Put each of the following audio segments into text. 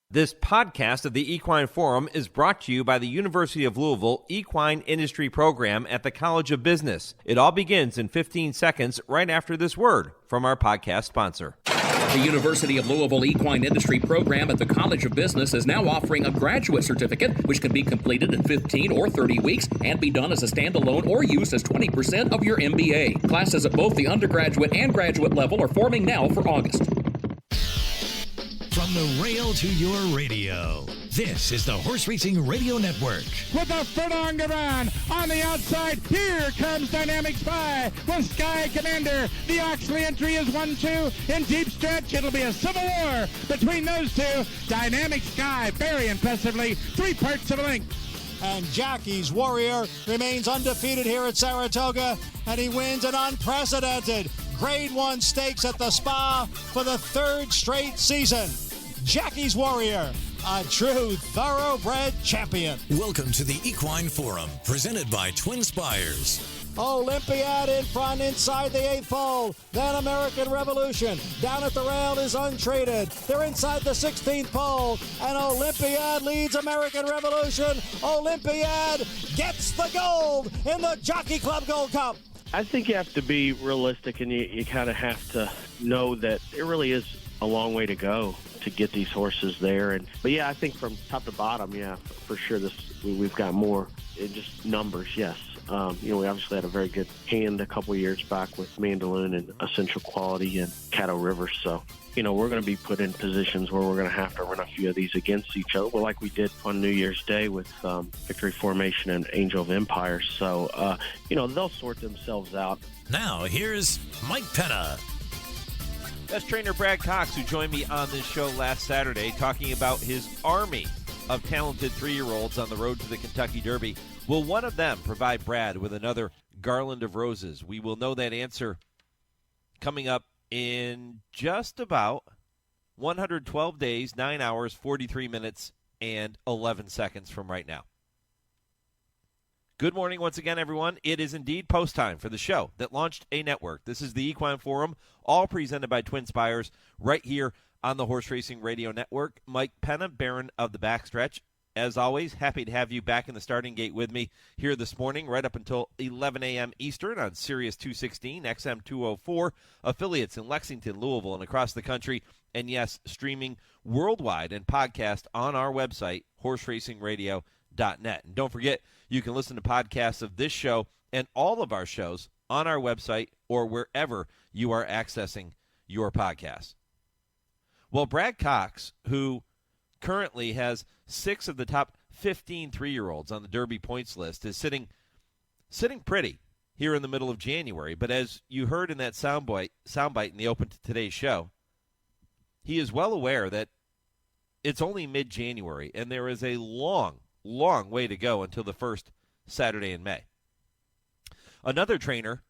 This podcast of the Equine Forum is brought to you by the University of Louisville Equine Industry Program at the College of Business. It all begins in 15 seconds right after this word from our podcast sponsor. The University of Louisville Equine Industry Program at the College of Business is now offering a graduate certificate, which can be completed in 15 or 30 weeks and be done as a standalone or used as 20% of your MBA. Classes at both the undergraduate and graduate level are forming now for August. From the rail to your radio, this is the Horse Racing Radio Network. With a furlong to run on the outside, here comes Dynamic Spy with Sky Commander. The Oxley entry is 1-2 in deep stretch. It'll be a civil war between those two. Dynamic Sky very impressively 3 parts of a length. And Jackie's Warrior remains undefeated here at Saratoga, and he wins an unprecedented Grade 1 stakes at the Spa for the 3rd straight season. Jackie's Warrior, a true thoroughbred champion. Welcome to the Equine Forum, presented by TwinSpires. Olympiad in front inside the 8th pole. Then American Revolution. Down at the rail is Untraded. They're inside the 16th pole. And Olympiad leads American Revolution. Olympiad gets the gold in the Jockey Club Gold Cup. I think you have to be realistic, and you kind of have to know that it really is a long way to go to get these horses there. But yeah, I think from top to bottom, yeah, for sure, we've got more in just numbers. Yes, we obviously had a very good hand a couple years back with Mandaloon and Essential Quality and Caddo River. So we're going to be put in positions where we're going to have to run a few of these against each other, well, like we did on New Year's Day with Victory Formation and Angel of Empire. So they'll sort themselves out. Now here's Mike Penna. That's trainer Brad Cox, who joined me on this show last Saturday talking about his army of talented 3-year-olds on the road to the Kentucky Derby. Will one of them provide Brad with another garland of roses? We will know that answer coming up in just about 112 days, 9 hours, 43 minutes, and 11 seconds from right now. Good morning once again, everyone. It is indeed post time for the show that launched a network. This is the Equine Forum, all presented by TwinSpires, right here on the Horse Racing Radio Network. Mike Penna, Baron of the Backstretch. As always, happy to have you back in the starting gate with me here this morning, right up until 11 a.m. Eastern on Sirius 216, XM 204, affiliates in Lexington, Louisville, and across the country. And yes, streaming worldwide and podcast on our website, horseracingradio.net. And don't forget, you can listen to podcasts of this show and all of our shows on our website or wherever you are accessing your podcasts. Well, Brad Cox, who currently has 6 of the top 15 3-year-olds on the Derby points list, is sitting pretty here in the middle of January. But as you heard in that soundbite in the open to today's show, he is well aware that it's only mid-January and there is a long way to go until the first Saturday in May. Another trainer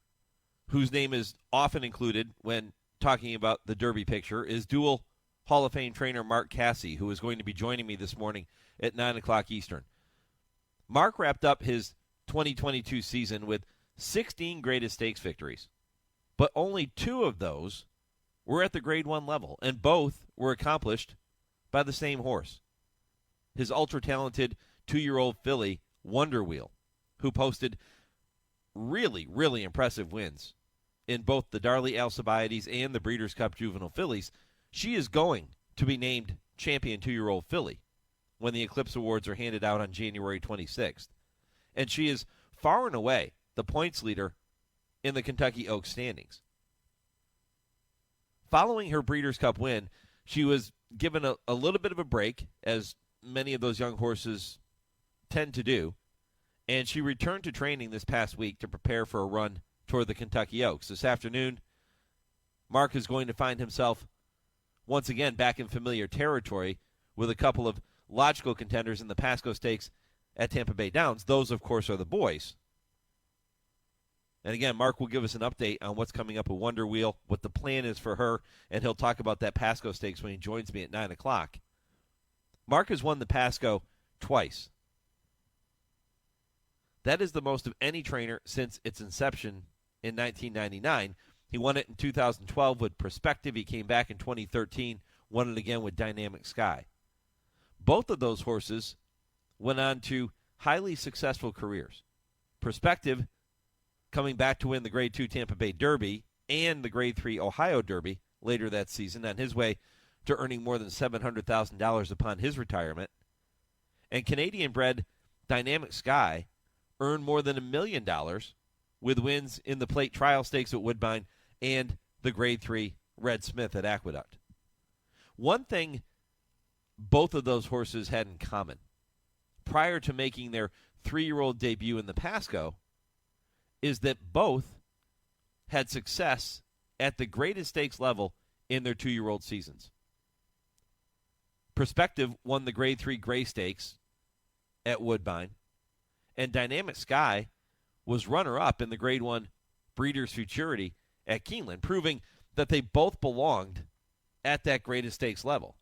whose name is often included when talking about the Derby picture is dual Hall of Fame trainer Mark Casse, who is going to be joining me this morning at 9 o'clock Eastern. Mark wrapped up his 2022 season with 16 greatest stakes victories, but only 2 of those were at the Grade 1 level, and both were accomplished by the same horse, his ultra-talented 2-year-old filly, Wonder Wheel, who posted really, really impressive wins in both the Darley Alcibiades and the Breeders' Cup Juvenile Fillies. She is going to be named Champion 2-year-old filly when the Eclipse Awards are handed out on January 26th. And she is far and away the points leader in the Kentucky Oaks standings. Following her Breeders' Cup win, she was given a little bit of a break, as many of those young horses tend to do, and she returned to training this past week to prepare for a run toward the Kentucky Oaks. This afternoon, Mark is going to find himself once again back in familiar territory with a couple of logical contenders in the Pasco Stakes at Tampa Bay Downs. Those, of course, are the boys. And again, Mark will give us an update on what's coming up with Wonder Wheel, what the plan is for her, and he'll talk about that Pasco Stakes when he joins me at 9 o'clock. Mark has won the Pasco twice. That is the most of any trainer since its inception in 1999. He won it in 2012 with Perspective. He came back in 2013, won it again with Dynamic Sky. Both of those horses went on to highly successful careers. Perspective coming back to win the Grade 2 Tampa Bay Derby and the Grade 3 Ohio Derby later that season, on his way to earning more than $700,000 upon his retirement. And Canadian-bred Dynamic Sky earned more than $1 million with wins in the Plate Trial Stakes at Woodbine and the Grade 3 Red Smith at Aqueduct. One thing both of those horses had in common, prior to making their 3-year-old debut in the Pasco, is that both had success at the greatest stakes level in their 2-year-old seasons. Perspective won the Grade 3 Gray Stakes at Woodbine, and Dynamic Sky was runner-up in the Grade 1 Breeders' Futurity at Keeneland, proving that they both belonged at that greatest stakes level.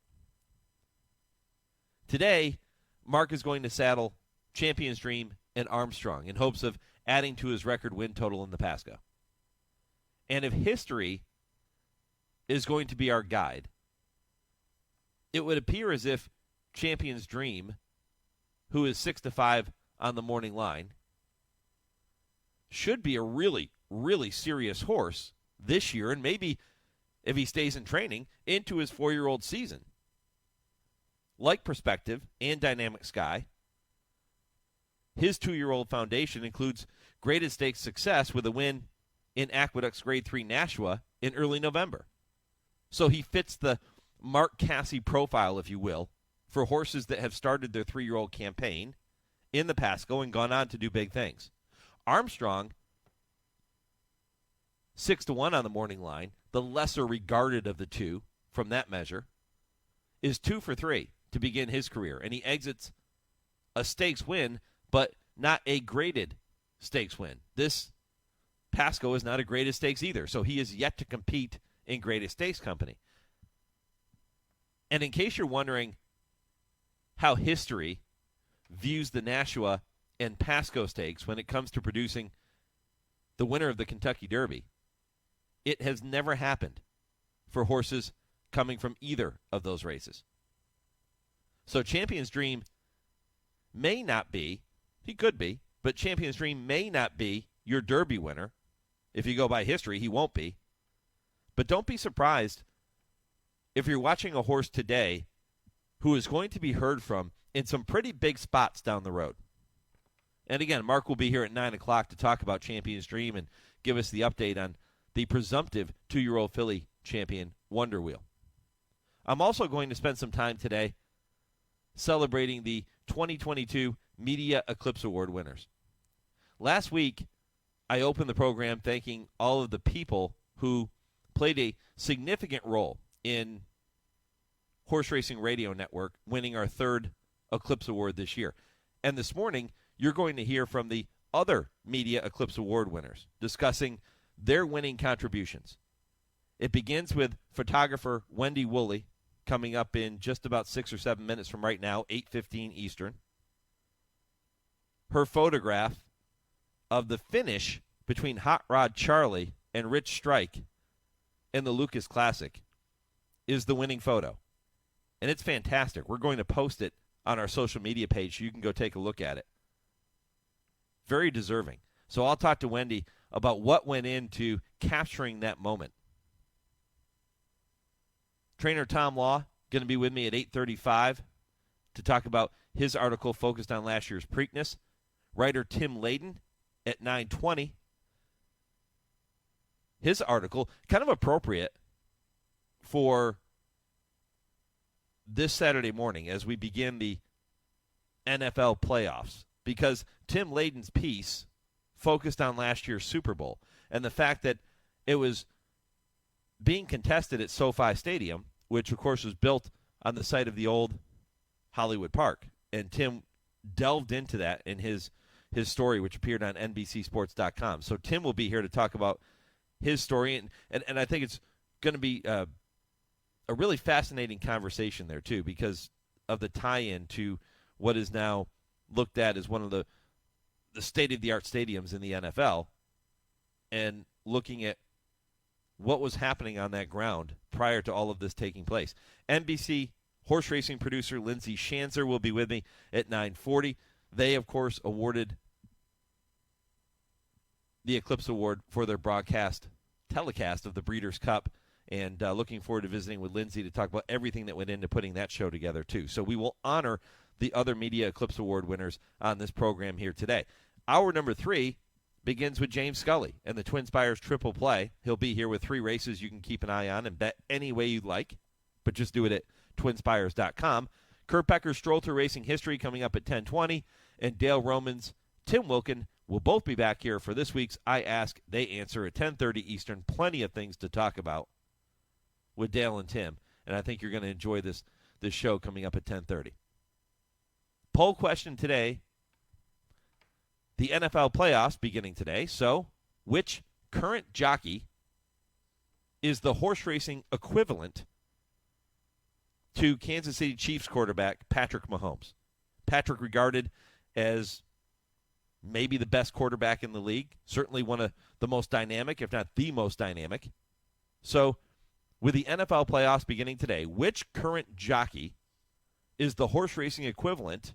Today, Mark is going to saddle Champion's Dream and Armstrong in hopes of adding to his record win total in the Pasco. And if history is going to be our guide, it would appear as if Champion's Dream, who is 6-5 on the morning line, should be a really, really serious horse this year, and maybe, if he stays in training, into his 4-year-old season. Like Perspective and Dynamic Sky, his 2-year-old foundation includes greatest stakes success with a win in Aqueduct's Grade 3 Nashua in early November. So he fits the Mark Casse profile, if you will, for horses that have started their 3-year-old campaign in the Pasco and gone on to do big things. Armstrong, 6-1 on the morning line, the lesser regarded of the two from that measure, is 2 for 3 to begin his career. And he exits a stakes win, but not a graded stakes win. This Pasco is not a graded stakes either, so he is yet to compete in graded stakes company. And in case you're wondering how history views the Nashua and Pasco stakes when it comes to producing the winner of the Kentucky Derby, it has never happened for horses coming from either of those races. So Champion's Dream may not be, he could be, but Champion's Dream may not be your Derby winner. If you go by history, he won't be. But don't be surprised if you're watching a horse today who is going to be heard from in some pretty big spots down the road. And again, Mark will be here at 9 o'clock to talk about Champion's Dream and give us the update on the presumptive 2-year-old filly champion, Wonder Wheel. I'm also going to spend some time today celebrating the 2022 Media Eclipse Award winners. Last week, I opened the program thanking all of the people who played a significant role in Horse Racing Radio Network winning our 3rd Eclipse Award this year. And this morning, you're going to hear from the other Media Eclipse Award winners discussing their winning contributions. It begins with photographer Wendy Wooley, coming up in just about 6 or 7 minutes from right now, 8:15 Eastern. Her photograph of the finish between Hot Rod Charlie and Rich Strike in the Lucas Classic is the winning photo. And it's fantastic. We're going to post it on our social media page so you can go take a look at it. Very deserving. So I'll talk to Wendy about what went into capturing that moment. Trainer Tom Law going to be with me at 8:35 to talk about his article focused on last year's Preakness. Writer Tim Layden at 9:20. His article, kind of appropriate for this Saturday morning as we begin the NFL playoffs, because Tim Layden's piece focused on last year's Super Bowl and the fact that it was being contested at SoFi Stadium, which, of course, was built on the site of the old Hollywood Park. And Tim delved into that in his story, which appeared on NBCSports.com. So Tim will be here to talk about his story, and I think it's going to be a really fascinating conversation there, too, because of the tie-in to what is now looked at as one of the state-of-the-art stadiums in the NFL, and looking at what was happening on that ground prior to all of this taking place. NBC Horse racing producer Lindsay Schanzer will be with me at 9:40. They, of course, awarded the Eclipse Award for their telecast of the Breeders' Cup, and looking forward to visiting with Lindsay to talk about everything that went into putting that show together, too. So we will honor the other Media Eclipse Award winners on this program here today. Hour number 3 begins with James Scully and the TwinSpires Triple Play. He'll be here with 3 races you can keep an eye on and bet any way you'd like, but just do it at TwinSpires.com. Kurt Becker's Stroll to Racing History coming up at 10:20, and Dale Romans, Tim Wilkin will both be back here for this week's I Ask, They Answer at 10:30 Eastern. Plenty of things to talk about with Dale and Tim, and I think you're going to enjoy this show coming up at 10:30. Poll question today, the NFL playoffs beginning today, so which current jockey is the horse racing equivalent to Kansas City Chiefs quarterback Patrick Mahomes? Patrick regarded as maybe the best quarterback in the league, certainly one of the most dynamic, if not the most dynamic. So with the NFL playoffs beginning today, which current jockey is the horse racing equivalent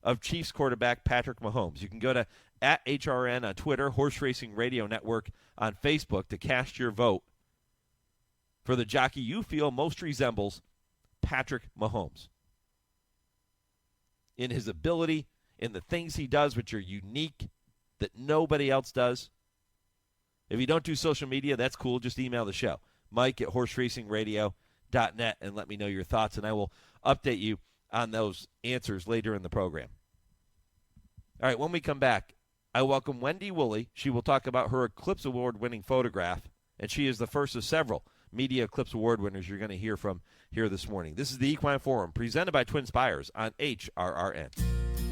of Chiefs quarterback Patrick Mahomes? You can go to @HRRN on Twitter, Horse Racing Radio Network on Facebook to cast your vote for the jockey you feel most resembles Patrick Mahomes in his ability, in the things he does which are unique that nobody else does. If you don't do social media, that's cool. Just email the show, Mike@horseracingradio.net, and let me know your thoughts, and I will update you on those answers later in the program. All right, when we come back, I welcome Wendy Wooley. She will talk about her Eclipse Award-winning photograph, and she is the first of several Media Eclipse Award winners you're going to hear from here this morning. This is the Equine Forum, presented by TwinSpires on HRRN.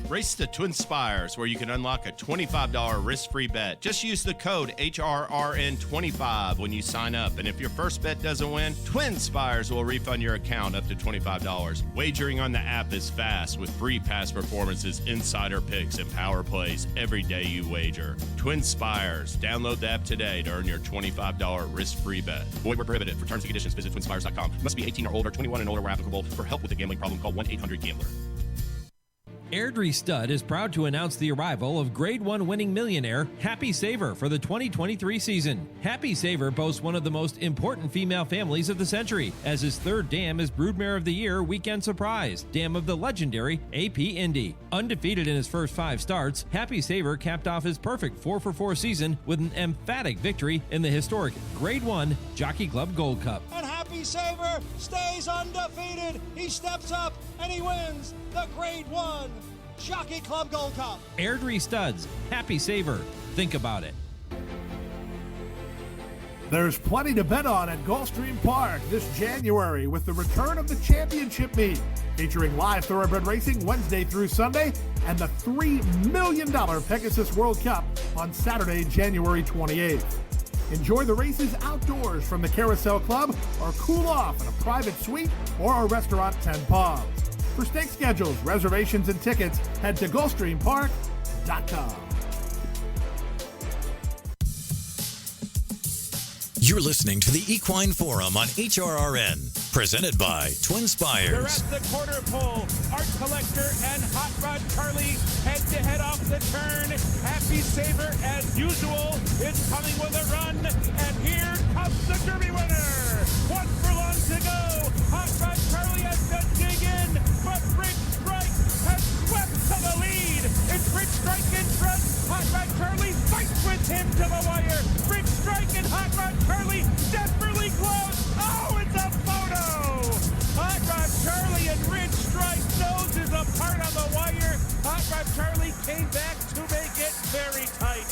Race to TwinSpires, where you can unlock a $25 risk-free bet. Just use the code HRRN25 when you sign up. And if your first bet doesn't win, TwinSpires will refund your account up to $25. Wagering on the app is fast with free past performances, insider picks, and power plays every day you wager. TwinSpires. Download the app today to earn your $25 risk-free bet. Void where prohibited. For terms and conditions, visit TwinSpires.com. Must be 18 or older, 21 and older where applicable. For help with a gambling problem, call 1-800-GAMBLER. Airdrie Stud is proud to announce the arrival of Grade 1 winning millionaire Happy Saver for the 2023 season. Happy Saver boasts one of the most important female families of the century, as his third dam is Broodmare of the Year Weekend Surprise, dam of the legendary AP Indy. Undefeated in his first 5 starts, Happy Saver capped off his perfect 4-for-4 season with an emphatic victory in the historic Grade 1 Jockey Club Gold Cup. And Happy Saver stays undefeated. He steps up and he wins the Grade 1 Jockey Club Gold Cup. Airdrie Studs, Happy Saver. Think about it. There's plenty to bet on at Gulfstream Park this January with the return of the championship meet, featuring live thoroughbred racing Wednesday through Sunday and the $3 million Pegasus World Cup on Saturday, January 28th. Enjoy the races outdoors from the Carousel Club or cool off in a private suite or a restaurant 10 Palms. For stake schedules, reservations, and tickets, head to GulfstreamPark.com. You're listening to the Equine Forum on HRRN, presented by TwinSpires. They're at the quarter pole. Art Collector and Hot Rod Charlie head-to-head off the turn. Happy Saver, as usual, is coming with a run. And here comes the Derby winner. 1 furlong to go. Hot Rod Charlie has to dig in, but Rich Strike has swept to the lead. It's Rich Strike in front. Hot Rod Charlie fights with him to the wire. Rich Strike and Hot Rod Charlie desperately close. Oh, it's a photo. Hot Rod Charlie and Rich Strike noses apart on the wire. Hot Rod Charlie came back to make it very tight.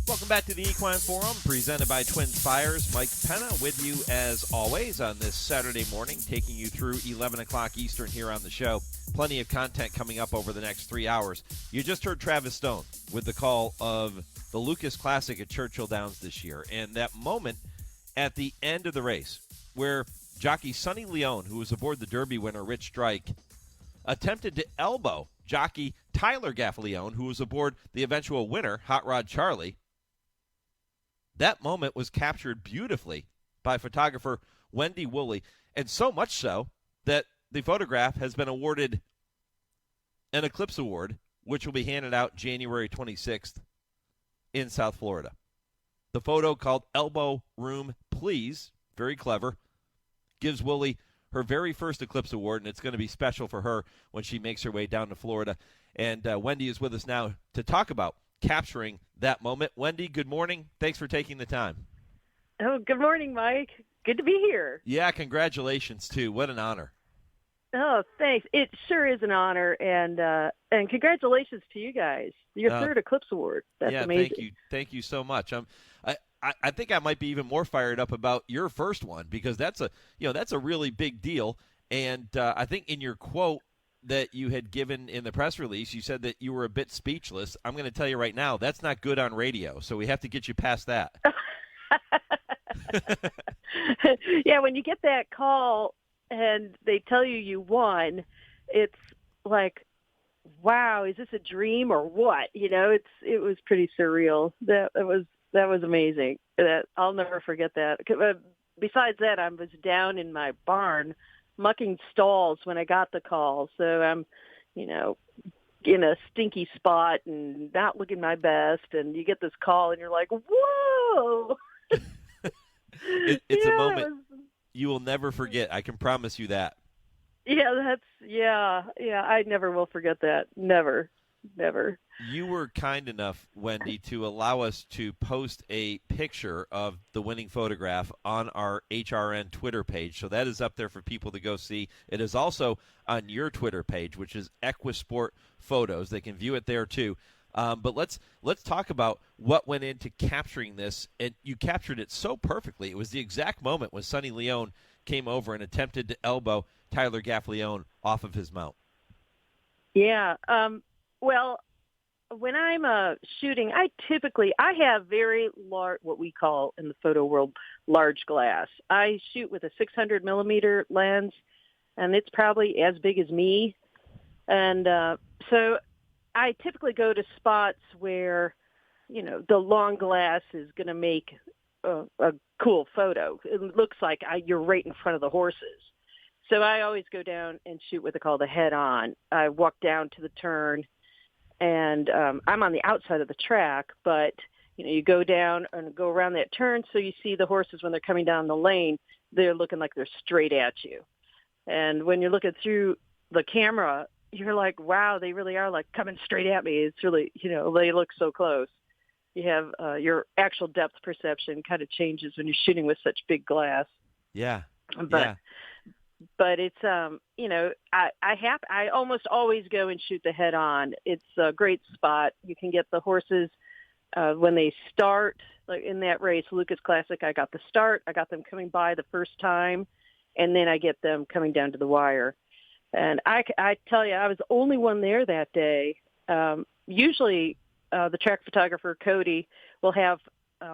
Welcome back to the Equine Forum, presented by TwinSpires. Mike Penna with you as always on this Saturday morning, taking you through 11 o'clock Eastern here on the show. Plenty of content coming up over the next 3 hours. You just heard Travis Stone with the call of the Lucas Classic at Churchill Downs this year, and that moment at the end of the race where jockey Sonny Leone, who was aboard the Derby winner Rich Strike, attempted to elbow jockey Tyler Gaffalione, who was aboard the eventual winner Hot Rod Charlie. That moment was captured beautifully by photographer Wendy Wooley, and so much so that the photograph has been awarded an Eclipse Award, which will be handed out January 26th in South Florida. The photo, called Elbow Room Please, very clever, gives Wooley her very first Eclipse Award, and it's going to be special for her when she makes her way down to Florida. And Wendy is with us now to talk about capturing that moment. Wendy, good morning. Thanks for taking the time. Oh, good morning, Mike. Good to be here. Yeah, congratulations, too. What an honor. Oh, thanks. It sure is an honor, and congratulations to you guys. Your third Eclipse Award. That's amazing. Thank you so much. I think I might be even more fired up about your first one, because that's a really big deal. And I think in your quote that you had given in the press release, you said that you were a bit speechless. I'm going to tell you right now, that's not good on radio, so we have to get you past that. Yeah, when you get that call and they tell you won, it's like, wow, is this a dream or what? It was pretty surreal. That was amazing. I'll never forget that. Besides that, I was down in my barn mucking stalls when I got the call. So I'm, in a stinky spot and not looking my best. And you get this call and you're like, whoa. It's a moment you will never forget. I can promise you that. Yeah, I never will forget that. Never. You were kind enough, Wendy, to allow us to post a picture of the winning photograph on our HRN Twitter page. So that is up there for people to go see. It is also on your Twitter page, which is Equisport Photos. They can view it there too. But let's talk about what went into capturing this. And you captured it so perfectly. It was the exact moment when Sonny Leone came over and attempted to elbow Tyler Gaffleone off of his mount. Yeah. Well, when I'm shooting, I have very large, what we call in the photo world, large glass. I shoot with a 600 millimeter lens, and it's probably as big as me. And so I typically go to spots where, the long glass is going to make a cool photo. It looks like you're right in front of the horses. So I always go down and shoot what they call the head-on. I walk down to the turn, and I'm on the outside of the track, but, you go down and go around that turn, so you see the horses when they're coming down the lane, they're looking like they're straight at you. And when you're looking through the camera, you're like, wow, they really are like coming straight at me. It's really, they look so close. You have your actual depth perception kind of changes when you're shooting with such big glass. Yeah. But it's, I almost always go and shoot the head on. It's a great spot. You can get the horses when they start, like in that race, Lucas Classic, I got the start. I got them coming by the first time, and then I get them coming down to the wire. And I tell you, I was the only one there that day. Usually the track photographer, Cody, will have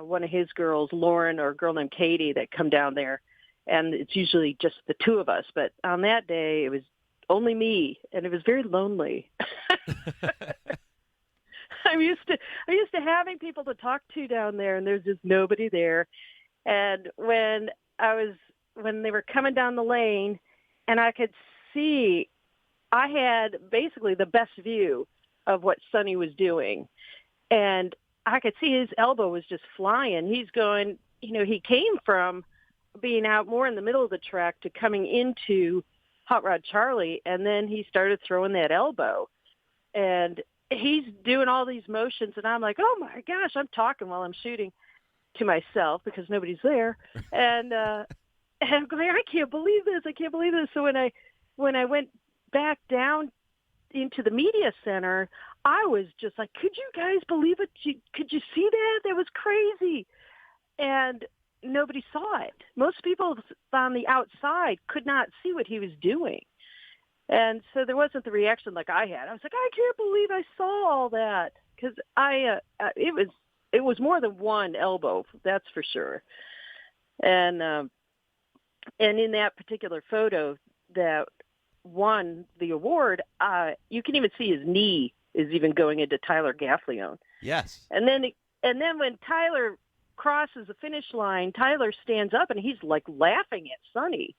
one of his girls, Lauren, or a girl named Katie, that come down there. And it's usually just the two of us. But on that day, it was only me, and it was very lonely. I'm used to having people to talk to down there, and there's just nobody there. And when they were coming down the lane, and I could see, I had basically the best view of what Sonny was doing. And I could see his elbow was just flying. He's going, he came from being out more in the middle of the track to coming into Hot Rod Charlie, and then he started throwing that elbow. And he's doing all these motions, and I'm like, oh my gosh, I'm talking while I'm shooting to myself because nobody's there. And I'm going, I can't believe this. So when I went back down into the media center, I was just like, could you guys believe it? Could you see that? That was crazy. And nobody saw it. Most people on the outside could not see what he was doing. And so there wasn't the reaction like I had. I was like, I can't believe I saw all that. Because it was more than one elbow, that's for sure. And in that particular photo that won the award, you can even see his knee is even going into Tyler Gaffleone. Yes. And then when Tyler crosses the finish line, Tyler stands up and he's like laughing at Sonny.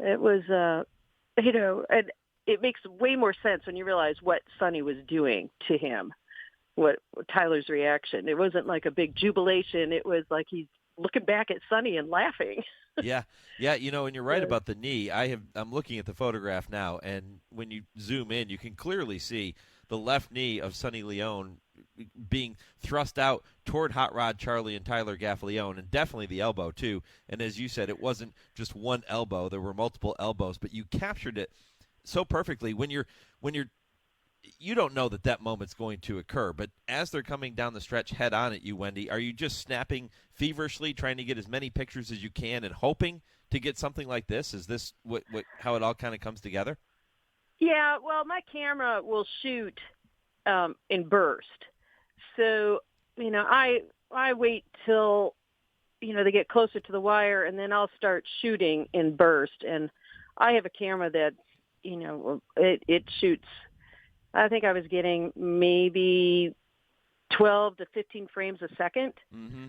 It was, and it makes way more sense when you realize what Sonny was doing to him, what Tyler's reaction. It wasn't like a big jubilation. It was like he's looking back at Sonny and laughing. Yeah, and you're right about the knee. I'm looking at the photograph now, and when you zoom in, you can clearly see the left knee of Sonny Leone being thrust out toward Hot Rod Charlie and Tyler Gaffalione, and definitely the elbow too. And as you said, it wasn't just one elbow; there were multiple elbows. But you captured it so perfectly when you don't know that moment's going to occur. But as they're coming down the stretch head on at you, Wendy, are you just snapping feverishly, trying to get as many pictures as you can, and hoping to get something like this? Is this how it all kind of comes together? Yeah, well, my camera will shoot in burst. So, I wait till, they get closer to the wire, and then I'll start shooting in burst. And I have a camera that, it shoots, I think I was getting maybe 12 to 15 frames a second. Mm-hmm.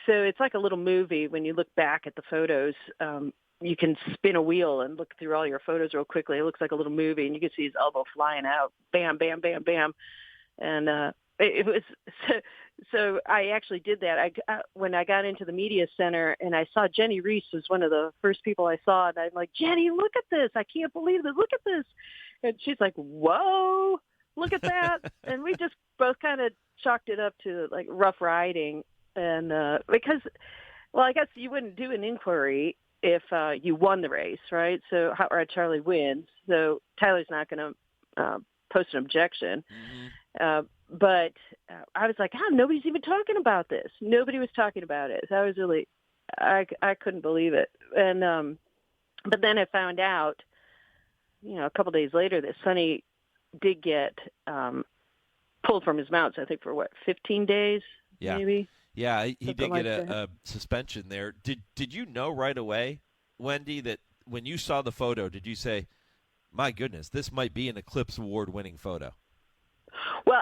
So it's like a little movie when you look back at the photos. You can spin a wheel and look through all your photos real quickly. It looks like a little movie, and you can see his elbow flying out, bam, bam, bam, bam. And it was so I actually did that. When I got into the media center and I saw Jenny Reese was one of the first people I saw, and I'm like, Jenny, look at this! I can't believe this! Look at this! And she's like, whoa, look at that! And we just both kind of chalked it up to like rough riding, and because, well, I guess you wouldn't do an inquiry if you won the race, right? So Hot Rod Charlie wins, so Tyler's not going to post an objection. Mm-hmm. But I was like, nobody's even talking about this. Nobody was talking about it. So I was really, I couldn't believe it. And but then I found out, a couple days later that Sonny did get pulled from his mounts, I think, for 15 days, maybe? Yeah, he did like get a suspension there. Did you know right away, Wendy, that when you saw the photo, did you say, my goodness, this might be an Eclipse Award winning photo? Well,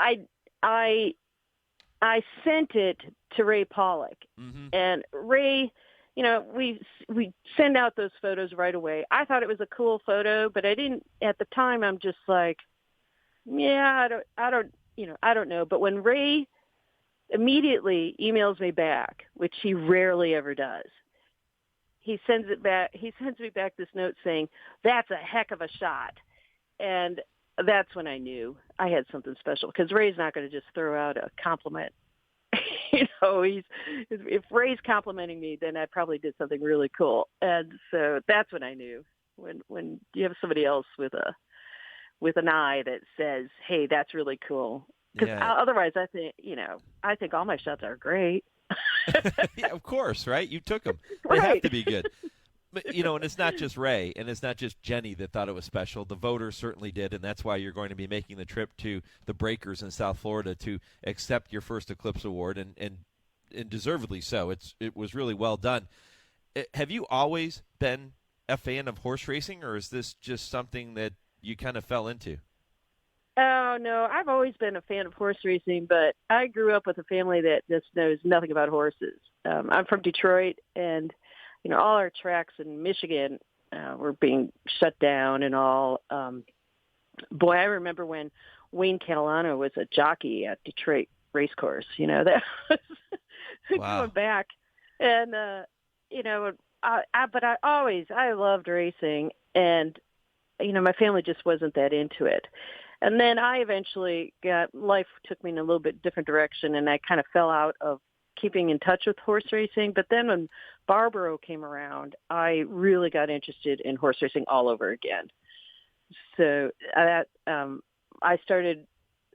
I sent it to Ray Pollock, mm-hmm. and Ray, we send out those photos right away. I thought it was a cool photo, but I didn't at the time. I'm just like, I don't know. But when Ray immediately emails me back, which he rarely ever does, he sends it back. He sends me back this note saying, "That's a heck of a shot," and that's when I knew I had something special, because Ray's not going to just throw out a compliment. If Ray's complimenting me, then I probably did something really cool. And so that's when I knew, when you have somebody else with an eye that says, hey, that's really cool. Because otherwise I think all my shots are great. Yeah, of course, right? You took them. Right. They have to be good. But, and it's not just Ray, and it's not just Jenny that thought it was special. The voters certainly did, and that's why you're going to be making the trip to the Breakers in South Florida to accept your first Eclipse Award, and deservedly so. It was really well done. Have you always been a fan of horse racing, or is this just something that you kind of fell into? Oh, no, I've always been a fan of horse racing, but I grew up with a family that just knows nothing about horses. I'm from Detroit, and all our tracks in Michigan were being shut down and all. Boy, I remember when Wayne Catalano was a jockey at Detroit Racecourse. That was wow. Going back. And, but I loved racing, and, my family just wasn't that into it. And then I eventually life took me in a little bit different direction, and I kind of fell out of keeping in touch with horse racing. But then when Barbaro came around, I really got interested in horse racing all over again. So I started,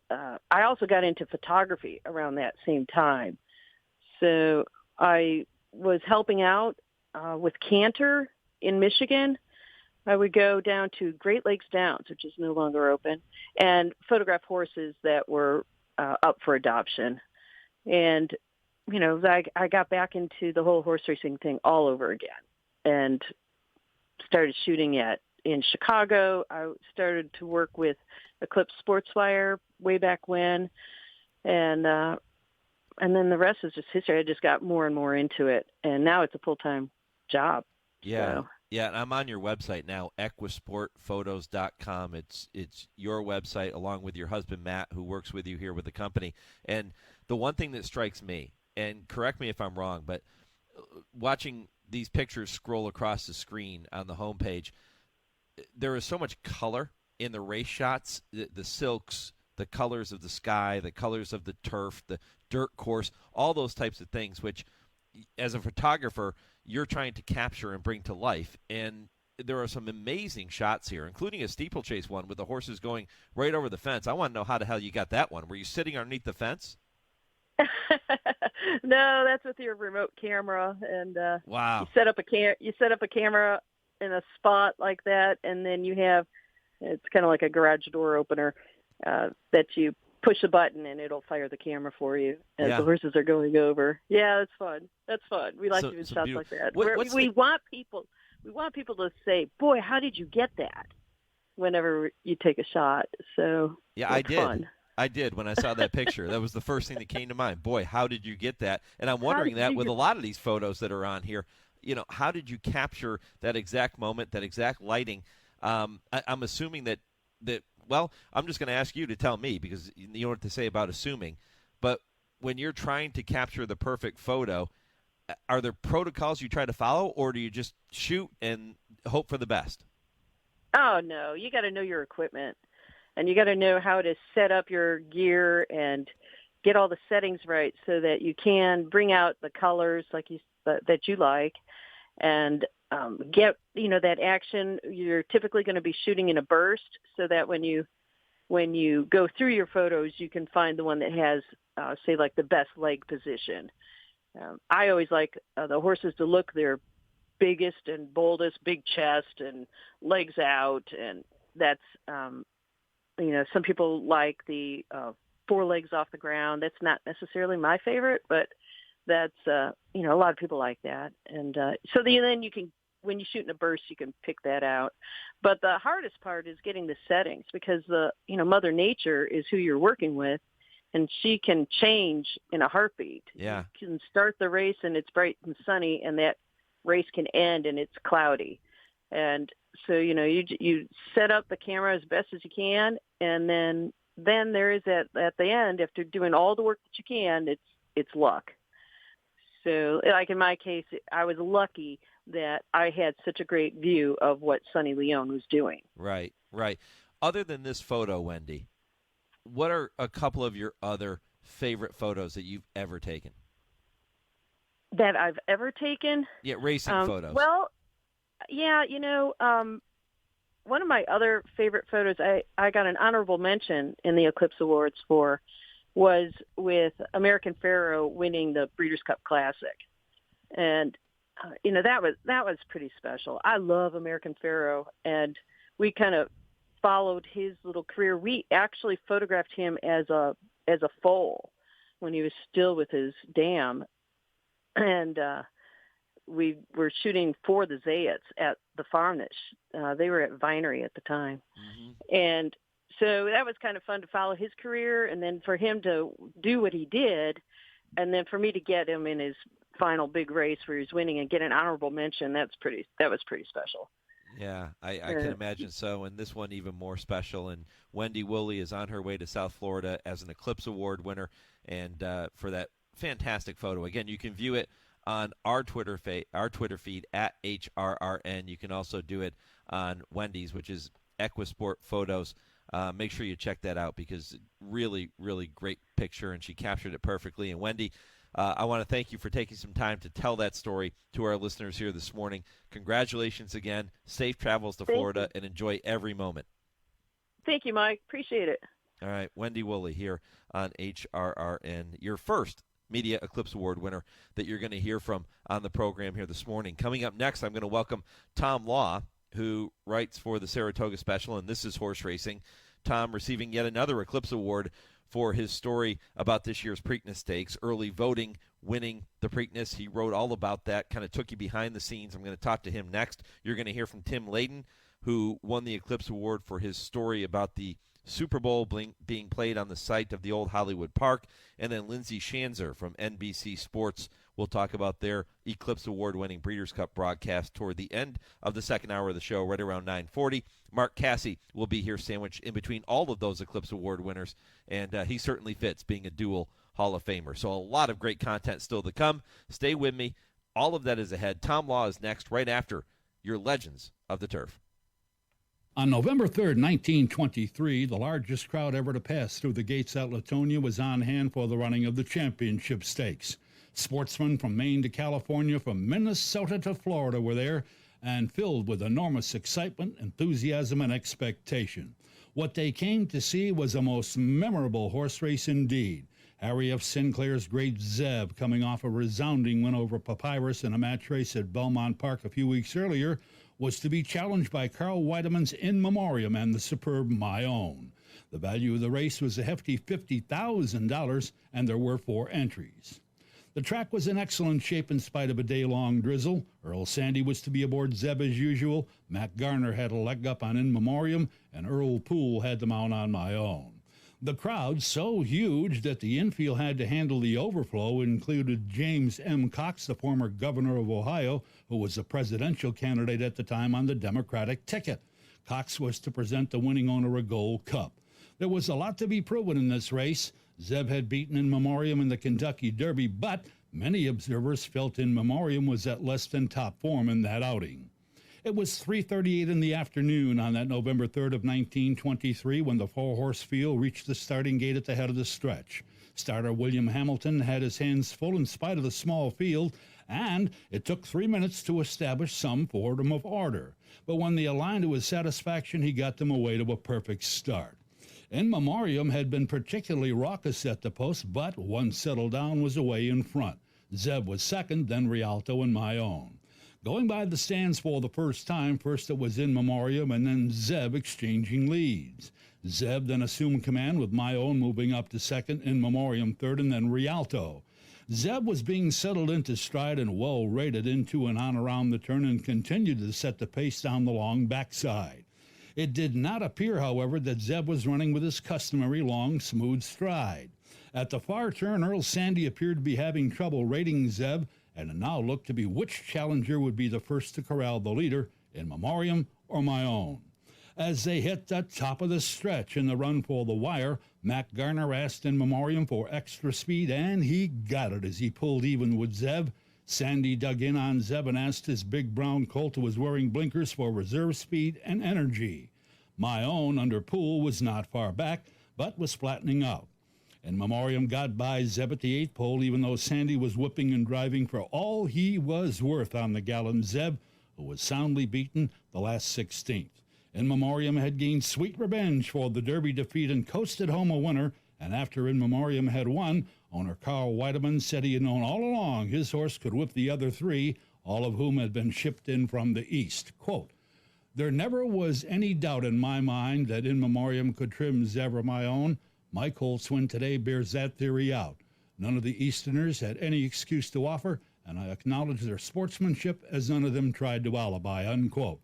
I also got into photography around that same time. So I was helping out with Cantor in Michigan. I would go down to Great Lakes Downs, which is no longer open, and photograph horses that were up for adoption. And I got back into the whole horse racing thing all over again, and started shooting in Chicago. I started to work with Eclipse Sportswire way back when, and and then the rest is just history. I just got more and more into it, and now it's a full-time job. Yeah. So. Yeah, and I'm on your website now, equisportphotos.com. It's your website along with your husband, Matt, who works with you here with the company. And the one thing that strikes me, and correct me if I'm wrong, but watching these pictures scroll across the screen on the homepage, there is so much color in the race shots, the silks, the colors of the sky, the colors of the turf, the dirt course, all those types of things, which as a photographer, you're trying to capture and bring to life. And there are some amazing shots here, including a steeplechase one with the horses going right over the fence. I want to know how the hell you got that one. Were you sitting underneath the fence? No, that's with your remote camera. And wow. You set up a camera in a spot like that, and then you have, it's kind of like a garage door opener that you push a button and it'll fire the camera for you as the horses are going over. Yeah, that's fun. That's fun. We like doing shots like that. We want people to say, "Boy, how did you get that?" whenever you take a shot. So yeah, I did. Fun. I did when I saw that picture. That was the first thing that came to mind. Boy, how did you get that? And I'm wondering that with a lot of these photos that are on here, how did you capture that exact moment, that exact lighting? I'm assuming that. Well, I'm just going to ask you to tell me because you know what to say about assuming. But when you're trying to capture the perfect photo, are there protocols you try to follow, or do you just shoot and hope for the best? Oh, no. You got to know your equipment, and you got to know how to set up your gear and get all the settings right so that you can bring out the colors that you like and get that action. You're typically going to be shooting in a burst so that when you go through your photos, you can find the one that has say like the best leg position. I always like the horses to look their biggest and boldest, big chest and legs out, and that's some people like the forelegs off the ground. That's not necessarily my favorite, but that's a lot of people like that, and so then you can, when you shoot in a burst, you can pick that out. But the hardest part is getting the settings because Mother Nature is who you're working with, and she can change in a heartbeat. Yeah, you can start the race and it's bright and sunny, and that race can end and it's cloudy, and so you set up the camera as best as you can, and then there is at the end, after doing all the work that you can, it's luck. So, like in my case, I was lucky that I had such a great view of what Sonny Leone was doing. Right. Other than this photo, Wendy, what are a couple of your other favorite photos that you've ever taken? That I've ever taken? Yeah, racing photos. Well, yeah, one of my other favorite photos I got an honorable mention in the Eclipse Awards for was with American Pharoah winning the Breeders' Cup Classic. And, that was pretty special. I love American Pharoah, and we kind of followed his little career. We actually photographed him as a foal when he was still with his dam. And we were shooting for the Zayats at the farm they were at Vinery at the time. Mm-hmm. And so that was kind of fun to follow his career, and then for him to do what he did, and then for me to get him in his final big race where he was winning and get an honorable mention, that was pretty special. Yeah, I can imagine so, and this one even more special. And Wendy Wooley is on her way to South Florida as an Eclipse Award winner, and for that fantastic photo. Again, you can view it on our Twitter feed at HRRN. You can also do it on Wendy's, which is Equisport Photos. Make sure you check that out because really, really great picture, and she captured it perfectly. And Wendy, I want to thank you for taking some time to tell that story to our listeners here this morning. Congratulations again. Safe travels to Florida, and enjoy every moment. Thank you, Mike. Appreciate it. All right, Wendy Wooley here on HRRN, your first Media Eclipse Award winner that you're going to hear from on the program here this morning. Coming up next, I'm going to welcome Tom Law, who writes for the Saratoga Special, and This Is Horse Racing. Tom receiving yet another Eclipse Award for his story about this year's Preakness Stakes, early voting, winning the Preakness. He wrote all about that, kind of took you behind the scenes. I'm going to talk to him next. You're going to hear from Tim Layden, who won the Eclipse Award for his story about the Super Bowl being played on the site of the old Hollywood Park. And then Lindsay Schanzer from NBC Sports will talk about their Eclipse Award-winning Breeders Cup broadcast toward the end of the second hour of the show, right around 9:40. Mark Casse will be here sandwiched in between all of those Eclipse Award winners, and he certainly fits being a dual Hall of Famer. So a lot of great content still to come. Stay with me. All of that is ahead. Tom Law is next, right after your Legends of the Turf. On November 3rd, 1923, the largest crowd ever to pass through the gates at Latonia was on hand for the running of the championship stakes. Sportsmen from Maine to California, from Minnesota to Florida were there, and filled with enormous excitement, enthusiasm, and expectation. What they came to see was a most memorable horse race indeed. Harry F. Sinclair's great Zeb, coming off a resounding win over Papyrus in a match race at Belmont Park a few weeks earlier, was to be challenged by Carl Weideman's In Memoriam and the superb My Own. The value of the race was a hefty $50,000, and there were 4 entries. The track was in excellent shape in spite of a day-long drizzle. Earl Sandy was to be aboard Zeb as usual. Matt Garner had a leg up on In Memoriam, and Earl Poole had the mount on My Own. The crowd, so huge that the infield had to handle the overflow, included James M. Cox, the former governor of Ohio, who was a presidential candidate at the time on the Democratic ticket. Cox was to present the winning owner a gold cup. There was a lot to be proven in this race. Zeb had beaten In Memoriam in the Kentucky Derby, but many observers felt In Memoriam was at less than top form in that outing. It was 3:38 in the afternoon on that November 3rd of 1923 when the 4-horse field reached the starting gate at the head of the stretch. Starter William Hamilton had his hands full in spite of the small field, and it took 3 minutes to establish some form of order. But when they aligned to his satisfaction, he got them away to a perfect start. In Memoriam had been particularly raucous at the post, but once settled down was away in front. Zeb was second, then Rialto and My Own. Going by the stands for the first time, first it was In Memoriam and then Zeb exchanging leads. Zeb then assumed command with My Own moving up to second, In Memoriam third, and then Rialto. Zeb was being settled into stride and well rated into and on around the turn and continued to set the pace down the long backside. It did not appear, however, that Zeb was running with his customary long, smooth stride. At the far turn, Earl Sandy appeared to be having trouble rating Zeb, and it now looked to be which challenger would be the first to corral the leader, In Memoriam or My Own. As they hit the top of the stretch in the run for the wire, Mac Garner asked In Memoriam for extra speed, and he got it as he pulled even with Zeb. Sandy dug in on Zeb and asked his big brown colt, who was wearing blinkers, for reserve speed and energy. My Own, under Poole, was not far back, but was flattening out. In Memoriam got by Zeb at the 8th pole, even though Sandy was whipping and driving for all he was worth on the gallant Zeb, who was soundly beaten the last 16th. In Memoriam had gained sweet revenge for the Derby defeat and coasted home a winner, and after In Memoriam had won, owner Carl Weideman said he had known all along his horse could whip the other 3, all of whom had been shipped in from the east. Quote, "There never was any doubt in my mind that In Memoriam could trim Zeb or My Own. My colt's win today bears that theory out. None of the Easterners had any excuse to offer, and I acknowledge their sportsmanship as none of them tried to alibi," unquote.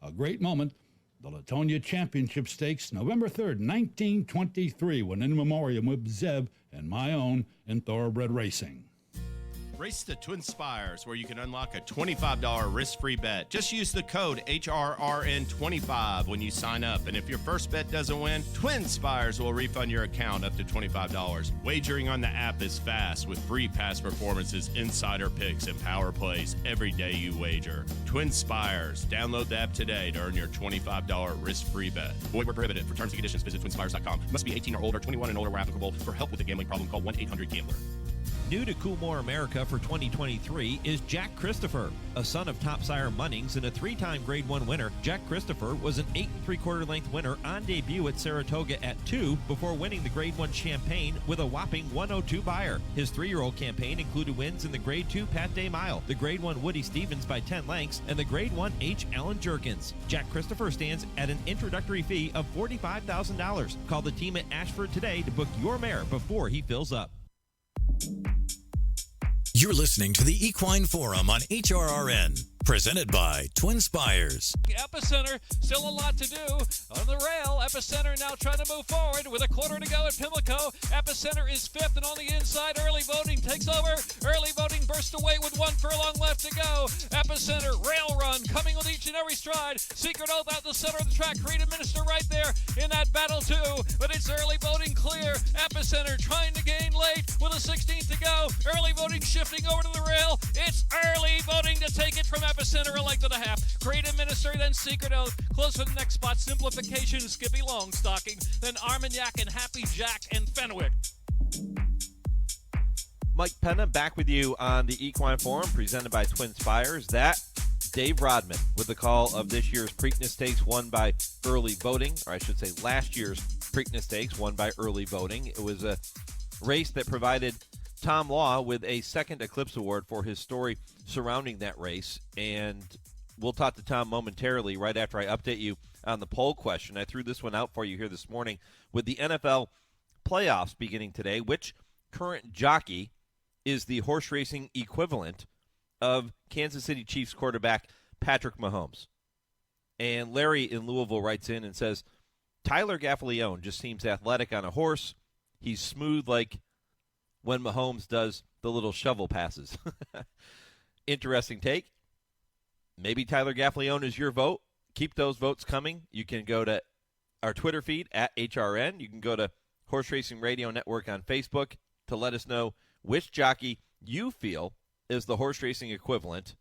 A great moment, the Latonia Championship Stakes, November 3rd, 1923, when In Memoriam with Zeb and My Own in thoroughbred racing. Race the TwinSpires, where you can unlock a $25 risk-free bet. Just use the code HRRN25 when you sign up. And if your first bet doesn't win, TwinSpires will refund your account up to $25. Wagering on the app is fast with free past performances, insider picks, and power plays every day you wager. TwinSpires. Download the app today to earn your $25 risk-free bet. Void where prohibited. For terms and conditions, visit TwinSpires.com. Must be 18 or older, 21 and older where applicable. For help with a gambling problem, call 1-800-GAMBLER. New to Coolmore America for 2023 is Jack Christopher. A son of top sire Munnings and a 3-time Grade 1 winner, Jack Christopher was an 8 3/4 length winner on debut at Saratoga at 2 before winning the Grade 1 Champagne with a whopping 102 Beyer. His 3-year-old campaign included wins in the Grade 2 Pat Day Mile, the Grade 1 Woody Stevens by 10 lengths, and the Grade 1 H. Allen Jerkins. Jack Christopher stands at an introductory fee of $45,000. Call the team at Ashford today to book your mare before he fills up. You're listening to the Equine Forum on HRRN, Presented by TwinSpires. Epicenter, still a lot to do. On the rail, Epicenter now trying to move forward with a quarter to go at Pimlico. Epicenter is fifth, and on the inside, early voting takes over. Early voting burst away with 1 furlong left to go. Epicenter, rail run, coming with each and every stride. Secret Oath out the center of the track. Creative Minister right there in that battle too. But it's early voting clear. Epicenter trying to gain late with a 16th to go. Early voting shifting over to the rail. It's early voting to take it from Epicenter, a length and a half. Creative Minister, then Secret Oath. Close for the next spot. Simplification, Skippy Longstocking. Then Armagnac and Happy Jack and Fenwick. Mike Penna back with you on the Equine Forum presented by TwinSpires. That Dave Rodman with the call of this year's Preakness Stakes won by early voting, or I should say last year's Preakness Stakes won by early voting. It was a race that provided Tom Law with a second Eclipse Award for his story surrounding that race, and we'll talk to Tom momentarily right after I update you on the poll question. I threw this one out for you here this morning. With the NFL playoffs beginning today, which current jockey is the horse racing equivalent of Kansas City Chiefs quarterback Patrick Mahomes? And Larry in Louisville writes in and says, Tyler Gaffalione just seems athletic on a horse. He's smooth like when Mahomes does the little shovel passes. Interesting take. Maybe Tyler Gaffalione is your vote. Keep those votes coming. You can go to our Twitter feed at HRRN. You can go to Horse Racing Radio Network on Facebook to let us know which jockey you feel is the horse racing equivalent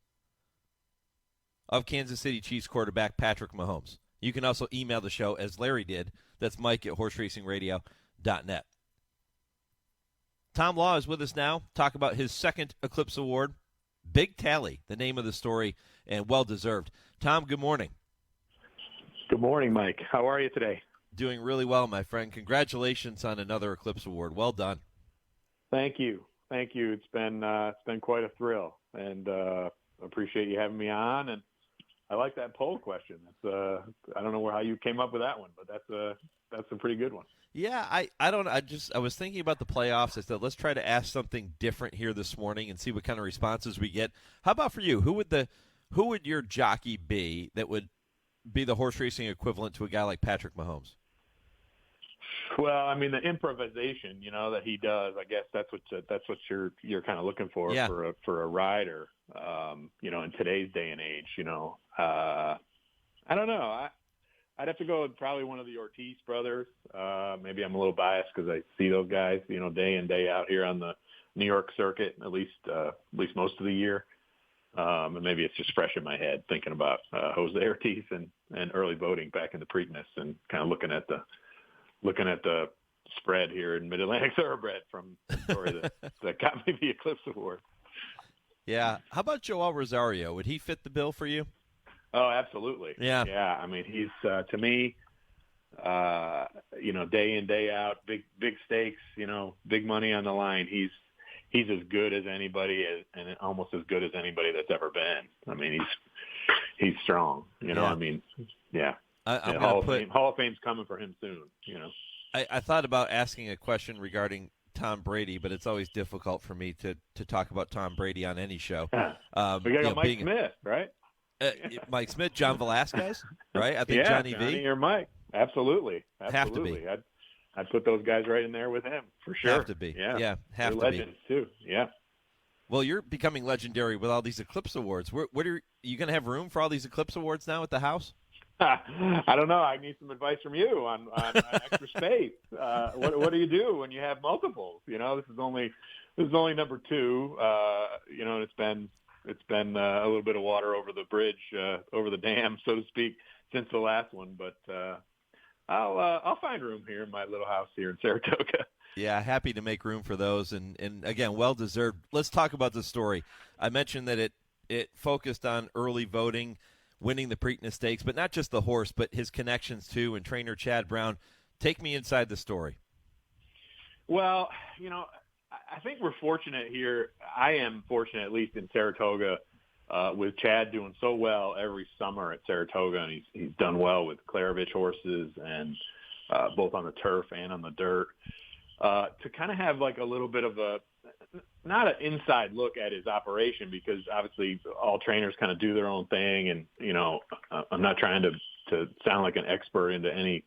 of Kansas City Chiefs quarterback Patrick Mahomes. You can also email the show as Larry did. That's Mike@horseracingradio.net. Tom Law is with us now. Talk about his second Eclipse Award. Big tally, the name of the story, and well-deserved. Tom, good morning. Good morning, Mike. How are you today? Doing really well, my friend. Congratulations on another Eclipse Award. Well done. Thank you. Thank you. It's been quite a thrill, and appreciate you having me on. And I like that poll question. It's I don't know how you came up with that one, but that's a pretty good one. Yeah, I was thinking about the playoffs. I said, let's try to ask something different here this morning and see what kind of responses we get. How about for you? Who would your jockey be that would be the horse racing equivalent to a guy like Patrick Mahomes? Well, I mean, the improvisation, that he does, I guess that's what you're kind of looking for, yeah, for a rider, in today's day and age, I don't know. I'd have to go with probably one of the Ortiz brothers. Maybe I'm a little biased because I see those guys, day in, day out here on the New York circuit, at least most of the year. And maybe it's just fresh in my head thinking about Jose Ortiz and early voting back in the Preakness and kind of looking at the spread here in Mid-Atlantic Thoroughbred from the story that got me the Eclipse Award. Yeah. How about Joel Rosario? Would he fit the bill for you? Oh, absolutely. Yeah. Yeah. I mean, he's to me, day in, day out, big stakes, big money on the line. He's as good as anybody, and almost as good as anybody that's ever been. I mean, he's strong. Yeah. I mean, yeah. Hall of Fame's coming for him soon. I thought about asking a question regarding Tom Brady, but it's always difficult for me to talk about Tom Brady on any show. We got to go Mike Smith, right? Mike Smith, John Velasquez, right? I think Johnny V or Mike. Absolutely. Have to be. I'd put those guys right in there with him for sure. Have to be. Yeah, have They're to legends be. Too. Yeah. Well, you're becoming legendary with all these Eclipse Awards. What are you going to have room for all these Eclipse Awards now at the house? I don't know. I need some advice from you on extra space. What do you do when you have multiples? This is only number 2. And it's been a little bit of water over the bridge, over the dam, so to speak, since the last one. But I'll find room here in my little house here in Saratoga. Yeah, happy to make room for those, and again, well deserved. Let's talk about the story. I mentioned that it focused on early voting, winning the Preakness Stakes, but not just the horse, but his connections too, and trainer Chad Brown. Take me inside the story. Well, I think we're fortunate here. I am fortunate, at least in Saratoga, with Chad doing so well every summer at Saratoga, and he's done well with Klarovich horses and both on the turf and on the dirt. To kind of have like a little bit of not an inside look at his operation, because obviously all trainers kind of do their own thing, and I'm not trying to sound like an expert into any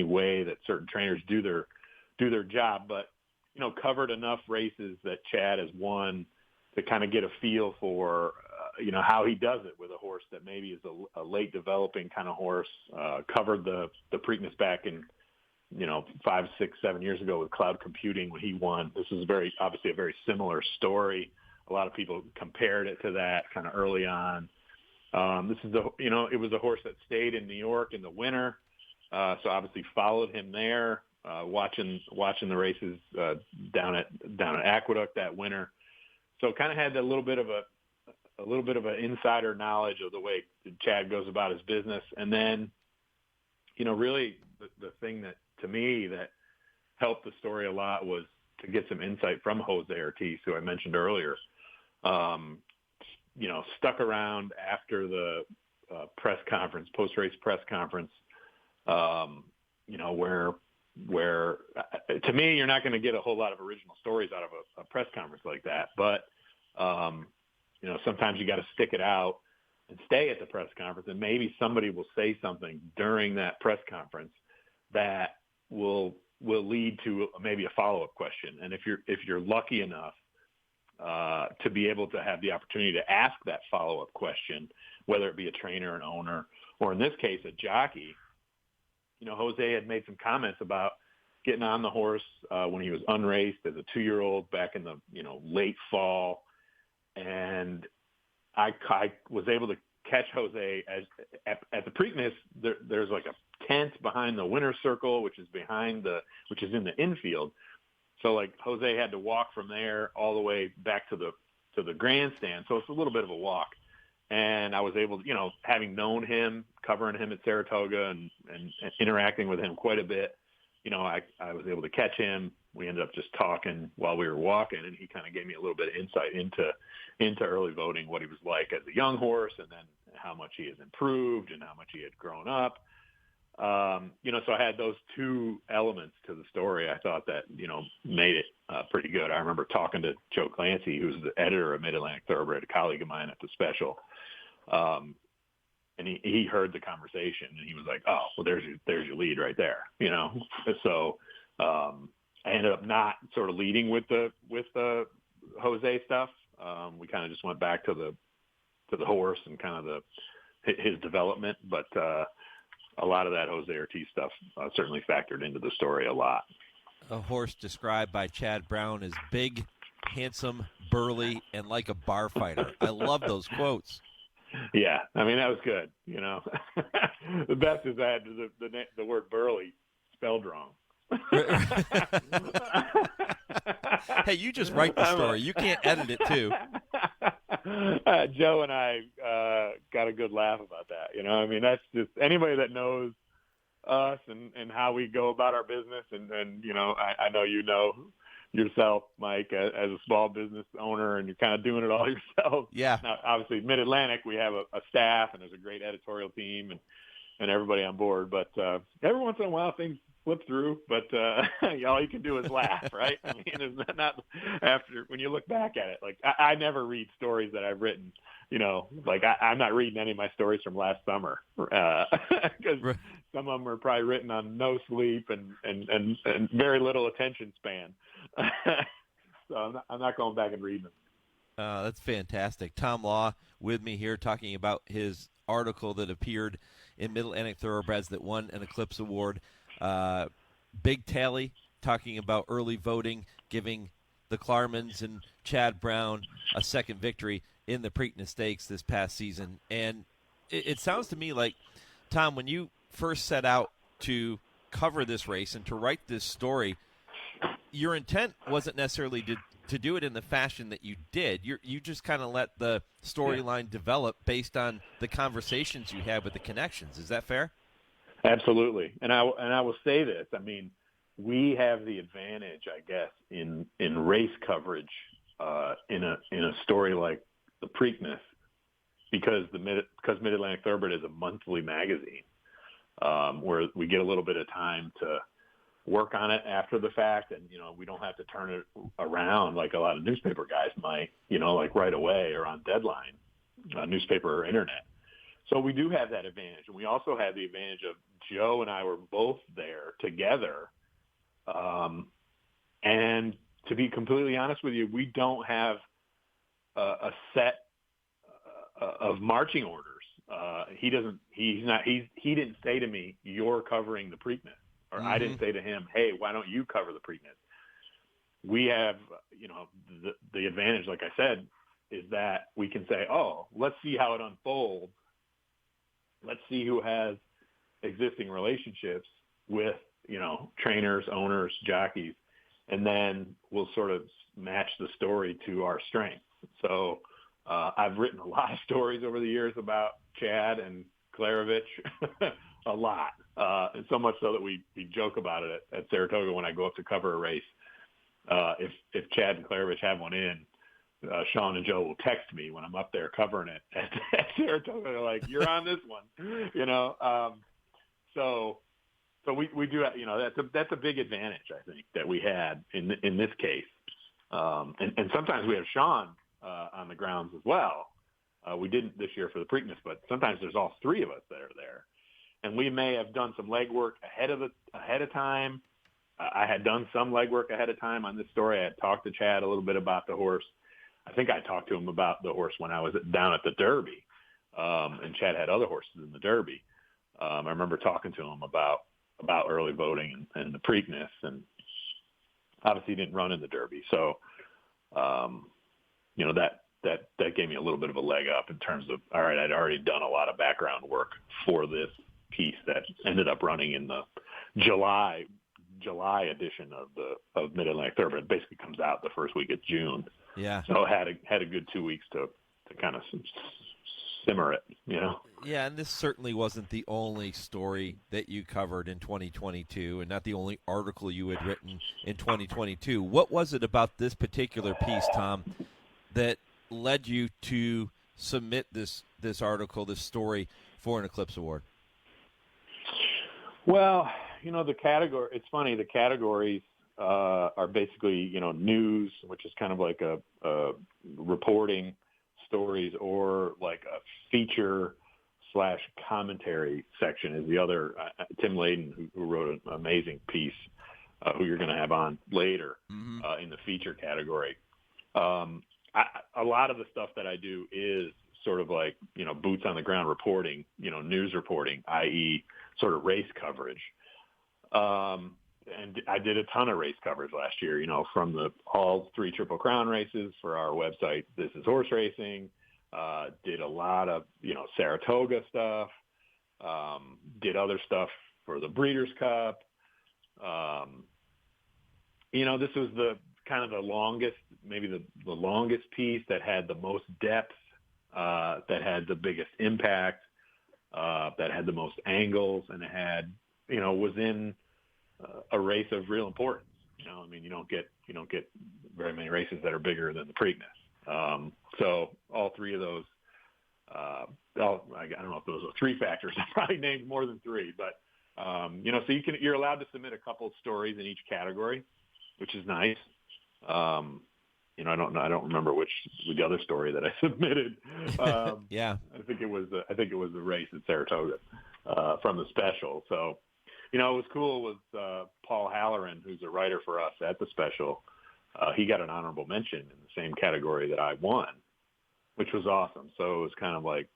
way that certain trainers do their job, but covered enough races that Chad has won to kind of get a feel for how he does it with a horse that maybe is a late developing kind of horse. Covered the Preakness back in 5, 6, 7 years ago with Cloud Computing when he won. This is obviously a very similar story. A lot of people compared it to that kind of early on. This is it was a horse that stayed in New York in the winter, so obviously followed him there, watching the races down at Aqueduct that winter. So kind of had a little bit of an insider knowledge of the way Chad goes about his business. And then, really the thing that, to me, that helped the story a lot was to get some insight from Jose Ortiz, who I mentioned earlier. Stuck around after the press conference, post-race press conference, where to me, you're not going to get a whole lot of original stories out of a press conference like that. But, sometimes you got to stick it out and stay at the press conference, and maybe somebody will say something during that press conference that will lead to maybe a follow-up question. And if you're lucky enough to be able to have the opportunity to ask that follow-up question, whether it be a trainer, an owner, or in this case, a jockey, Jose had made some comments about getting on the horse when he was unraced as a 2-year-old back in the late fall, and I was able to catch Jose at the Preakness. There's like a tent behind the winner's circle, which is in the infield. So like Jose had to walk from there all the way back to the grandstand. So it's a little bit of a walk. And I was able to, having known him, covering him at Saratoga and interacting with him quite a bit, I was able to catch him. We ended up just talking while we were walking, and he kind of gave me a little bit of insight into early voting, what he was like as a young horse, and then how much he has improved and how much he had grown up. So I had those two elements to the story. I thought that, made it pretty good. I remember talking to Joe Clancy, who's the editor of Mid-Atlantic Thoroughbred, a colleague of mine at the Special. And he heard the conversation, and he was like, "Oh, well, there's your lead right there," So I ended up not sort of leading with the Jose stuff. We kind of just went back to the horse and kind of his development, but a lot of that Jose Ortiz stuff certainly factored into the story a lot. A horse described by Chad Brown as big, handsome, burly, and like a bar fighter. I love those quotes. Yeah, I mean, that was good. The best is that the word burly spelled wrong. Hey, you just write the story. You can't edit it too. Joe and I got a good laugh about that. I mean, that's just anybody that knows us and how we go about our business. And I know yourself, Mike, as a small business owner, and you're kind of doing it all yourself. Yeah. Now, obviously, Mid-Atlantic, we have a staff, and there's a great editorial team and everybody on board. But every once in a while, things slip through. But all you can do is laugh, right? I mean, it's not after when you look back at it. Like I never read stories that I've written. Like I'm not reading any of my stories from last summer because some of them are probably written on no sleep and very little attention span. So I'm not going back and reading them. That's fantastic. Tom Law with me here talking about his article that appeared in Mid-Atlantic Thoroughbreds that won an Eclipse Award. Big tally talking about early voting, giving the Klarmans and Chad Brown a second victory in the Preakness Stakes this past season. And it sounds to me like, Tom, when you first set out to cover this race and to write this story, your intent wasn't necessarily to do it in the fashion that you did. You just kind of let the storyline develop based on the conversations you had with the connections. Is that fair? Absolutely. And I will say this. I mean, we have the advantage, I guess, in race coverage in a story like the Preakness because Mid-Atlantic Thoroughbred is a monthly magazine where we get a little bit of time to work on it after the fact, and we don't have to turn it around like a lot of newspaper guys might, like right away or on deadline, newspaper or internet. So we do have that advantage, and we also have the advantage of Joe and I were both there together. And to be completely honest with you, we don't have a set of marching orders. He didn't say to me, "You're covering the Preakness," or I didn't say to him, "Hey, why don't you cover the Preakness?" We have, the advantage, like I said, is that we can say, "Oh, let's see how it unfolds. Let's see who has existing relationships with, trainers, owners, jockeys, and then we'll sort of match the story to our strengths." So I've written a lot of stories over the years about Chad and Klarovich, a lot, and so much so that we joke about it at Saratoga when I go up to cover a race. If Chad and Klarovich have one in, Sean and Joe will text me when I'm up there covering it at Saratoga. They're like, "You're on this one," So we do, that's a big advantage, I think, that we had in this case. And sometimes we have Sean on the grounds as well. We didn't this year for the Preakness, but sometimes there's all three of us that are there, and we may have done some legwork ahead of time. I had done some legwork ahead of time on this story. I had talked to Chad a little bit about the horse. I think I talked to him about the horse when I was down at the Derby, and Chad had other horses in the Derby. I remember talking to him about early voting and the Preakness, and obviously he didn't run in the Derby. So, that gave me a little bit of a leg up in terms of, all right, I'd already done a lot of background work for this piece that ended up running in the July edition of Mid-Atlantic Thoroughbred. It basically comes out the first week of June. Yeah. So I had a good 2 weeks to kind of simmer it, Yeah, and this certainly wasn't the only story that you covered in 2022, and not the only article you had written in 2022. What was it about this particular piece, Tom, that led you to submit this article, this story, for an Eclipse Award? Well, the category, it's funny, the categories are basically, news, which is kind of like a reporting stories, or like a feature / commentary section is the other. Tim Layden, who wrote an amazing piece, who you're going to have on later in the feature category. A lot of the stuff that I do is sort of like, boots on the ground reporting, news reporting, i.e. sort of race coverage. And I did a ton of race coverage last year, from all 3 Triple Crown races for our website, This Is Horse Racing. Did a lot of, Saratoga stuff. Did other stuff for the Breeders Cup. This was the kind of the longest, maybe the longest piece that had the most depth, that had the biggest impact, that had the most angles, and it had, was in a race of real importance. You don't get very many races that are bigger than the Preakness. So all 3 of those, I don't know if those are 3 factors. I probably named more than 3, but so you're allowed to submit a couple of stories in each category, which is nice. I don't remember which the other story that I submitted. Yeah, I think it was the race at Saratoga from the special. So, what was cool was Paul Halloran, who's a writer for us at the special. He got an honorable mention in the same category that I won, which was awesome. So it was kind of like,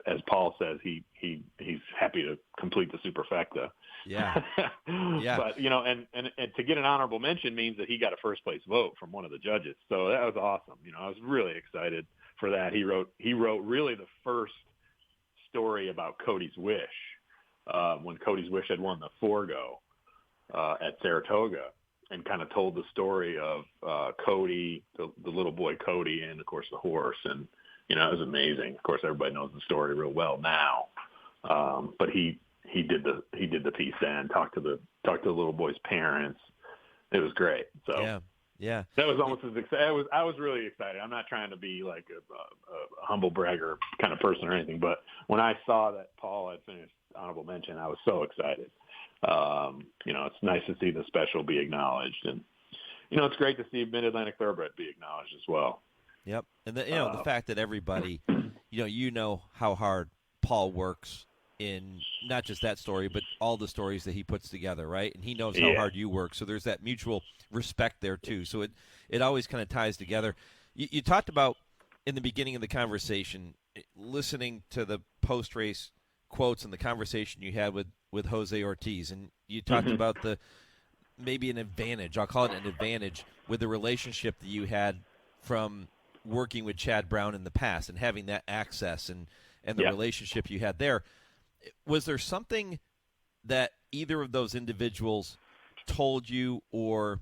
as Paul says, he's happy to complete the superfecta. Yeah. Yeah. But, and to get an honorable mention means that he got a first place vote from one of the judges. So that was awesome. I was really excited for that. He wrote really the first story about Cody's Wish, when Cody's Wish had won the Forgo at Saratoga, and kind of told the story of Cody, the little boy Cody, and of course the horse. And, it was amazing. Of course, everybody knows the story real well now. But he did the piece then, talked to the little boy's parents. It was great. So yeah, that was almost as exciting. I was really excited. I'm not trying to be like a humble bragger kind of person or anything, but when I saw that Paul had finished honorable mention, I was so excited. It's nice to see the special be acknowledged, and it's great to see Mid-Atlantic Thoroughbred be acknowledged as well. Yep, and the fact that everybody, how hard Paul works in not just that story, but all the stories that he puts together, right? And he knows how hard you work, so there's that mutual respect there too. So it always kind of ties together. You talked about in the beginning of the conversation, listening to the post-race quotes and the conversation you had with Jose Ortiz, and you talked about maybe an advantage, I'll call it an advantage, with the relationship that you had from working with Chad Brown in the past and having that access and the relationship you had there. Was there something that either of those individuals told you, or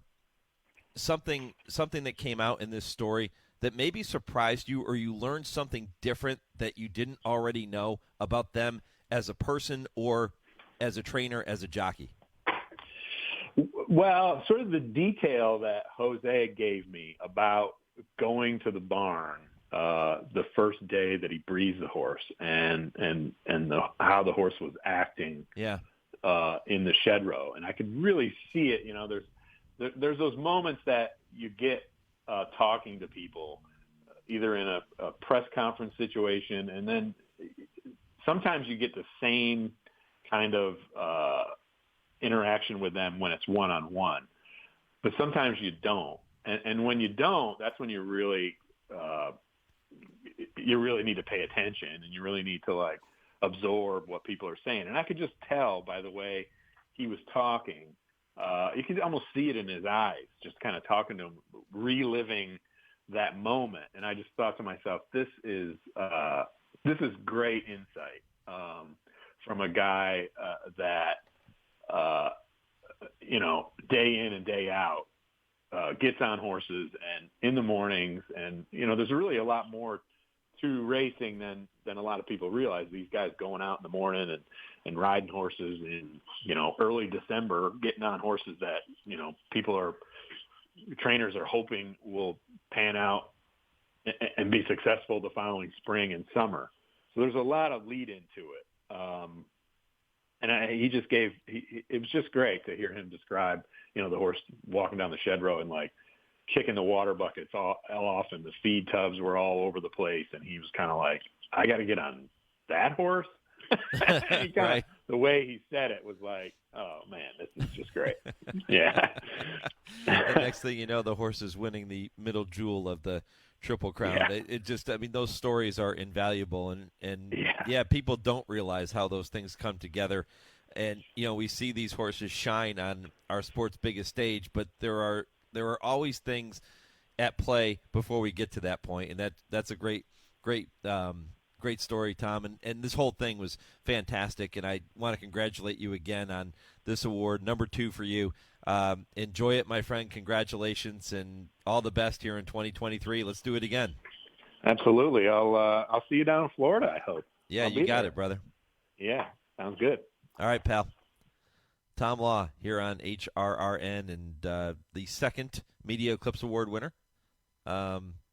something that came out in this story that maybe surprised you, or you learned something different that you didn't already know about them as a person or as a trainer, as a jockey? Well, sort of the detail that Jose gave me about going to the barn the first day that he breathed the horse and how the horse was acting in the shed row. And I could really see it. There's those moments that you get talking to people, either in a press conference situation, and then sometimes you get the same kind of interaction with them when it's one-on-one, but sometimes you don't. And when you don't, that's when you really need to pay attention, and you really need to absorb what people are saying. And I could just tell by the way he was talking, you could almost see it in his eyes, just kind of talking to him, reliving that moment. And I just thought to myself, this is great insight from a guy that day in and day out gets on horses and in the mornings, and there's really a lot more to racing than a lot of people realize. These guys going out in the morning and riding horses in early December, getting on horses that trainers are hoping will pan out and be successful the following spring and summer. So there's a lot of lead into it. And it was just great to hear him describe, the horse walking down the shed row and kicking the water buckets all off, and the feed tubs were all over the place. And he was kind of like, I got to get on that horse. Right. The way he said it was like, oh man, this is just great. Yeah. The next thing you know, the horse is winning the middle jewel of the Triple Crown. Yeah. Those stories are invaluable, and people don't realize how those things come together. And we see these horses shine on our sport's biggest stage, but there are always things at play before we get to that point, and that's a great story, Tom. And this whole thing was fantastic, and I want to congratulate you again on this award, number 2 for you. Enjoy it, my friend. Congratulations, and all the best here in 2023. Let's do it again. Absolutely. I'll see you down in Florida, I hope. Yeah, you got it, brother. Yeah, sounds good. All right, pal. Tom Law here on HRRN, and the second Media Eclipse Award winner.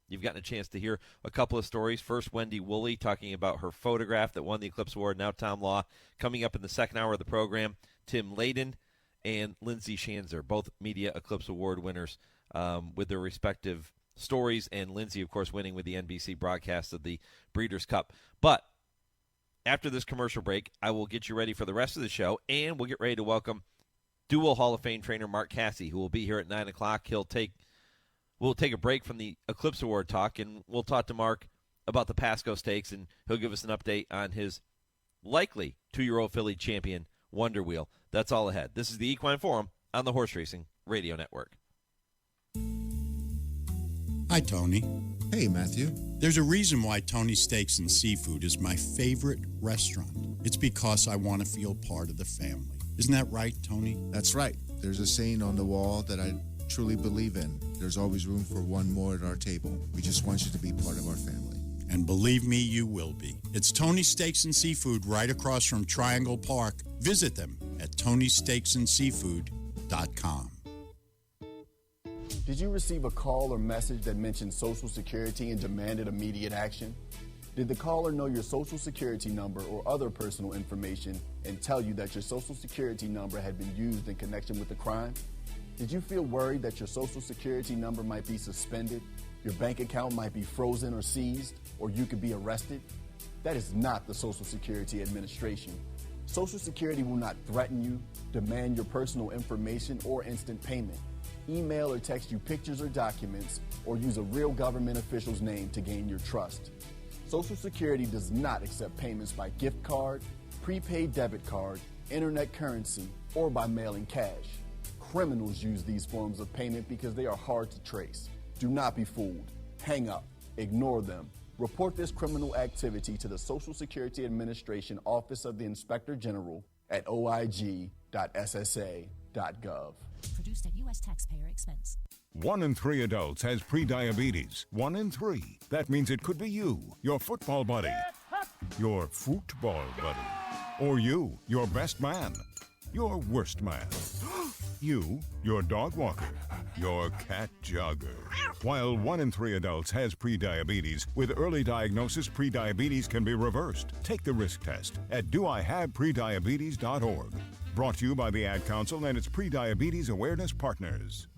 You've gotten a chance to hear a couple of stories. First, Wendy Wooley talking about her photograph that won the Eclipse Award. Now Tom Law. Coming up in the second hour of the program, Tim Layden and Lindsay Schanzer, both Media Eclipse Award winners with their respective stories, and Lindsay, of course, winning with the NBC broadcast of the Breeders' Cup. But after this commercial break, I will get you ready for the rest of the show, and we'll get ready to welcome dual Hall of Fame trainer Mark Casse, who will be here at 9 o'clock. We'll take a break from the Eclipse Award talk, and we'll talk to Mark about the Pasco Stakes, and he'll give us an update on his likely 2-year-old filly champion, Wonder Wheel. That's all ahead. This is the Equine Forum on the Horse Racing Radio Network. Hi, Tony. Hey, Matthew. There's a reason why Tony's Steaks and Seafood is my favorite restaurant. It's because I want to feel part of the family. Isn't that right, Tony? That's right. There's a saying on the wall that I truly believe in. There's always room for one more at our table. We just want you to be part of our family. And believe me, you will be. It's Tony's Steaks and Seafood right across from Triangle Park. Visit them at TonySteaksandSeafood.com. Did you receive a call or message that mentioned Social Security and demanded immediate action? Did the caller know your social security number or other personal information and tell you that your social security number had been used in connection with the crime? Did you feel worried that your social security number might be suspended, your bank account might be frozen or seized, or you could be arrested? That is not the Social Security Administration. Social Security will not threaten you, demand your personal information or instant payment, email or text you pictures or documents, or use a real government official's name to gain your trust. Social Security does not accept payments by gift card, prepaid debit card, internet currency, or by mailing cash. Criminals use these forms of payment because they are hard to trace. Do not be fooled. Hang up. Ignore them. Report this criminal activity to the Social Security Administration Office of the Inspector General at oig.ssa.gov. Produced at U.S. taxpayer expense. 1 in 3 adults has prediabetes. 1 in 3. That means it could be you, your football buddy, your football buddy, or you, your best man, your worst man, you, your dog walker, your cat jogger. While 1 in 3 adults has prediabetes, with early diagnosis, prediabetes can be reversed. Take the risk test at doihaveprediabetes.org. Brought to you by the Ad Council and its prediabetes awareness partners.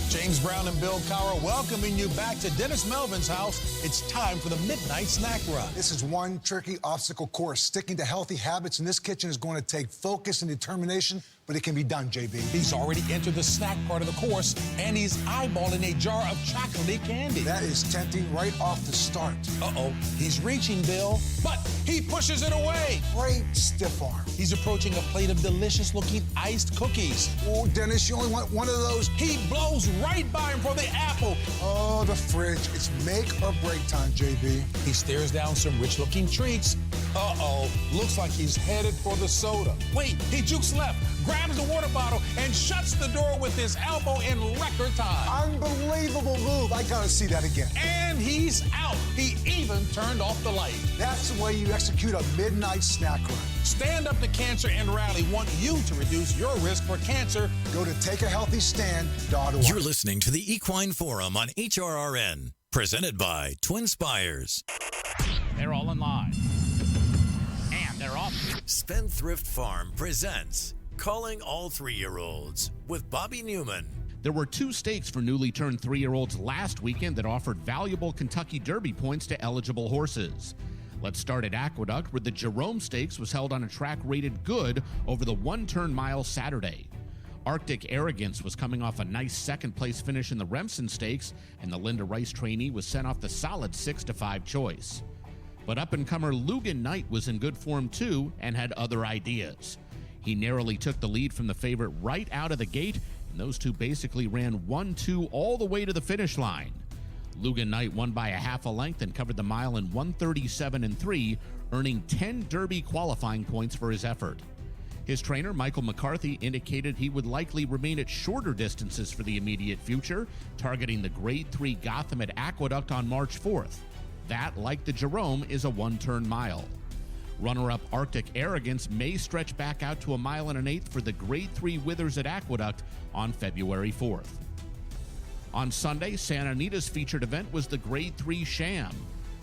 James Brown and Bill Cowher welcoming you back to Dennis Melvin's house. It's time for the Midnight Snack Run. This is one tricky obstacle course. Sticking to healthy habits in this kitchen is going to take focus and determination, but it can be done, JB. He's already entered the snack part of the course, and he's eyeballing a jar of chocolate candy. That is tempting right off the start. Uh-oh, he's reaching, Bill, but he pushes it away. Great stiff arm. He's approaching a plate of delicious-looking iced cookies. Oh, Dennis, you only want one of those. He blows right by him for the apple. Oh, the fridge. It's make or break time, JB. He stares down some rich-looking treats. Uh-oh, looks like he's headed for the soda. Wait, he jukes left, grabs the water bottle, and shuts the door with his elbow in record time. Unbelievable move. I gotta see that again. And he's out. He even turned off the light. That's the way you execute a midnight snack run. Stand Up to Cancer and Rally want you to reduce your risk for cancer. Go to takeahealthystand.org. You're listening to the Equine Forum on HRRN, presented by TwinSpires. They're all in line. And they're off. Spendthrift Farm presents Calling All 3-Year-Olds with Bobby Neuman. There were 2 stakes for newly turned 3-year-olds last weekend that offered valuable Kentucky Derby points to eligible horses. Let's start at Aqueduct, where the Jerome Stakes was held on a track rated good over the 1-turn mile Saturday. Arctic Arrogance was coming off a nice second-place finish in the Remsen Stakes, and the Linda Rice trainee was sent off the solid 6-5 choice. But up-and-comer Lugan Knight was in good form too and had other ideas. He narrowly took the lead from the favorite right out of the gate, and those two basically ran 1-2 all the way to the finish line. Lugan Knight won by a half a length and covered the mile in 1:37.3, earning 10 Derby qualifying points for his effort. His trainer, Michael McCarthy, indicated he would likely remain at shorter distances for the immediate future, targeting the Grade 3 Gotham at Aqueduct on March 4th. That, like the Jerome, is a 1-turn mile. Runner-up Arctic Arrogance may stretch back out to 1 1/8 for the Grade 3 Withers at Aqueduct on February 4th. On Sunday, Santa Anita's featured event was the Grade 3 Sham.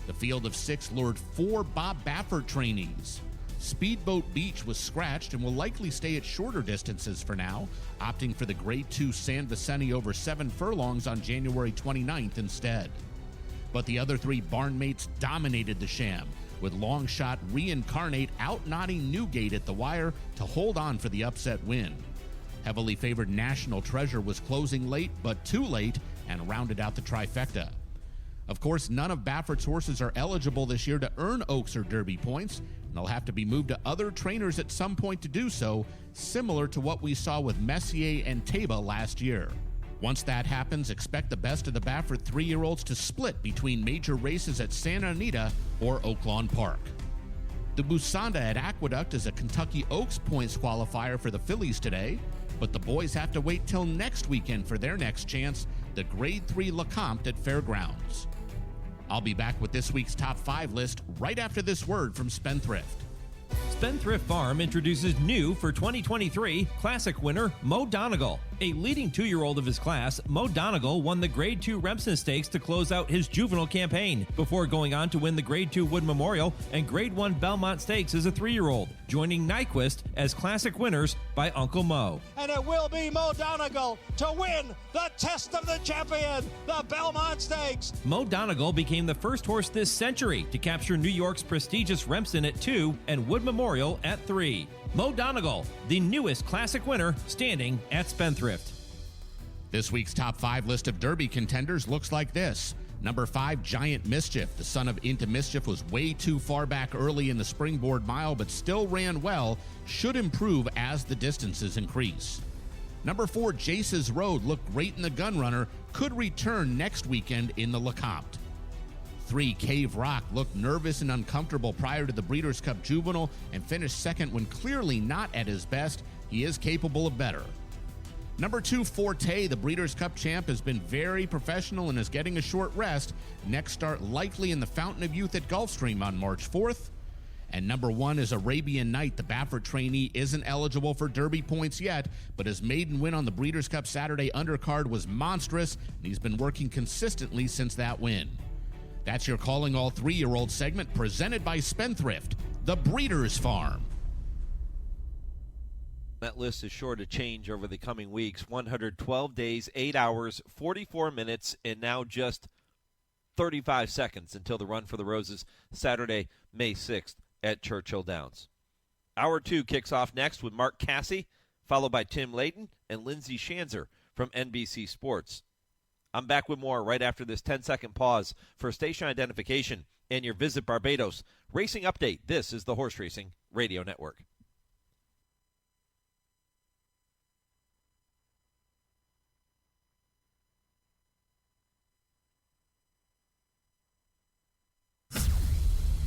The field of 6 lured 4 Bob Baffert trainees. Speedboat Beach was scratched and will likely stay at shorter distances for now, opting for the Grade 2 San Vicente over 7 furlongs on January 29th instead. But the other 3 barnmates dominated the Sham, with long shot Reincarnate out-knotting Newgate at the wire to hold on for the upset win. Heavily favored National Treasure was closing late, but too late, and rounded out the trifecta. Of course, none of Baffert's horses are eligible this year to earn Oaks or Derby points, and they'll have to be moved to other trainers at some point to do so, similar to what we saw with Messier and Taba last year. Once that happens, expect the best of the Baffert 3-year-olds to split between major races at Santa Anita or Oaklawn Park. The Busanda at Aqueduct is a Kentucky Oaks points qualifier for the fillies today, but the boys have to wait till next weekend for their next chance, the Grade 3 Lecomte at Fairgrounds. I'll be back with this week's top 5 list right after this word from Spendthrift. Spendthrift Farm introduces new for 2023 Classic winner Mo Donegal. A leading 2-year-old of his class, Mo Donegal won the Grade 2 Remsen Stakes to close out his juvenile campaign before going on to win the Grade 2 Wood Memorial and Grade 1 Belmont Stakes as a 3-year-old, joining Nyquist as Classic winners by Uncle Mo. And it will be Mo Donegal to win the Test of the Champion, the Belmont Stakes. Mo Donegal became the first horse this century to capture New York's prestigious Remsen at 2 and Wood Memorial at 3. Mo Donegal, the newest Classic winner, standing at Spendthrift. This week's top 5 list of Derby contenders looks like this. Number 5, Giant Mischief. The son of Into Mischief was way too far back early in the Springboard Mile, but still ran well. Should improve as the distances increase. Number 4, Jace's Road looked great in the Gunrunner. Could return next weekend in the LeCompte. 3, Cave Rock looked nervous and uncomfortable prior to the Breeders' Cup Juvenile and finished second when clearly not at his best. He is capable of better. Number 2, Forte, the Breeders' Cup champ, has been very professional and is getting a short rest. Next start likely in the Fountain of Youth at Gulfstream on March 4th. And number 1 is Arabian Night. The Baffert trainee isn't eligible for Derby points yet, but his maiden win on the Breeders' Cup Saturday undercard was monstrous, and he's been working consistently since that win. That's your Calling All 3-Year-Old segment presented by Spendthrift, the Breeders' Farm. That list is sure to change over the coming weeks. 112 days, 8 hours, 44 minutes, and now just 35 seconds until the Run for the Roses, Saturday, May 6th at Churchill Downs. Hour 2 kicks off next with Mark Casse, followed by Tim Layden and Lindsay Schanzer from NBC Sports. I'm back with more right after this 10-second pause for station identification and your Visit Barbados racing update. This is the Horse Racing Radio Network.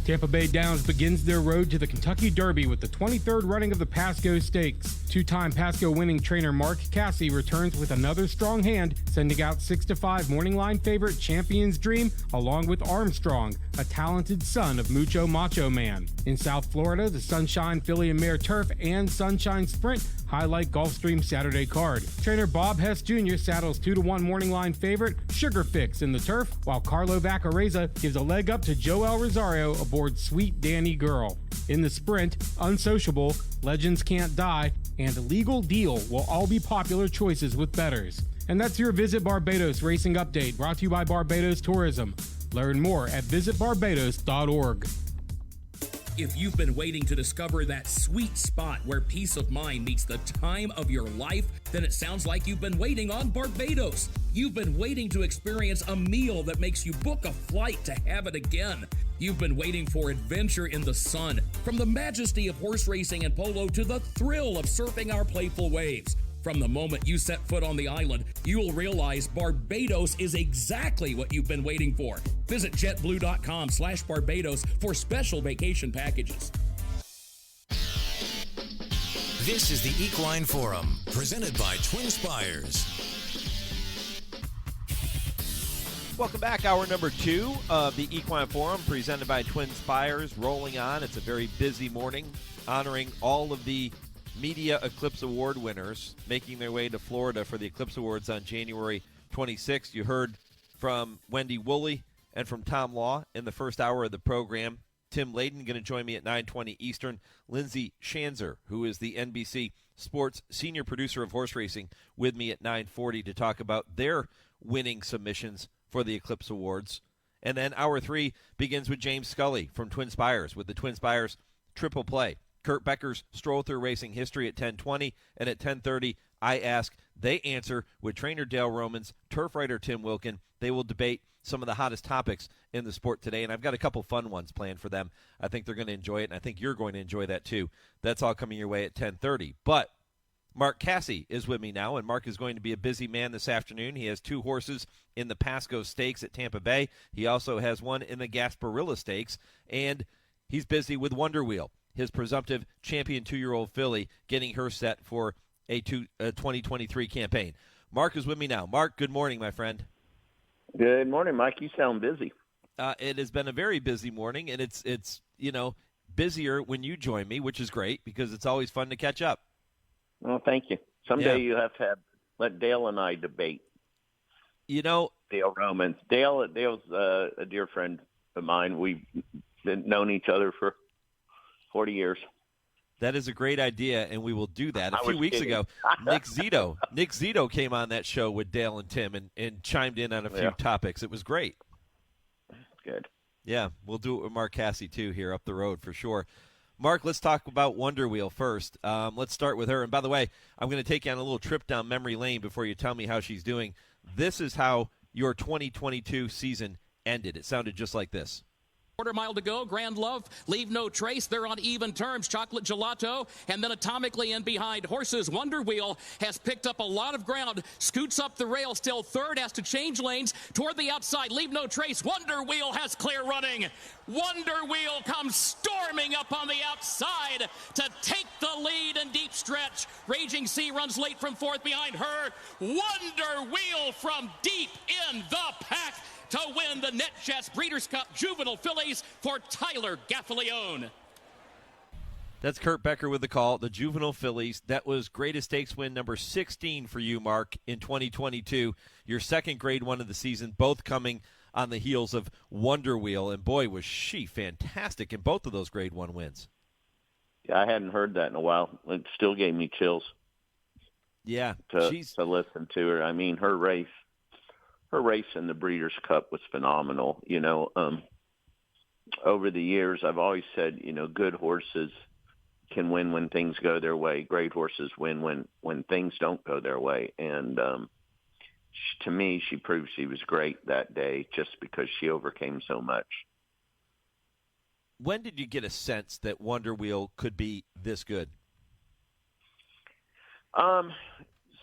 Tampa Bay Downs begins their road to the Kentucky Derby with the 23rd running of the Pasco Stakes. Two-time Pasco winning trainer Mark Casse returns with another strong hand, sending out 6-5 morning line favorite Champion's Dream, along with Armstrong, a talented son of Mucho Macho Man. In South Florida, the Sunshine Filly and Mare Turf and Sunshine Sprint highlight Gulfstream Saturday card. Trainer Bob Hess Jr. saddles 2-1 morning line favorite Sugar Fix in the Turf, while Carlo Baccareza gives a leg up to Joel Rosario aboard Sweet Danny Girl. In the Sprint, Unsociable, Legends Can't Die, and Legal Deal will all be popular choices with bettors. And that's your Visit Barbados racing update, brought to you by Barbados Tourism. Learn more at visitbarbados.org. If you've been waiting to discover that sweet spot where peace of mind meets the time of your life, then it sounds like you've been waiting on Barbados. You've been waiting to experience a meal that makes you book a flight to have it again. You've been waiting for adventure in the sun, from the majesty of horse racing and polo to the thrill of surfing our playful waves. From the moment you set foot on the island, you'll realize Barbados is exactly what you've been waiting for. Visit jetblue.com/Barbados for special vacation packages. This is the Equine Forum, presented by TwinSpires. Welcome back. Hour number 2 of the Equine Forum, presented by TwinSpires, rolling on. It's a very busy morning, honoring all of the Media Eclipse Award winners making their way to Florida for the Eclipse Awards on January 26th. You heard from Wendy Wooley and from Tom Law in the first hour of the program. Tim Layden going to join me at 9:20 Eastern. Lindsay Schanzer, who is the NBC Sports senior producer of horse racing, with me at 9:40 to talk about their winning submissions for the Eclipse Awards. And then hour 3 begins with James Scully from TwinSpires with the TwinSpires Triple Play. Kurt Becker's Stroll Through Racing History at 10:20, and at 10:30, I Ask, They Answer with trainer Dale Romans, turf writer Tim Wilkin. They will debate some of the hottest topics in the sport today, and I've got a couple fun ones planned for them. I think they're going to enjoy it, and I think you're going to enjoy that too. That's all coming your way at 10:30. But Mark Casse is with me now, and Mark is going to be a busy man this afternoon. He has 2 horses in the Pasco Stakes at Tampa Bay. He also has one in the Gasparilla Stakes, and he's busy with Wonder Wheel, his presumptive champion 2-year-old filly, getting her set for a 2023 campaign. Mark is with me now. Mark, good morning, my friend. Good morning, Mike. You sound busy. It has been a very busy morning, and it's busier when you join me, which is great because it's always fun to catch up. Well, thank you. Someday you have to let Dale and I debate. You know, Dale Romans. Dale's a dear friend of mine. We've known each other for 40 years. That is a great idea, and we will do that. A few weeks ago, Nick Zito came on that show with Dale and Tim and chimed in on a few topics. It was great. Good. Yeah, we'll do it with Mark Casse, too, here up the road for sure. Mark, let's talk about Wonder Wheel first. Let's start with her. And by the way, I'm going to take you on a little trip down memory lane before you tell me how she's doing. This is how your 2022 season ended. It sounded just like this. Quarter mile to go. Grand Love, Leave No Trace. They're on even terms. Chocolate Gelato, and then atomically in behind horses. Wonder Wheel has picked up a lot of ground. Scoots up the rail, still third. Has to change lanes toward the outside. Leave No Trace. Wonder Wheel has clear running. Wonder Wheel comes storming up on the outside to take the lead in deep stretch. Raging Sea runs late from fourth behind her. Wonder Wheel from deep in the pack to win the NetJets Breeders Cup Juvenile Fillies for Tyler Gaffalione. That's Kurt Becker with the call. The Juvenile Fillies. That was greatest stakes win number 16 for you, Mark, in 2022. Your second Grade 1 of the season, both coming on the heels of Wonder Wheel. And boy, was she fantastic in both of those Grade 1 wins. Yeah, I hadn't heard that in a while. It still gave me chills. Yeah, to listen to her. I mean, her race in the Breeders' Cup was phenomenal. You know, over the years, I've always said, you know, good horses can win when things go their way. Great horses win when things don't go their way. And to me, she proved she was great that day just because she overcame so much. When did you get a sense that Wonder Wheel could be this good?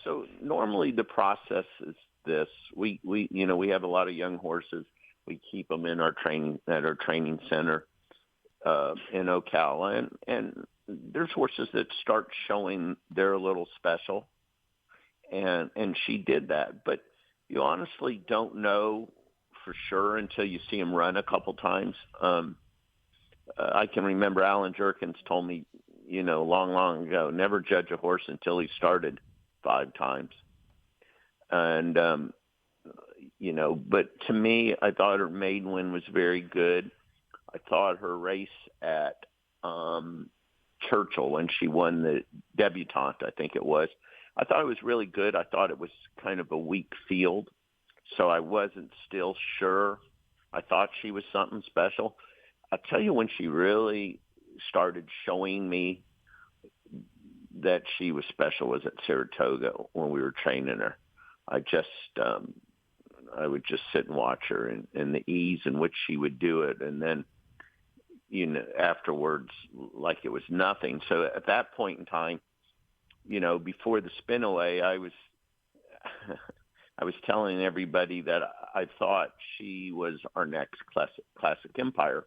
So normally the process is this. We have a lot of young horses. We keep them in our training center in Ocala, and there's horses that start showing they're a little special, and she did that. But you honestly don't know for sure until you see them run a couple times. I can remember Alan Jerkins told me, you know, long ago, never judge a horse until he started 5 times. And, you know, but to me, I thought her maiden win was very good. I thought her race at Churchill when she won the debutante, I think it was, I thought it was really good. I thought it was kind of a weak field, so I wasn't still sure. I thought she was something special. I'll tell you when she really started showing me that she was special was at Saratoga when we were training her. I would just sit and watch her and the ease in which she would do it. And then, you know, afterwards, like it was nothing. So at that point in time, you know, before the spin away, I was telling everybody that I thought she was our next Classic Empire.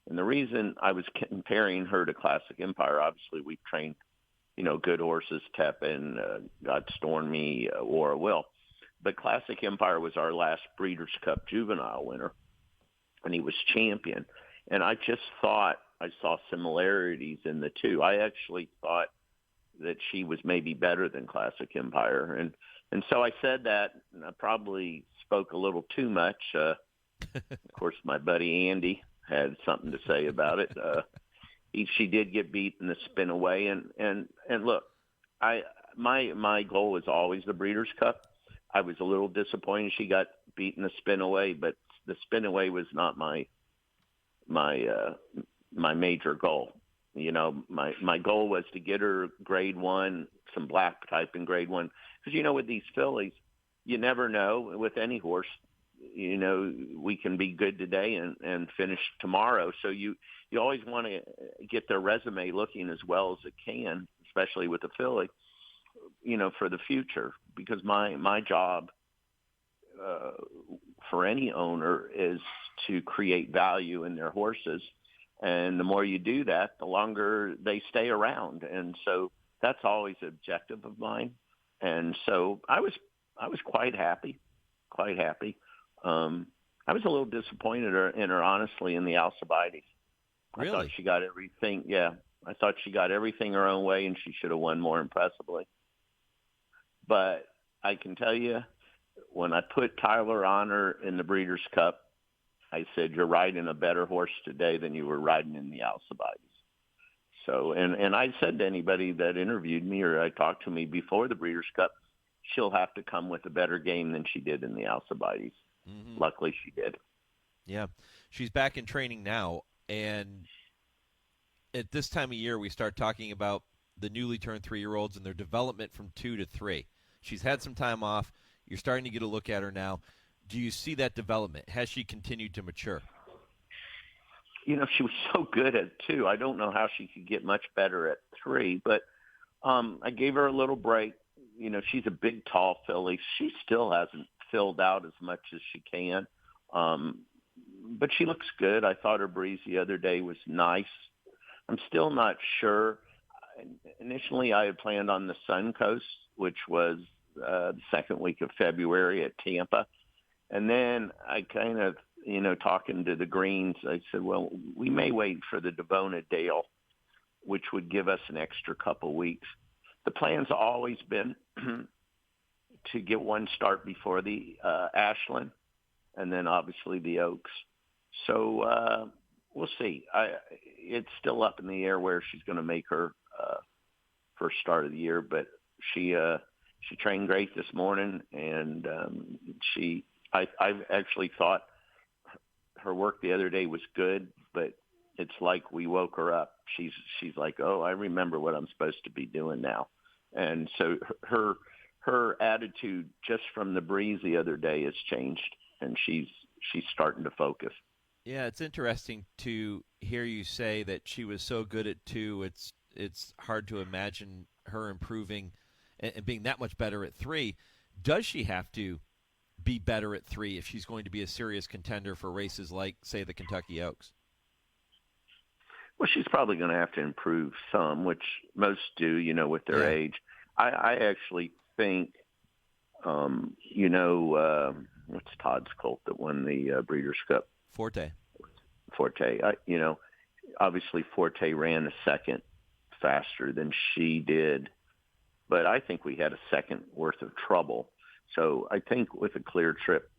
And the reason I was comparing her to Classic Empire, obviously we've trained, you know, good horses, Tepin, God Stormy, War Will. But Classic Empire was our last Breeders' Cup Juvenile winner, and he was champion. And I just thought I saw similarities in the two. I actually thought that she was maybe better than Classic Empire. And so I said that, and I probably spoke a little too much. Of course, my buddy Andy had something to say about it. She did get beat in the spin away. And look, my goal was always the Breeders' Cup. I was a little disappointed she got beat in the spin away, but the spin away was not my major goal. You know, my goal was to get her Grade 1, some black type in Grade 1. Because, you know, with these fillies, you never know with any horse, you know, we can be good today and finish tomorrow. So you always want to get their resume looking as well as it can, especially with the filly, you know, for the future. Because my job for any owner is to create value in their horses. And the more you do that, the longer they stay around. And so that's always an objective of mine. And so I was quite happy. I was a little disappointed in her honestly, in the Alcibiades. Really? I thought she got everything. Yeah, I thought she got everything her own way, and she should have won more impressively. But I can tell you, when I put Tyler on her in the Breeders' Cup, I said, you're riding a better horse today than you were riding in the Alcibiades. So, and I said to anybody that interviewed me or I talked to me before the Breeders' Cup, she'll have to come with a better game than she did in the Alcibiades. Mm-hmm. Luckily, she did. Yeah. She's back in training now, and at this time of year, we start talking about the newly turned 3-year-olds and their development from 2 to 3. She's had some time off. You're starting to get a look at her now. Do you see that development? Has she continued to mature? You know, she was so good at 2. I don't know how she could get much better at 3, but I gave her a little break. You know, she's a big, tall filly. She still hasn't filled out as much as she can, but she looks good. I thought her breeze the other day was nice. I'm still not sure. Initially, I had planned on the Sun Coast, which was the second week of February at Tampa. And then I kind of, you know, talking to the Greens, I said, well, we may wait for the Devona Dale, which would give us an extra couple weeks. The plan's always been to get one start before the Ashland and then obviously the Oaks. So we'll see. It's still up in the air where she's going to make her first start of the year, but she trained great this morning, and I've actually thought her work the other day was good, but it's like we woke her up. She's like, oh, I remember what I'm supposed to be doing now. And so her attitude just from the breeze the other day has changed, and she's starting to focus. Yeah, it's interesting to hear you say that she was so good at 2. It's hard to imagine her improving and being that much better at 3. Does she have to be better at 3 if she's going to be a serious contender for races like, say, the Kentucky Oaks? Well, she's probably going to have to improve some, which most do, you know, with their age. I actually think, you know, what's Todd's colt that won the Breeders' Cup? Forte. You know, obviously Forte ran a second faster than she did, but I think we had a second worth of trouble. So I think with a clear trip,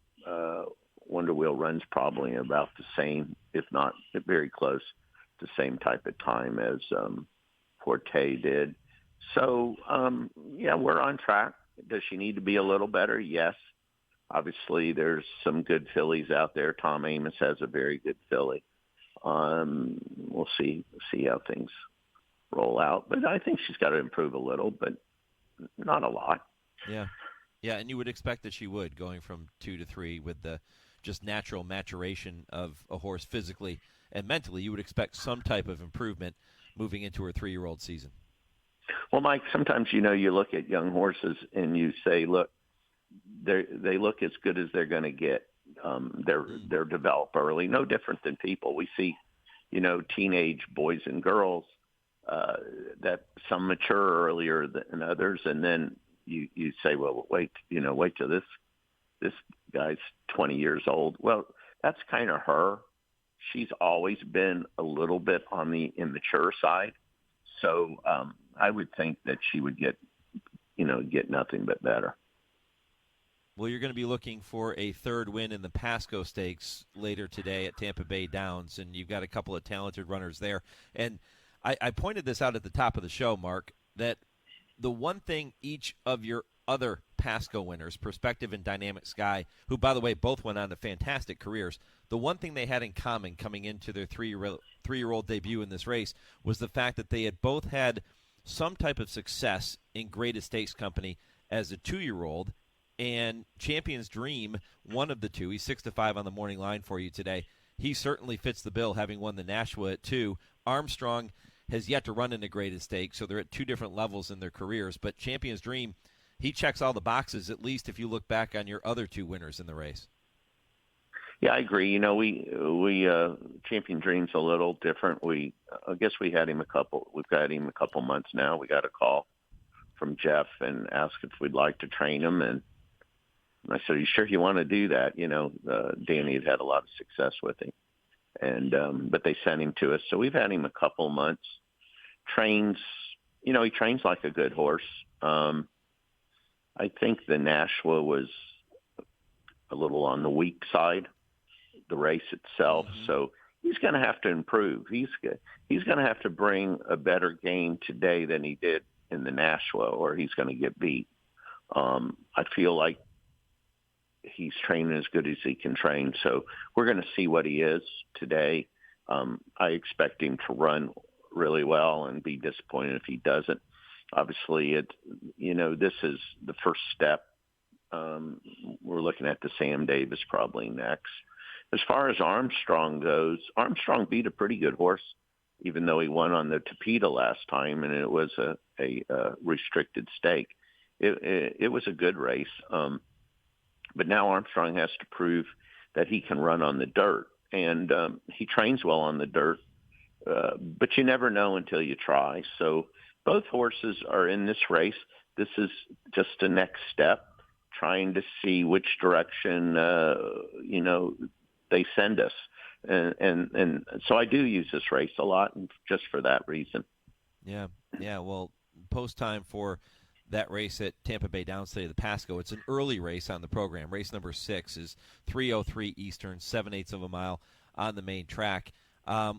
Wonder Wheel runs probably about the same, if not very close, the same type of time as Forte did. So, yeah, we're on track. Does she need to be a little better? Yes. Obviously, there's some good fillies out there. Tom Amos has a very good filly. We'll see how things roll out. But I think she's got to improve a little, but not a lot. Yeah. Yeah, and you would expect that she would, going from 2 to 3 with the just natural maturation of a horse physically and mentally. You would expect some type of improvement moving into her 3-year-old season. Well, Mike, sometimes, you know, you look at young horses and you say, look, they look as good as they're going to get. They're developed early, no different than people. We see, you know, teenage boys and girls that some mature earlier than others, and then you say, well, wait till this guy's 20 years old. Well, that's kind of her. She's always been a little bit on the immature side. So I would think that she would get nothing but better. Well, you're going to be looking for a third win in the Pasco Stakes later today at Tampa Bay Downs, and you've got a couple of talented runners there. And I pointed this out at the top of the show, Mark, that the one thing each of your other Pasco winners, Perspective and Dynamic Sky, who, by the way, both went on to fantastic careers, the one thing they had in common coming into their three-year-old debut in this race was the fact that they had both had some type of success in Great Stakes Company as a 2-year-old. And Champion's Dream, one of the two, he's 6-5 on the morning line for you today. He certainly fits the bill, having won the Nashua at 2. Armstrong has yet to run in a Great Stakes, so they're at two different levels in their careers. But Champion's Dream, he checks all the boxes, at least if you look back on your other two winners in the race. Yeah, I agree. You know, we Champion Dream's a little different. I guess we've got him a couple months now. We got a call from Jeff and asked if we'd like to train him, and I said, "Are you sure you want to do that?" You know, Danny had a lot of success with him, but they sent him to us. So we've had him a couple months. Trains, he trains like a good horse. I think the Nashua was a little on the weak side, the race itself. Mm-hmm. So he's going to have to improve. He's going to have to bring a better game today than he did in the Nashua, or he's going to get beat. I feel like he's training as good as he can train. So we're going to see what he is today. I expect him to run really well and be disappointed if he doesn't. Obviously, this is the first step. We're looking at the Sam Davis probably next. As far as Armstrong goes, Armstrong beat a pretty good horse, even though he won on the Tapeta last time, and it was a restricted stake. It was a good race. But now Armstrong has to prove that he can run on the dirt, and he trains well on the dirt. But you never know until you try. So both horses are in this race. This is just the next step, trying to see which direction, they send us. And so I do use this race a lot just for that reason. Yeah. Well, post time for that race at Tampa Bay Downstate of the Pasco. It's an early race on the program. Race number 6 is 3:03 Eastern, 7/8 of a mile on the main track.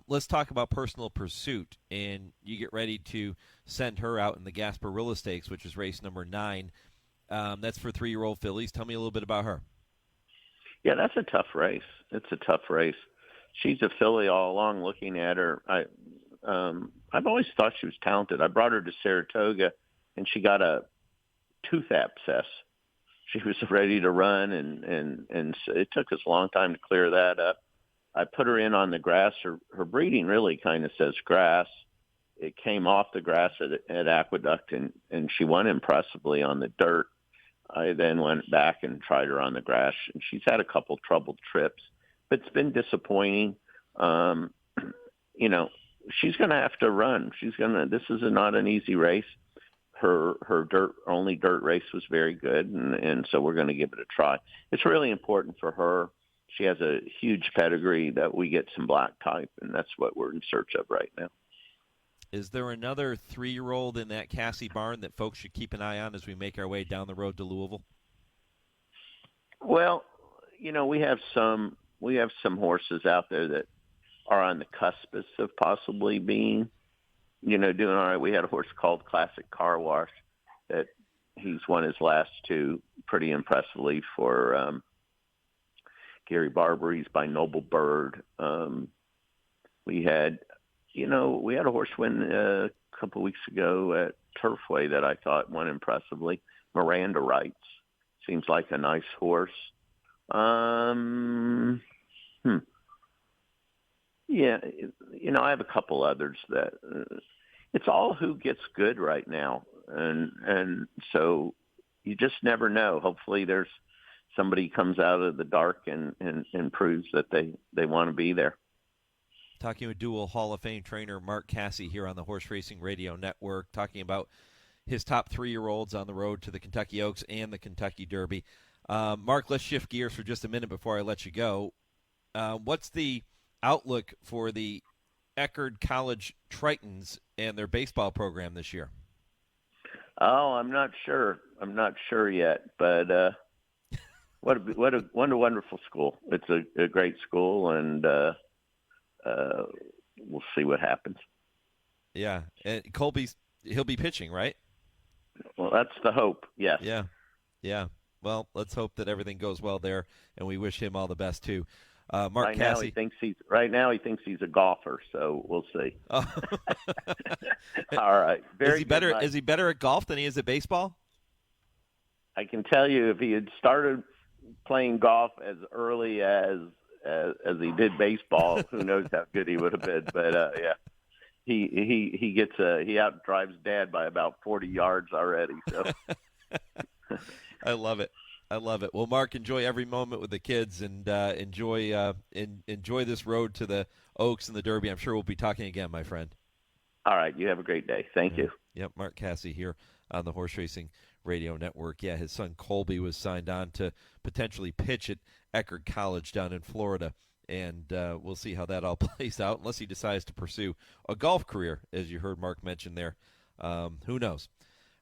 Let's talk about Personal Pursuit, and you get ready to send her out in the Gasparilla Stakes, which is race number 9. That's for 3-year-old fillies. Tell me a little bit about her. Yeah, that's a tough race. It's a tough race. She's a filly all along. Looking at her, I've always thought she was talented. I brought her to Saratoga, and she got a tooth abscess. She was ready to run, and it took us a long time to clear that up. I put her in on the grass. Her breeding really kind of says grass. It came off the grass at Aqueduct, and she won impressively on the dirt. I then went back and tried her on the grass, and she's had a couple troubled trips, but it's been disappointing. She's going to have to run. This is not an easy race. Her only dirt race was very good, and so we're going to give it a try. It's really important for her. She has a huge pedigree that we get some black type, and that's what we're in search of right now. Is there another 3-year-old in that Casse barn that folks should keep an eye on as we make our way down the road to Louisville? Well, we have some horses out there that are on the cusp of possibly being, doing all right. We had a horse called Classic Car Wash that he's won his last 2 pretty impressively for Gary Barbery's by Noble Bird. We had a horse win a couple of weeks ago at Turfway that I thought won impressively. Miranda Wrights seems like a nice horse. Yeah, I have a couple others that it's all who gets good right now, and so you just never know. Hopefully, there's somebody comes out of the dark and proves that they want to be there. Talking with dual Hall of Fame trainer Mark Casse here on the Horse Racing Radio Network, talking about his top 3-year-olds on the road to the Kentucky Oaks and the Kentucky Derby. Mark, let's shift gears for just a minute before I let you go. What's the outlook for the Eckerd College Tritons and their baseball program this year? Oh, I'm not sure. I'm not sure yet, but what a wonderful school. It's a great school, and we'll see what happens. Yeah, and he'll be pitching, right? Well, that's the hope. Yes. Yeah. Well, let's hope that everything goes well there, and we wish him all the best too. Mark right Casse. Now he thinks he's a golfer, so we'll see. Oh. All right. Is he better at golf than he is at baseball? I can tell you, if he had started playing golf as early as he did baseball, who knows how good he would have been. But yeah, he outdrives Dad by about 40 yards already. So I love it. Well, Mark, enjoy every moment with the kids, and enjoy this road to the Oaks and the Derby. I'm sure we'll be talking again, my friend. All right. You have a great day. Thank you. Yep. Mark Casse here on the Horse Racing Radio Network. Yeah, his son Colby was signed on to potentially pitch at Eckerd College down in Florida And we'll see how that all plays out, unless he decides to pursue a golf career, as you heard Mark mention there. Who knows?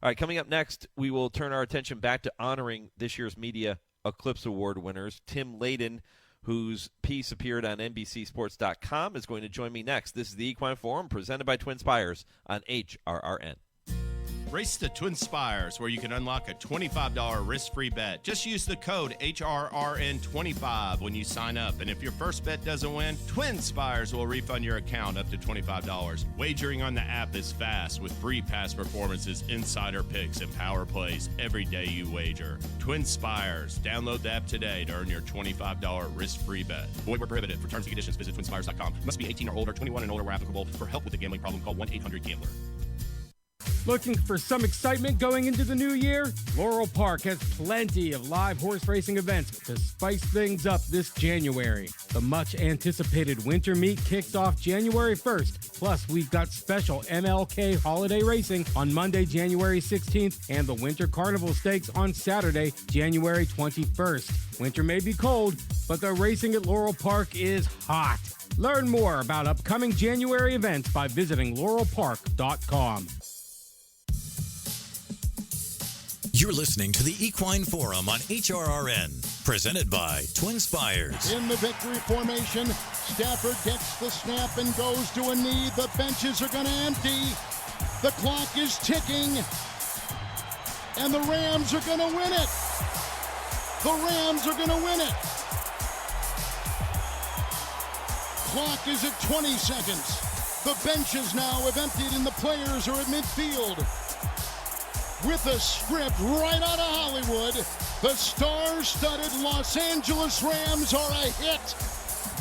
All right, coming up next, we will turn our attention back to honoring this year's Media Eclipse Award winners. Tim Layden, whose piece appeared on NBCSports.com, is going to join me next. This is the Equine Forum, presented by TwinSpires on HRRN. Race to TwinSpires, where you can unlock a $25 risk-free bet. Just use the code HRRN25 when you sign up. And if your first bet doesn't win, TwinSpires will refund your account up to $25. Wagering on the app is fast with free past performances, insider picks, and power plays every day you wager. TwinSpires. Download the app today to earn your $25 risk-free bet. Void where prohibited. For terms and conditions, visit TwinSpires.com. Must be 18 or older, 21 and older where applicable. For help with a gambling problem, call 1-800-GAMBLER. Looking for some excitement going into the new year? Laurel Park has plenty of live horse racing events to spice things up this January. The much-anticipated winter meet kicks off January 1st. Plus, we've got special MLK holiday racing on Monday, January 16th, and the Winter Carnival Stakes on Saturday, January 21st. Winter may be cold, but the racing at Laurel Park is hot. Learn more about upcoming January events by visiting laurelpark.com. You're listening to the Equine Forum on HRRN, presented by TwinSpires. In the victory formation, Stafford gets the snap and goes to a knee. The benches are going to empty. The clock is ticking, and the Rams are going to win it. The Rams are going to win it. Clock is at 20 seconds. The benches now have emptied, and the players are at midfield. With a script right out of Hollywood, the star-studded Los Angeles Rams are a hit.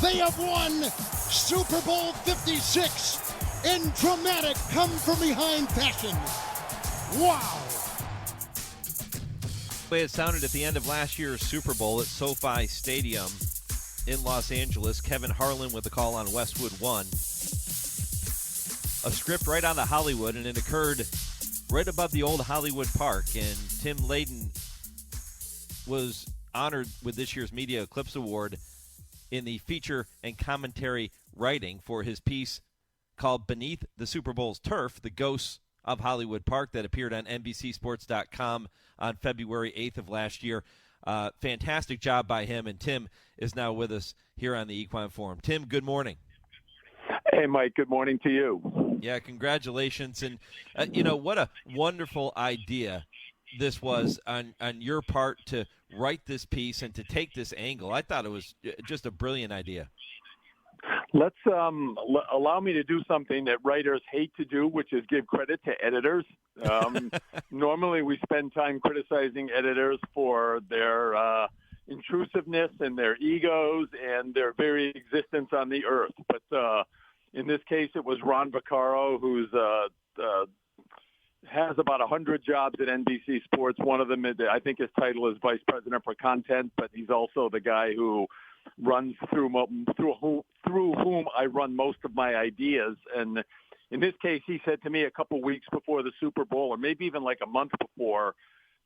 They have won Super Bowl 56 in dramatic come-from-behind fashion. Wow. The way it sounded at the end of last year's Super Bowl at SoFi Stadium in Los Angeles. Kevin Harlan with the call on Westwood 1. A script right out of Hollywood, and it occurred right above the old Hollywood Park, and Tim Layden was honored with this year's Media Eclipse Award in the feature and commentary writing for his piece called Beneath the Super Bowl's Turf, The Ghosts of Hollywood Park, that appeared on NBCSports.com on February 8th of last year. Fantastic job by him, and Tim is now with us here on the Equine Forum. Tim, good morning. Hey, Mike, good morning to you. Yeah, congratulations. And, what a wonderful idea this was on your part to write this piece and to take this angle. I thought it was just a brilliant idea. Let's allow me to do something that writers hate to do, which is give credit to editors. Normally we spend time criticizing editors for their intrusiveness and their egos and their very existence on the earth. But in this case, it was Ron Vaccaro, who's has about 100 jobs at NBC Sports. One of them, I think his title is Vice President for Content, but he's also the guy who runs through whom I run most of my ideas. And in this case, he said to me a couple weeks before the Super Bowl, or maybe even like a month before,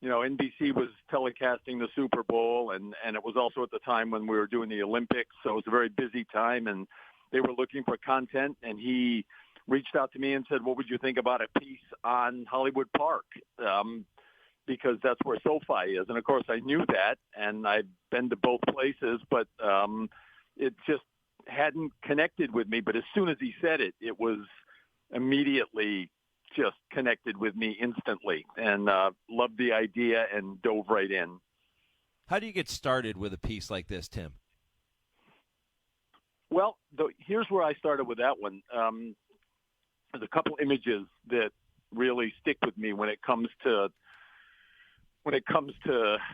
NBC was telecasting the Super Bowl, and it was also at the time when we were doing the Olympics, so it was a very busy time, and they were looking for content, and he reached out to me and said, what would you think about a piece on Hollywood Park? Because that's where SoFi is. And, of course, I knew that, and I've been to both places, but it just hadn't connected with me. But as soon as he said it, it was immediately just connected with me instantly, and loved the idea and dove right in. How do you get started with a piece like this, Tim? Well, here's where I started with that one. There's a couple images that really stick with me when it comes to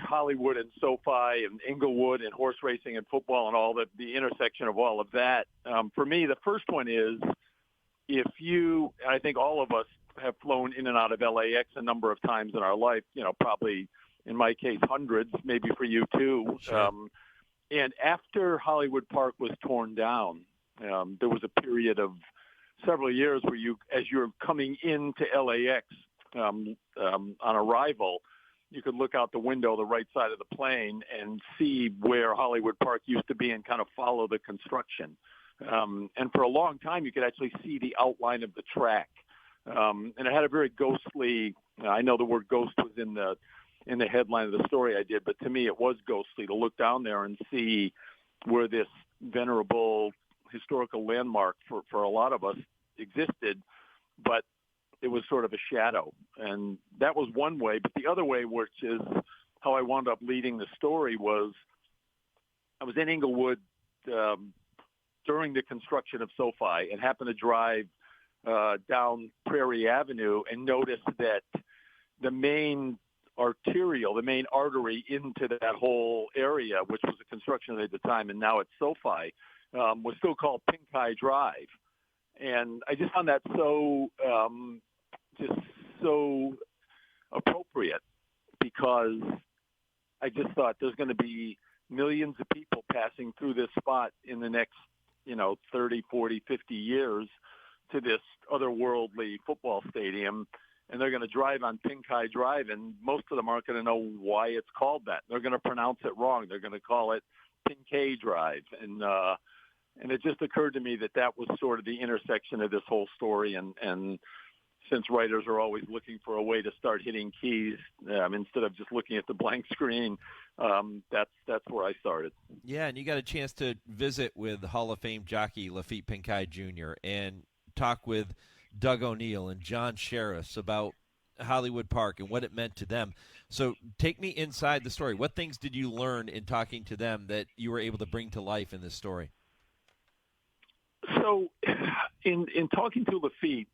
Hollywood and SoFi and Inglewood and horse racing and football and all the intersection of all of that. For me, the first one is I think all of us have flown in and out of LAX a number of times in our life, probably in my case, hundreds, maybe for you too. Sure. And after Hollywood Park was torn down, there was a period of several years where as you're coming into LAX on arrival, you could look out the window, the right side of the plane, and see where Hollywood Park used to be and kind of follow the construction. And for a long time, you could actually see the outline of the track. And it had a very ghostly, I know the word ghost was in the headline of the story I did, but to me it was ghostly to look down there and see where this venerable historical landmark for a lot of us existed, but it was sort of a shadow. And that was one way. But the other way, which is how I wound up leading the story, was I was in Inglewood during the construction of SoFi and happened to drive down Prairie Avenue and noticed that the main artery into that whole area, which was a construction at the time, and now it's SoFi, was still called Pink Eye Drive. And I just found that just so appropriate, because I just thought there's going to be millions of people passing through this spot in the next, 30, 40, 50 years to this otherworldly football stadium, and they're going to drive on Pink Eye Drive, and most of them aren't going to know why it's called that. They're going to pronounce it wrong. They're going to call it Pinkay Drive. And it just occurred to me that was sort of the intersection of this whole story. And since writers are always looking for a way to start hitting keys instead of just looking at the blank screen, that's where I started. Yeah, and you got a chance to visit with Hall of Fame jockey Lafitte Pinkay Jr. and talk with Doug O'Neill and John Sheriff about Hollywood Park and what it meant to them. So take me inside the story. What things did you learn in talking to them that you were able to bring to life in this story? So in talking to Lafitte,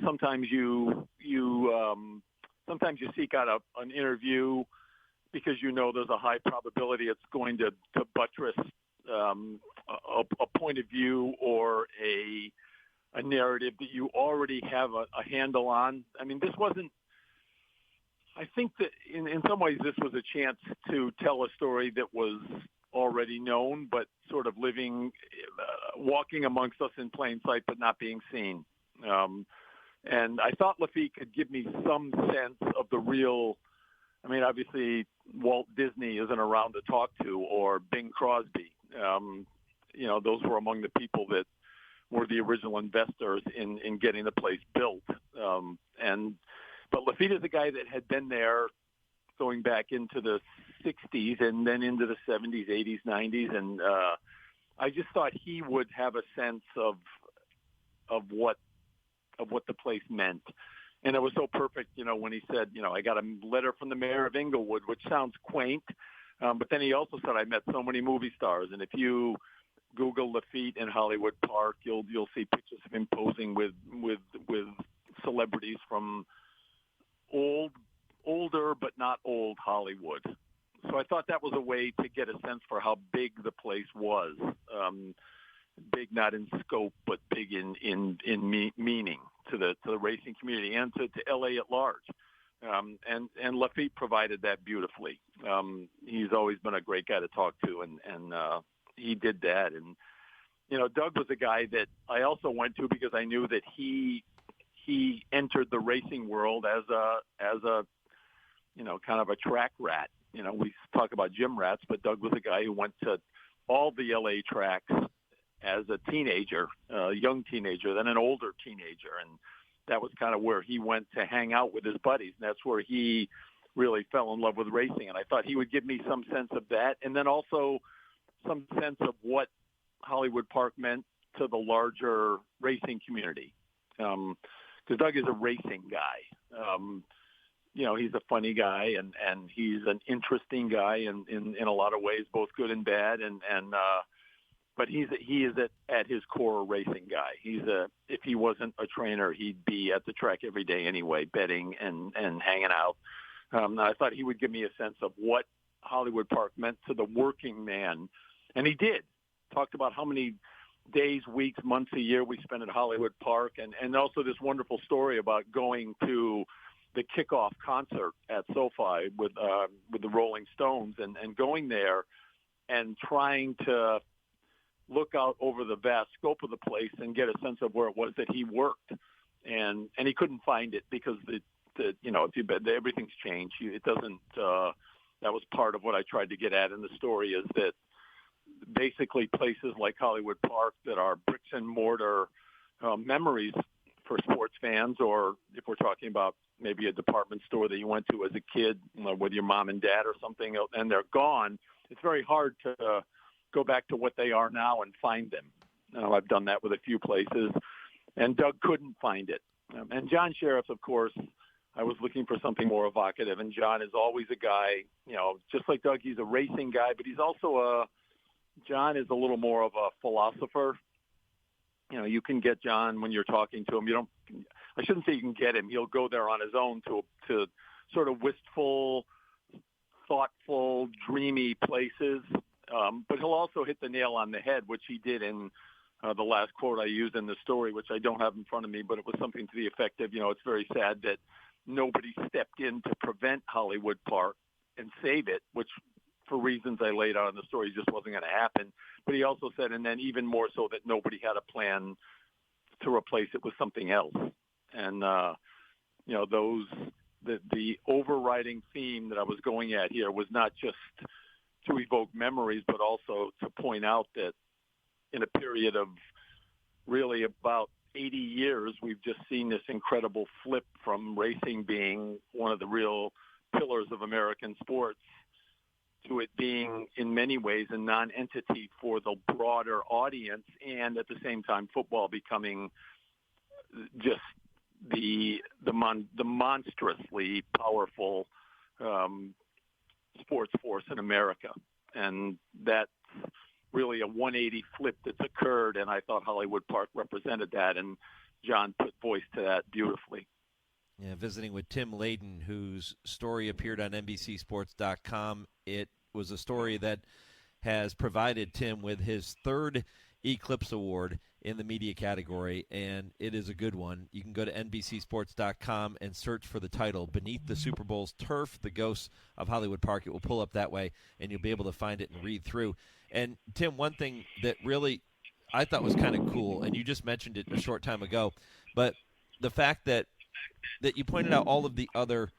sometimes you seek out an interview because there's a high probability it's going to buttress a point of view or a narrative that you already have a handle on. I mean, this wasn't. I think that in some ways this was a chance to tell a story that was already known, but sort of walking amongst us in plain sight, but not being seen. And I thought Lafitte could give me some sense of the real. I mean, obviously Walt Disney isn't around to talk to, or Bing Crosby. Those were among the people that were the original investors in getting the place built. But Lafitte is a guy that had been there going back into the 60s and then into the 70s, 80s, 90s. And I just thought he would have a sense of what the place meant. And it was so perfect, when he said, I got a letter from the mayor of Inglewood, which sounds quaint. But then he also said, I met so many movie stars. And if you Google Lafitte in Hollywood Park, you'll see pictures of him posing with celebrities from older but not old Hollywood. So I thought that was a way to get a sense for how big the place was. Big not in scope, but big in meaning to the racing community and to LA at large. And Lafitte provided that beautifully. He's always been a great guy to talk to, and he did that. And Doug was a guy that I also went to because I knew that he entered the racing world as a kind of a track rat. We talk about gym rats, but Doug was a guy who went to all the LA tracks as a teenager, a young teenager, then an older teenager. And that was kind of where he went to hang out with his buddies. And that's where he really fell in love with racing. And I thought he would give me some sense of that. And then also some sense of what Hollywood Park meant to the larger racing community. Because Doug is a racing guy. He's a funny guy and he's an interesting guy in a lot of ways, both good and bad. But he is at his core a racing guy. If he wasn't a trainer, he'd be at the track every day anyway, betting and hanging out. I thought he would give me a sense of what Hollywood Park meant to the working man. And he did. Talked about how many days, weeks, months, a year we spent at Hollywood Park. And also this wonderful story about going to the kickoff concert at SoFi with the Rolling Stones and going there and trying to look out over the vast scope of the place and get a sense of where it was that he worked. And he couldn't find it because the that, if you bet, everything's changed. It doesn't. That was part of what I tried to get at in the story, is that basically places like Hollywood Park that are bricks and mortar memories for sports fans, or if we're talking about maybe a department store that you went to as a kid with your mom and dad or something, and they're gone, it's very hard to go back to what they are now and find them. I've done that with a few places, and Doug couldn't find it. And John Sheriff, of course, I was looking for something more evocative, and John is always a guy, just like Doug, he's a racing guy, but he's also John is a little more of a philosopher. You can get John when you're talking to him. I shouldn't say you can get him. He'll go there on his own to sort of wistful, thoughtful, dreamy places. But he'll also hit the nail on the head, which he did in the last quote I used in the story, which I don't have in front of me, but it was something to the effect of, it's very sad that nobody stepped in to prevent Hollywood Park and save it, which for reasons I laid out in the story just wasn't going to happen. But he also said, and then even more so, that nobody had a plan to replace it with something else. And, the overriding theme that I was going at here was not just to evoke memories, but also to point out that in a period of really about 80 years, we've just seen this incredible flip from racing being one of the real pillars of American sports to it being in many ways a non-entity for the broader audience, and at the same time football becoming just the monstrously powerful sports force in America. And that's really a 180 flip that's occurred, and I thought Hollywood Park represented that, and John put voice to that beautifully. Yeah, visiting with Tim Layden, whose story appeared on NBCSports.com. It was a story that has provided Tim with his third Eclipse Award in the media category, and it is a good one. You can go to NBCSports.com and search for the title, Beneath the Super Bowl's Turf, The Ghosts of Hollywood Park. It will pull up that way, and you'll be able to find it and read through. And, Tim, one thing that really I thought was kind of cool, and you just mentioned it a short time ago, but the fact that you pointed out all of the other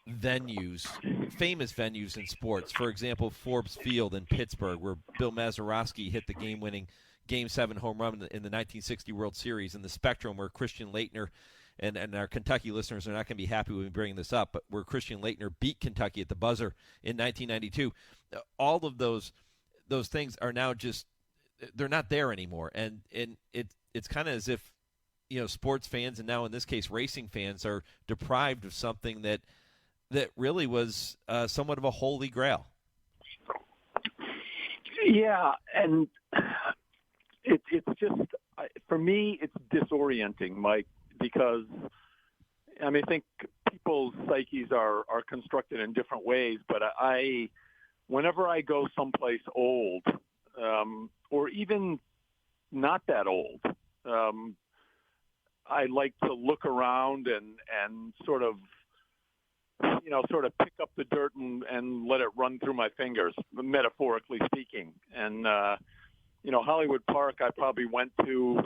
venues, famous venues in sports. For example, Forbes Field in Pittsburgh, where Bill Mazeroski hit the game-winning Game 7 home run in the 1960 World Series, and the Spectrum, where Christian Laettner, and our Kentucky listeners are not going to be happy when we bring this up, but where Christian Laettner beat Kentucky at the buzzer in 1992. All of those things are now just, they're not there anymore. And it's kind of as if, sports fans, and now in this case racing fans, are deprived of something that really was somewhat of a holy grail. Yeah, and it's just, for me, it's disorienting, Mike, because I think people's psyches are constructed in different ways, but whenever I go someplace old, or even not that old, I like to look around and sort of pick up the dirt and let it run through my fingers, metaphorically speaking. And, Hollywood Park, I probably went to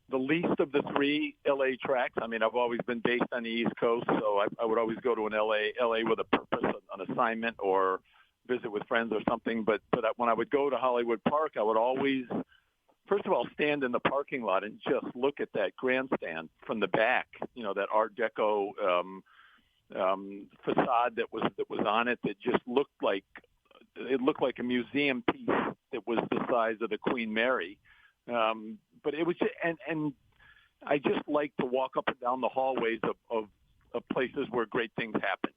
the least of the three LA tracks. I've always been based on the East Coast, so I would always go to an LA with a purpose, an assignment, or visit with friends or something. But when I would go to Hollywood Park, I would always, first of all, stand in the parking lot and just look at that grandstand from the back, that Art Deco facade that was on it, that just looked like a museum piece that was the size of the Queen Mary. But it was just, and I just like to walk up and down the hallways of places where great things happened.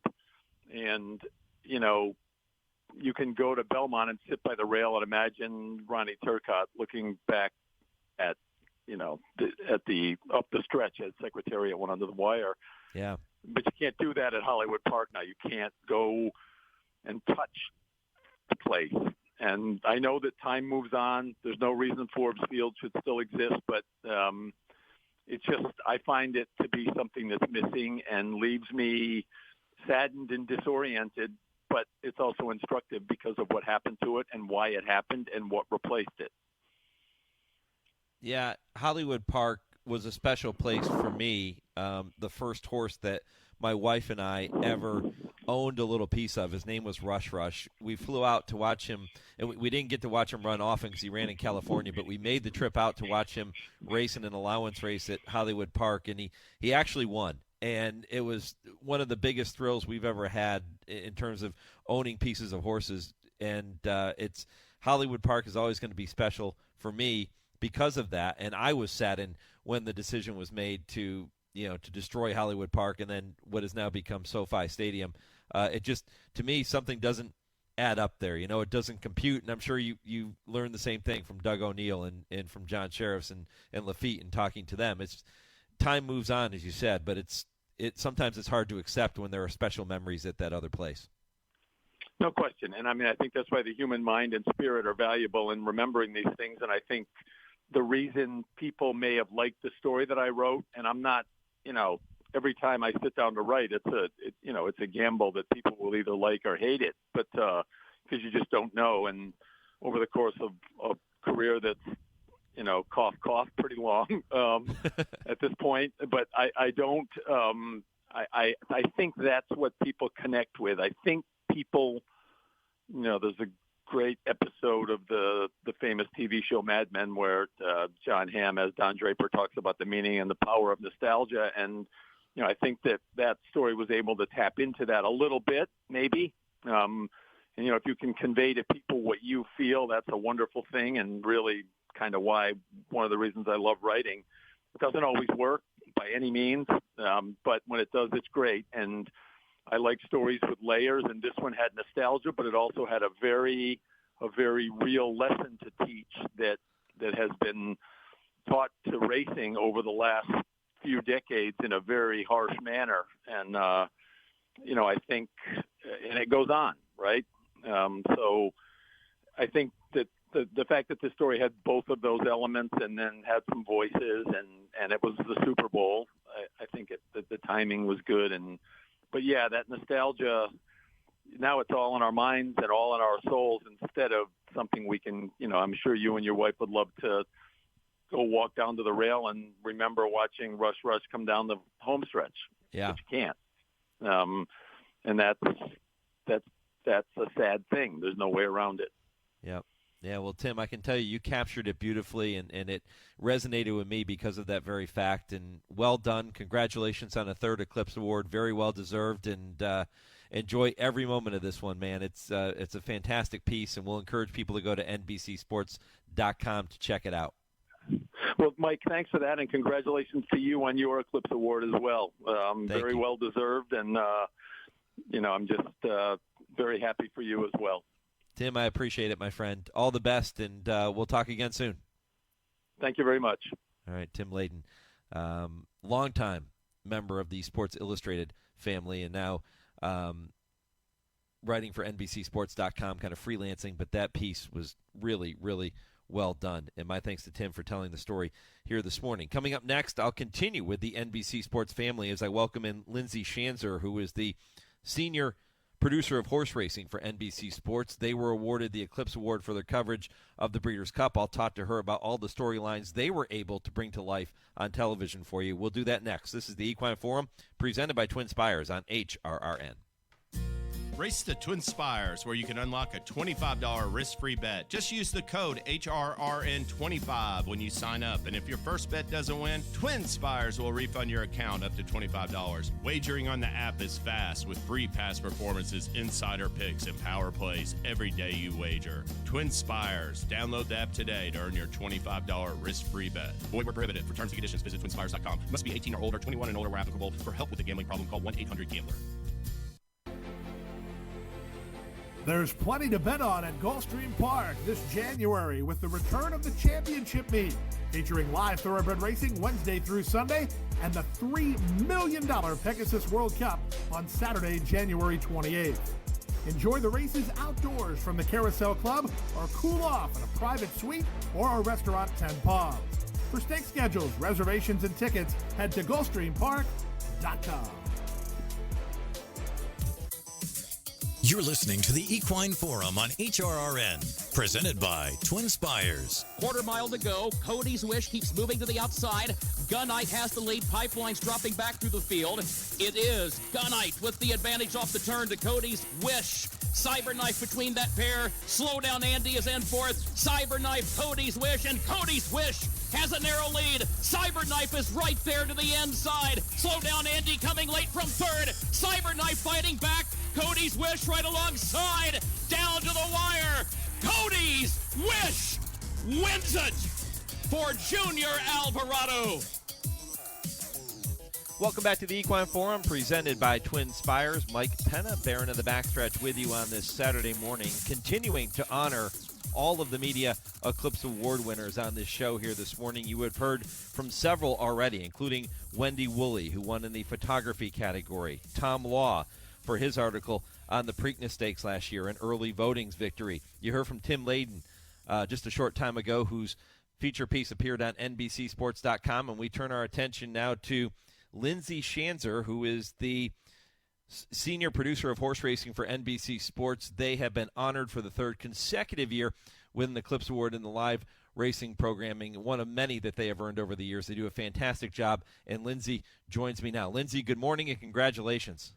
And, you can go to Belmont and sit by the rail and imagine Ronnie Turcotte looking back at, up the stretch as Secretariat went under the wire. Yeah. But you can't do that at Hollywood Park now. You can't go and touch the place. And I know that time moves on. There's no reason Forbes Field should still exist, but it's just, I find it to be something that's missing and leaves me saddened and disoriented, but it's also instructive because of what happened to it and why it happened and what replaced it. Yeah, Hollywood Park was a special place for me. The first horse that my wife and I ever owned a little piece of. His name was Rush Rush. We flew out to watch him, and we didn't get to watch him run often because he ran in California, but we made the trip out to watch him race in an allowance race at Hollywood Park, and he actually won. And it was one of the biggest thrills we've ever had in terms of owning pieces of horses. And it's Hollywood Park is always going to be special for me because of that. And I was saddened when the decision was made to destroy Hollywood Park and then what has now become SoFi Stadium. It just, to me, something doesn't add up there. It doesn't compute. And I'm sure you learned the same thing from Doug O'Neill and from John Sheriffs and Lafitte and talking to them. It's time moves on, as you said, but sometimes it's hard to accept when there are special memories at that other place. No question. And I think that's why the human mind and spirit are valuable in remembering these things. And I think the reason people may have liked the story that I wrote, and I'm not, every time I sit down to write, it's a gamble that people will either like or hate it, but because you just don't know. And over the course of a career that's, cough, pretty long at this point, but I don't, I think that's what people connect with. I think people, there's a great episode of the famous TV show Mad Men where John Hamm as Don Draper talks about the meaning and the power of nostalgia. And, I think that story was able to tap into that a little bit, maybe. And, if you can convey to people what you feel, that's a wonderful thing, and really kind of one of the reasons I love writing. It doesn't always work by any means, but when it does, it's great. And I like stories with layers, and this one had nostalgia, but it also had a very real lesson to teach that has been taught to racing over the last few decades in a very harsh manner. And, I think, and it goes on, right? So I think that the fact that this story had both of those elements and then had some voices and it was the Super Bowl, I think the timing was good. But yeah, that nostalgia, now it's all in our minds and all in our souls instead of something we can, I'm sure you and your wife would love to go walk down to the rail and remember watching Rush Rush come down the home stretch. Yeah. But you can't. And that's a sad thing. There's no way around it. Yep. Yeah, well, Tim, I can tell you captured it beautifully, and it resonated with me because of that very fact. And well done. Congratulations on a third Eclipse Award. Very well deserved, and enjoy every moment of this one, man. It's a fantastic piece, and we'll encourage people to go to NBCSports.com to check it out. Well, Mike, thanks for that, and congratulations to you on your Eclipse Award as well. Very well deserved, and I'm just very happy for you as well. Tim, I appreciate it, my friend. All the best, and we'll talk again soon. Thank you very much. All right, Tim Layden, longtime member of the Sports Illustrated family, and now writing for NBCSports.com, kind of freelancing, but that piece was really, really well done. And my thanks to Tim for telling the story here this morning. Coming up next, I'll continue with the NBC Sports family as I welcome in Lindsay Schanzer, who is the senior producer of horse racing for NBC Sports. They were awarded the Eclipse Award for their coverage of the Breeders' Cup. I'll talk to her about all the storylines they were able to bring to life on television for you. We'll do that next. This is the Equine Forum, presented by TwinSpires on HRRN. Race the TwinSpires, where you can unlock a $25 risk-free bet. Just use the code HRRN25 when you sign up. And if your first bet doesn't win, TwinSpires will refund your account up to $25. Wagering on the app is fast with free past performances, insider picks, and power plays every day you wager. TwinSpires. Download the app today to earn your $25 risk-free bet. Void where prohibited. For terms and conditions, visit TwinSpires.com. Must be 18 or older, 21 and older where applicable. For help with a gambling problem, call 1-800-GAMBLER. There's plenty to bet on at Gulfstream Park this January with the return of the championship meet, featuring live thoroughbred racing Wednesday through Sunday and the $3 million Pegasus World Cup on Saturday, January 28th. Enjoy the races outdoors from the Carousel Club or cool off in a private suite or a restaurant 10 Palms. For stake schedules, reservations, and tickets, head to GulfstreamPark.com. You're listening to the Equine Forum on HRRN, presented by TwinSpires. Quarter mile to go. Cody's Wish keeps moving to the outside. Gunite has the lead. Pipeline's dropping back through the field. It is Gunite with the advantage off the turn to Cody's Wish. Cyberknife between that pair. Slow down Andy is in fourth. Cyberknife, Cody's Wish, and Cody's Wish has a narrow lead. Cyberknife is right there to the inside. Slow down Andy coming late from third. Cyberknife fighting back. Cody's Wish right alongside. Down to the wire. Cody's Wish wins it for Junior Alvarado. Welcome back to the Equine Forum, presented by TwinSpires. Mike Penna, Baron of the Backstretch, with you on this Saturday morning, continuing to honor all of the Media Eclipse Award winners on this show here this morning. You have heard from several already, including Wendy Wooley, who won in the photography category, Tom Law for his article on the Preakness Stakes last year, an early voting's victory. You heard from Tim Layden just a short time ago, whose feature piece appeared on NBCSports.com, and we turn our attention now to Lindsay Schanzer, who is the senior producer of horse racing for NBC Sports. They have been honored for the third consecutive year with an Eclipse Award in the live racing programming, one of many that they have earned over the years. They do a fantastic job, and Lindsay joins me now. Lindsay, good morning and congratulations.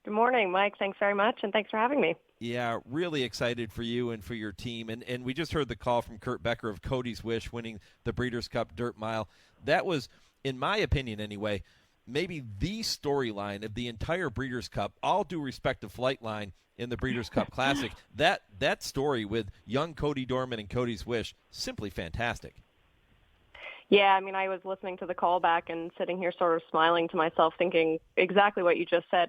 Good morning, Mike. Thanks very much, and thanks for having me. Yeah, really excited for you and for your team. And we just heard the call from Kurt Becker of Cody's Wish winning the Breeders' Cup Dirt Mile. That was, in my opinion anyway, maybe the storyline of the entire Breeders' Cup, all due respect to Flightline in the Breeders' Cup Classic. That story with young Cody Dorman and Cody's Wish, simply fantastic. Yeah, I mean, I was listening to the call back and sitting here sort of smiling to myself, thinking exactly what you just said.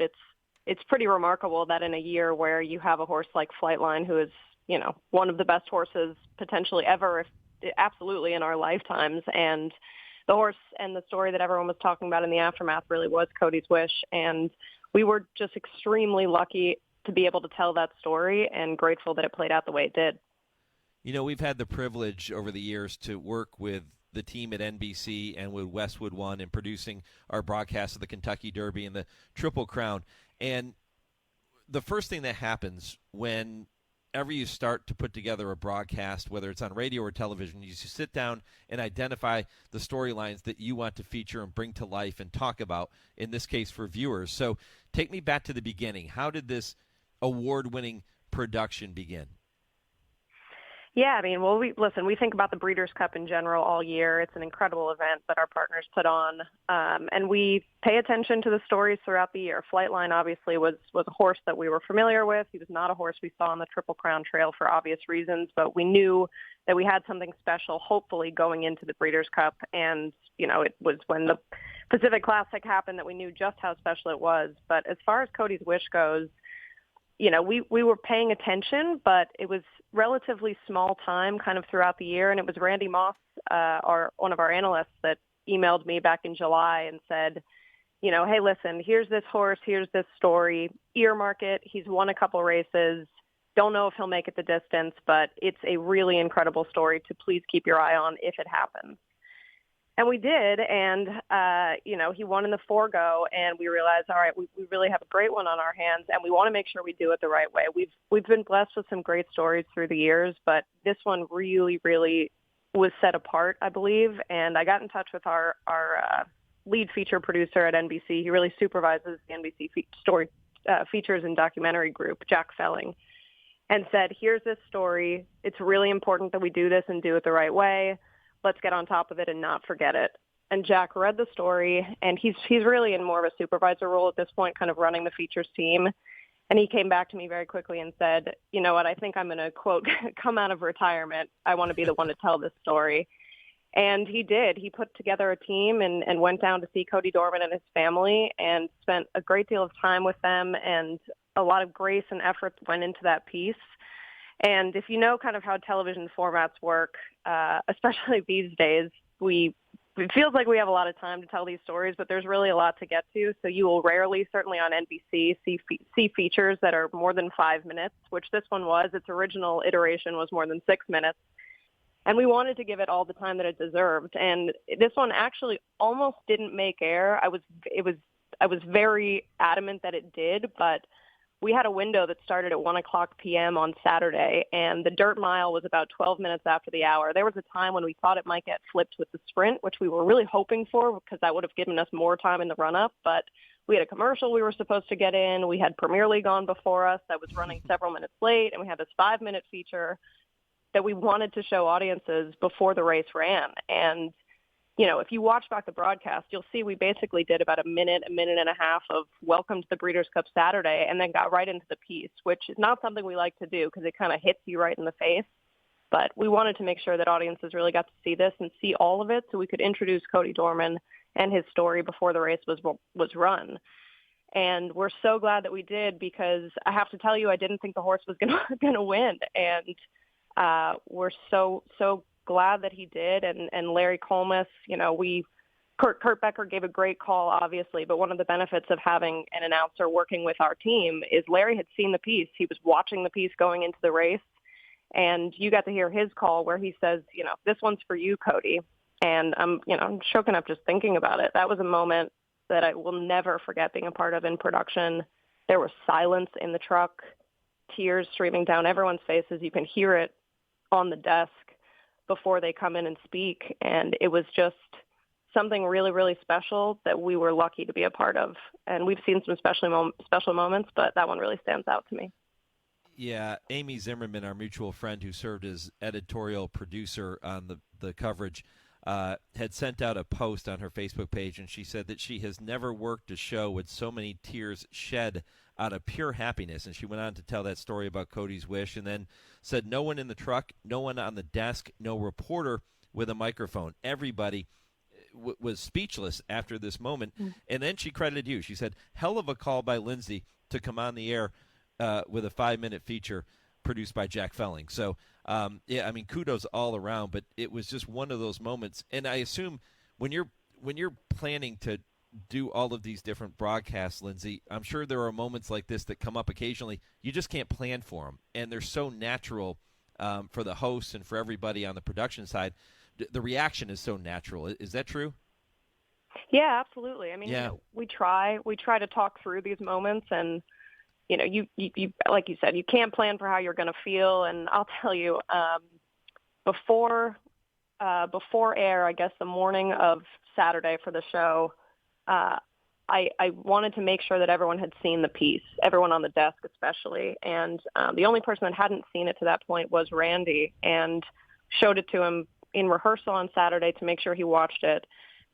It's pretty remarkable that in a year where you have a horse like Flightline, who is, you know, one of the best horses potentially ever, absolutely in our lifetimes, and the horse and the story that everyone was talking about in the aftermath really was Cody's Wish, and we were just extremely lucky to be able to tell that story and grateful that it played out the way it did. You know, we've had the privilege over the years to work with the team at NBC and with Westwood One in producing our broadcast of the Kentucky Derby and the Triple Crown. And the first thing that happens whenever you start to put together a broadcast, whether it's on radio or television, you sit down and identify the storylines that you want to feature and bring to life and talk about, in this case for viewers. So take me back to the beginning. How did this award-winning production begin? Yeah, I mean, well, we think about the Breeders' Cup in general all year. It's an incredible event that our partners put on, and we pay attention to the stories throughout the year. Flightline obviously was a horse that we were familiar with. He was not a horse we saw on the Triple Crown Trail for obvious reasons, but we knew that we had something special, hopefully, going into the Breeders' Cup, and, you know, it was when the Pacific Classic happened that we knew just how special it was. But as far as Cody's Wish goes, you know, we were paying attention, but it was relatively small time kind of throughout the year. And it was Randy Moss, one of our analysts, that emailed me back in July and said, you know, hey, listen, here's this horse, here's this story, earmark it. He's won a couple races. Don't know if he'll make it the distance, but it's a really incredible story to please keep your eye on if it happens. And we did, and, you know, he won in the Forego, and we realized, all right, we really have a great one on our hands, and we want to make sure we do it the right way. We've been blessed with some great stories through the years, but this one really, really was set apart, I believe, and I got in touch with our lead feature producer at NBC. He really supervises the NBC features and documentary group, Jack Felling, and said, here's this story. It's really important that we do this and do it the right way. Let's get on top of it and not forget it. And Jack read the story, and he's really in more of a supervisor role at this point, kind of running the features team. And he came back to me very quickly and said, you know what, I think I'm going to, quote, come out of retirement. I want to be the one to tell this story. And he did. He put together a team and went down to see Cody Dorman and his family and spent a great deal of time with them, and a lot of grace and effort went into that piece. And if you know kind of how television formats work, especially these days, it feels like we have a lot of time to tell these stories, but there's really a lot to get to. So you will rarely, certainly on NBC, see features that are more than 5 minutes, which this one was. Its original iteration was more than 6 minutes. And we wanted to give it all the time that it deserved. And this one actually almost didn't make air. I was very adamant that it did, but we had a window that started at 1:00 p.m. on Saturday, and the dirt mile was about 12 minutes after the hour. There was a time when we thought it might get flipped with the sprint, which we were really hoping for because that would have given us more time in the run-up. But we had a commercial we were supposed to get in. We had Premier League on before us that was running several minutes late, and we had this 5-minute feature that we wanted to show audiences before the race ran. And if you watch back the broadcast, you'll see we basically did about a minute and a half of welcome to the Breeders' Cup Saturday and then got right into the piece, which is not something we like to do because it kind of hits you right in the face. But we wanted to make sure that audiences really got to see this and see all of it so we could introduce Cody Dorman and his story before the race was run. And we're so glad that we did because I have to tell you, I didn't think the horse was going to win. And we're so glad that he did. And Larry Colmus, Kurt Becker gave a great call, obviously, but one of the benefits of having an announcer working with our team is Larry had seen the piece. He was watching the piece going into the race, and you got to hear his call where he says, this one's for you, Cody. And I'm choking up just thinking about it. That was a moment that I will never forget being a part of in production. There was silence in the truck, tears streaming down everyone's faces. You can hear it on the desk before they come in and speak. And it was just something really, really special that we were lucky to be a part of. And we've seen some special moments, but that one really stands out to me. Yeah, Amy Zimmerman, our mutual friend who served as editorial producer on the coverage, had sent out a post on her Facebook page, and she said that she has never worked a show with so many tears shed out of pure happiness. And she went on to tell that story about Cody's wish and then said no one in the truck, no one on the desk, no reporter with a microphone. Everybody was speechless after this moment. And then she credited you. She said, hell of a call by Lindsay to come on the air with a 5-minute feature produced by Jack Felling. So, kudos all around, but it was just one of those moments. And I assume when you're planning to do all of these different broadcasts, Lindsay, I'm sure there are moments like this that come up occasionally. You just can't plan for them, and they're so natural for the hosts and for everybody on the production side. The reaction is so natural. Is that true? Yeah, absolutely. I mean, we try to talk through these moments, and you like you said, you can't plan for how you're going to feel. And I'll tell you, before air, I guess the morning of Saturday for the show, I wanted to make sure that everyone had seen the piece, everyone on the desk especially. And the only person that hadn't seen it to that point was Randy, and showed it to him in rehearsal on Saturday to make sure he watched it.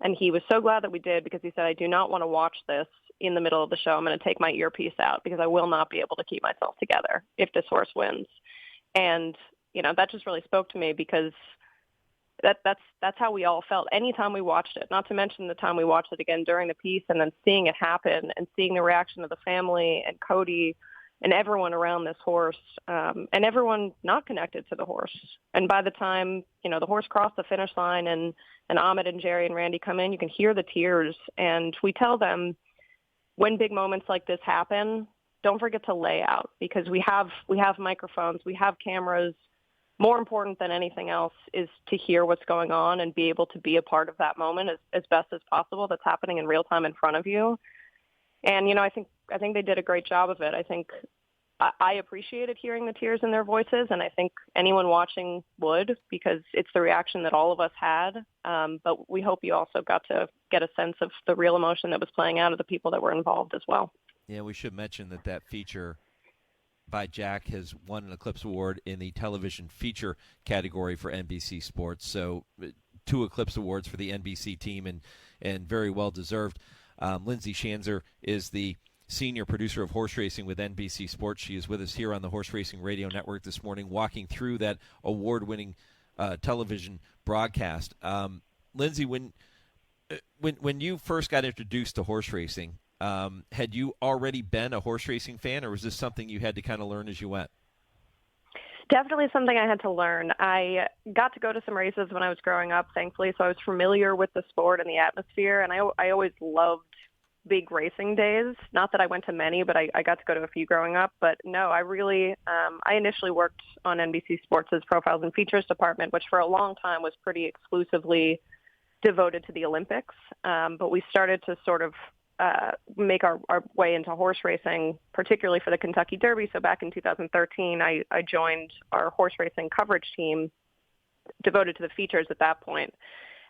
And he was so glad that we did, because he said, I do not want to watch this in the middle of the show. I'm going to take my earpiece out because I will not be able to keep myself together if this horse wins. And, that just really spoke to me, because that's how we all felt anytime we watched it, not to mention the time we watched it again during the piece and then seeing it happen and seeing the reaction of the family and Cody and everyone around this horse, and everyone not connected to the horse. And by the time, the horse crossed the finish line and Ahmed and Jerry and Randy come in, you can hear the tears. And we tell them, when big moments like this happen, don't forget to lay out, because we have microphones, we have cameras. More important than anything else is to hear what's going on and be able to be a part of that moment as best as possible that's happening in real time in front of you. And, I think they did a great job of it. I think I appreciated hearing the tears in their voices, and I think anyone watching would, because it's the reaction that all of us had. But we hope you also got to get a sense of the real emotion that was playing out of the people that were involved as well. Yeah, we should mention that feature by Jack has won an Eclipse Award in the television feature category for NBC Sports. So 2 Eclipse Awards for the NBC team, and very well deserved. Lindsay Schanzer is the senior producer of horse racing with NBC Sports. She is with us here on the Horse Racing Radio Network this morning, walking through that award-winning television broadcast. Lindsay, when you first got introduced to horse racing, had you already been a horse racing fan, or was this something you had to kind of learn as you went? Definitely something I had to learn. I got to go to some races when I was growing up, thankfully, so I was familiar with the sport and the atmosphere, and I always loved big racing days. Not that I went to many, but I got to go to a few growing up. But no, I really, I initially worked on NBC Sports' Profiles and Features department, which for a long time was pretty exclusively devoted to the Olympics. But we started to sort of make our way into horse racing, particularly for the Kentucky Derby. So back in 2013, I joined our horse racing coverage team devoted to the features at that point.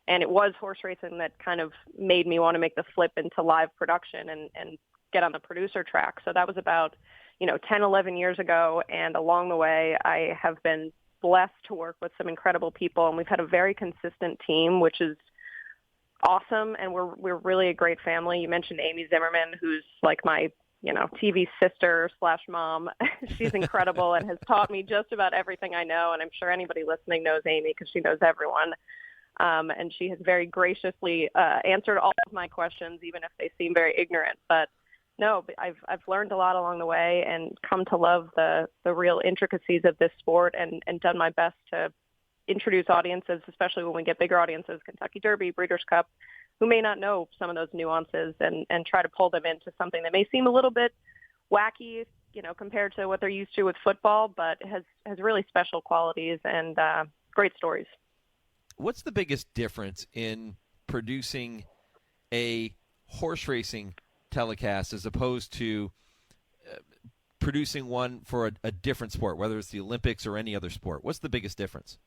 And it was horse racing that kind of made me want to make the flip into live production and get on the producer track. So that was about, 10, 11 years ago. And along the way, I have been blessed to work with some incredible people. And we've had a very consistent team, which is awesome. And we're really a great family. You mentioned Amy Zimmerman, who's like my, TV sister / mom. She's incredible and has taught me just about everything I know. And I'm sure anybody listening knows Amy because she knows everyone. And she has very graciously answered all of my questions, even if they seem very ignorant. But no, I've learned a lot along the way and come to love the real intricacies of this sport and done my best to introduce audiences, especially when we get bigger audiences, Kentucky Derby, Breeders Cup, who may not know some of those nuances and try to pull them into something that may seem a little bit wacky, compared to what they're used to with football, but has really special qualities and great stories. What's the biggest difference in producing a horse racing telecast as opposed to producing one for a different sport, whether it's the Olympics or any other sport? What's the biggest difference?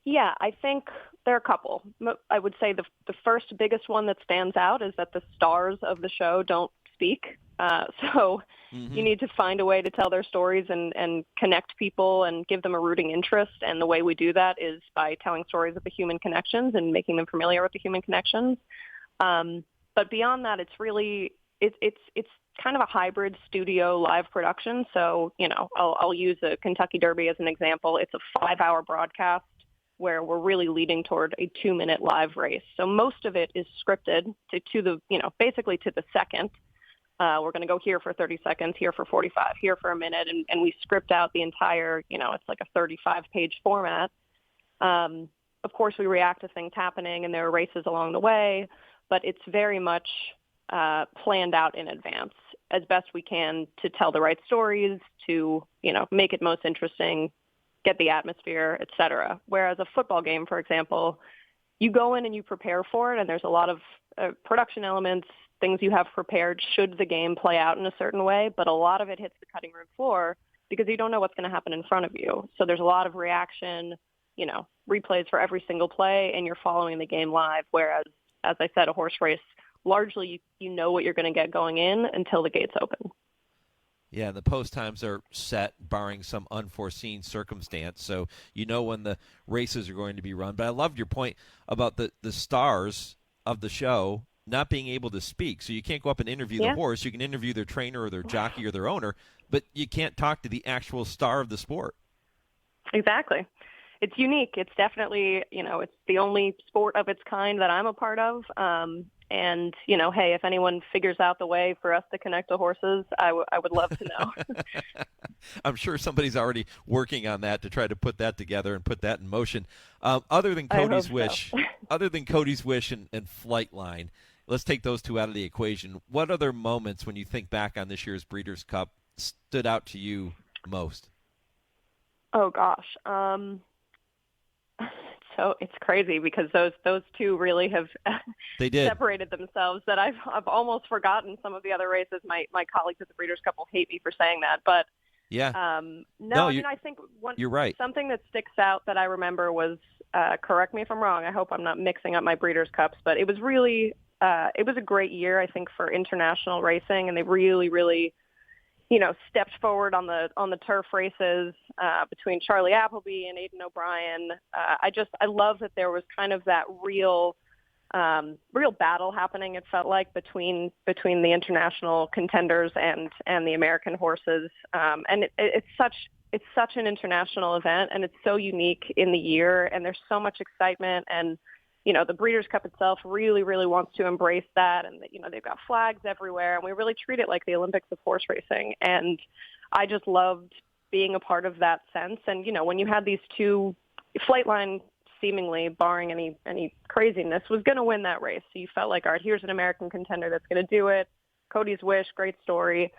Yeah, I think there are a couple. I would say the first biggest one that stands out is that the stars of the show don't speak. So you need to find a way to tell their stories and connect people and give them a rooting interest. And the way we do that is by telling stories of the human connections and making them familiar with the human connections. But beyond that, it's really, it's kind of a hybrid studio live production. So, I'll use the Kentucky Derby as an example. It's a 5-hour broadcast where we're really leading toward a 2-minute live race. So most of it is scripted to the, basically to the second. We're going to go here for 30 seconds, here for 45, here for a minute, and we script out the entire, it's like a 35-page format. Of course, we react to things happening, and there are races along the way, but it's very much planned out in advance as best we can to tell the right stories, to, make it most interesting, get the atmosphere, et cetera. Whereas a football game, for example, you go in and you prepare for it, and there's a lot of production elements, things you have prepared should the game play out in a certain way, but a lot of it hits the cutting room floor because you don't know what's going to happen in front of you. So there's a lot of reaction, replays for every single play, and you're following the game live. Whereas, as I said, a horse race, largely you know what you're going to get going in until the gates open. Yeah, the post times are set, barring some unforeseen circumstance, so you know when the races are going to be run. But I loved your point about the stars of the show not being able to speak. So you can't go up and interview the horse. You can interview their trainer or their jockey or their owner, but you can't talk to the actual star of the sport. Exactly. It's unique. It's definitely, it's the only sport of its kind that I'm a part of. And, hey, if anyone figures out the way for us to connect to horses, I would love to know. I'm sure somebody's already working on that to try to put that together and put that in motion. Other than Cody's Wish, and Flightline, let's take those two out of the equation. What other moments, when you think back on this year's Breeders' Cup, stood out to you most? Oh, gosh. So it's crazy because those two really have separated themselves that I've almost forgotten some of the other races. My colleagues at the Breeders' Cup will hate me for saying that, but yeah. I think you're right. Something that sticks out that I remember was, correct me if I'm wrong, I hope I'm not mixing up my Breeders' Cups, but it was really, it was a great year, I think, for international racing, and they really, really, stepped forward on the turf races between Charlie Appleby and Aidan O'Brien. I love that there was kind of that real battle happening. It felt like between the international contenders and the American horses. And it's such an international event, and it's so unique in the year, and there's so much excitement. And the Breeders' Cup itself really, really wants to embrace that. And, they've got flags everywhere, and we really treat it like the Olympics of horse racing. And I just loved being a part of that sense. And, when you had these two, Flightline seemingly, barring any craziness, was going to win that race. So you felt like, all right, here's an American contender that's going to do it. Cody's Wish, great story.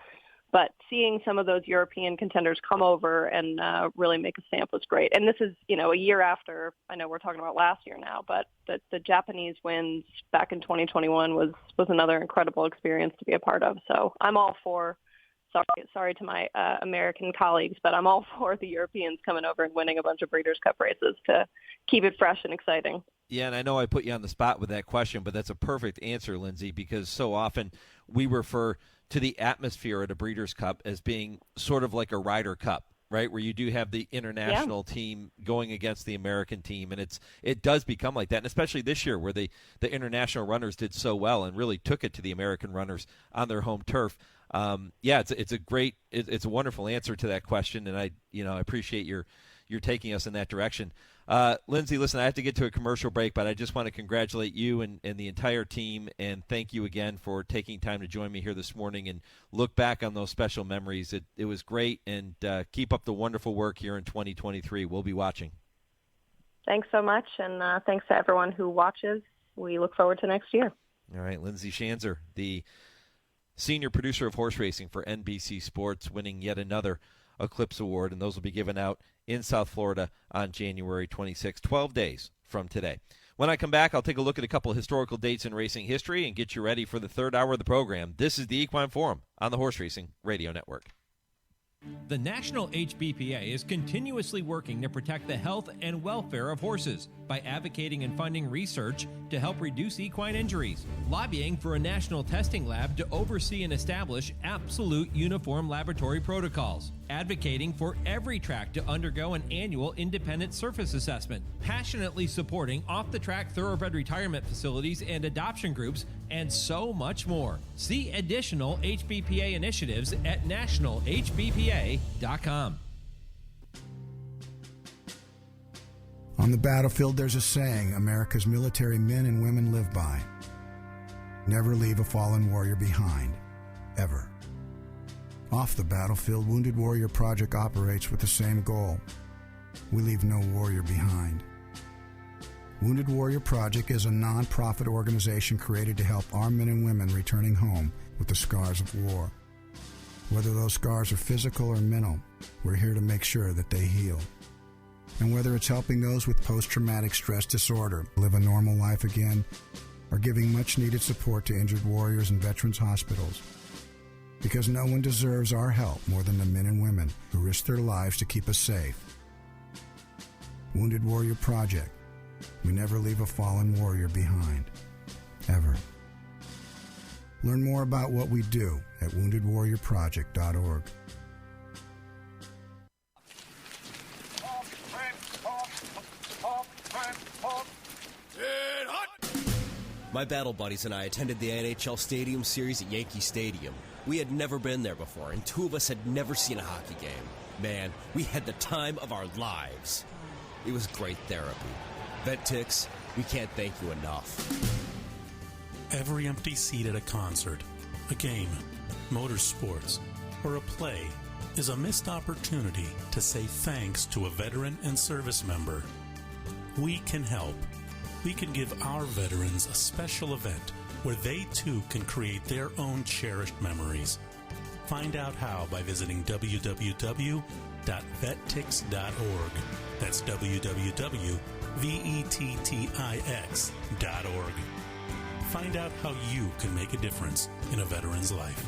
But seeing some of those European contenders come over and really make a stamp was great. And this is, a year after, I know we're talking about last year now, but the Japanese wins back in 2021 was another incredible experience to be a part of. So I'm all for, sorry to my American colleagues, but I'm all for the Europeans coming over and winning a bunch of Breeders' Cup races to keep it fresh and exciting. Yeah, and I know I put you on the spot with that question, but that's a perfect answer, Lindsay, because so often we refer to the atmosphere at a Breeders' Cup as being sort of like a Ryder Cup, right, where you do have the international team going against the American team, and it does become like that, and especially this year where the international runners did so well and really took it to the American runners on their home turf. It's a wonderful answer to that question, and I appreciate your taking us in that direction. Lindsay, listen, I have to get to a commercial break, but I just want to congratulate you and the entire team, and thank you again for taking time to join me here this morning and look back on those special memories. It was great, and keep up the wonderful work here in 2023. We'll be watching. Thanks so much, and thanks to everyone who watches. We look forward to next year. All right, Lindsay Schanzer, the senior producer of horse racing for NBC Sports, winning yet another Eclipse Award, and those will be given out in South Florida on January 26, 12 days from today. When I come back, I'll take a look at a couple of historical dates in racing history and get you ready for the third hour of the program. This is the Equine Forum on the Horse Racing Radio Network. The National HBPA is continuously working to protect the health and welfare of horses by advocating and funding research to help reduce equine injuries, lobbying for a national testing lab to oversee and establish absolute uniform laboratory protocols, advocating for every track to undergo an annual independent surface assessment, passionately supporting off-the-track thoroughbred retirement facilities and adoption groups, and so much more. See additional HBPA initiatives at nationalhbpa.com. On the battlefield, there's a saying America's military men and women live by. Never leave a fallen warrior behind, ever. Off the battlefield, Wounded Warrior Project operates with the same goal. We leave no warrior behind. Wounded Warrior Project is a non-profit organization created to help our men and women returning home with the scars of war. Whether those scars are physical or mental, we're here to make sure that they heal. And whether it's helping those with post-traumatic stress disorder live a normal life again, or giving much-needed support to injured warriors in veterans' hospitals. Because no one deserves our help more than the men and women who risk their lives to keep us safe. Wounded Warrior Project. We never leave a fallen warrior behind. Ever. Learn more about what we do at woundedwarriorproject.org. My battle buddies and I attended the NHL Stadium Series at Yankee Stadium. We had never been there before, and two of us had never seen a hockey game. Man, we had the time of our lives. It was great therapy. VetTix, we can't thank you enough. Every empty seat at a concert, a game, motorsports, or a play is a missed opportunity to say thanks to a veteran and service member. We can help. We can give our veterans a special event where they too can create their own cherished memories. Find out how by visiting www.vettix.org. That's www.vettix.org. Find out how you can make a difference in a veteran's life.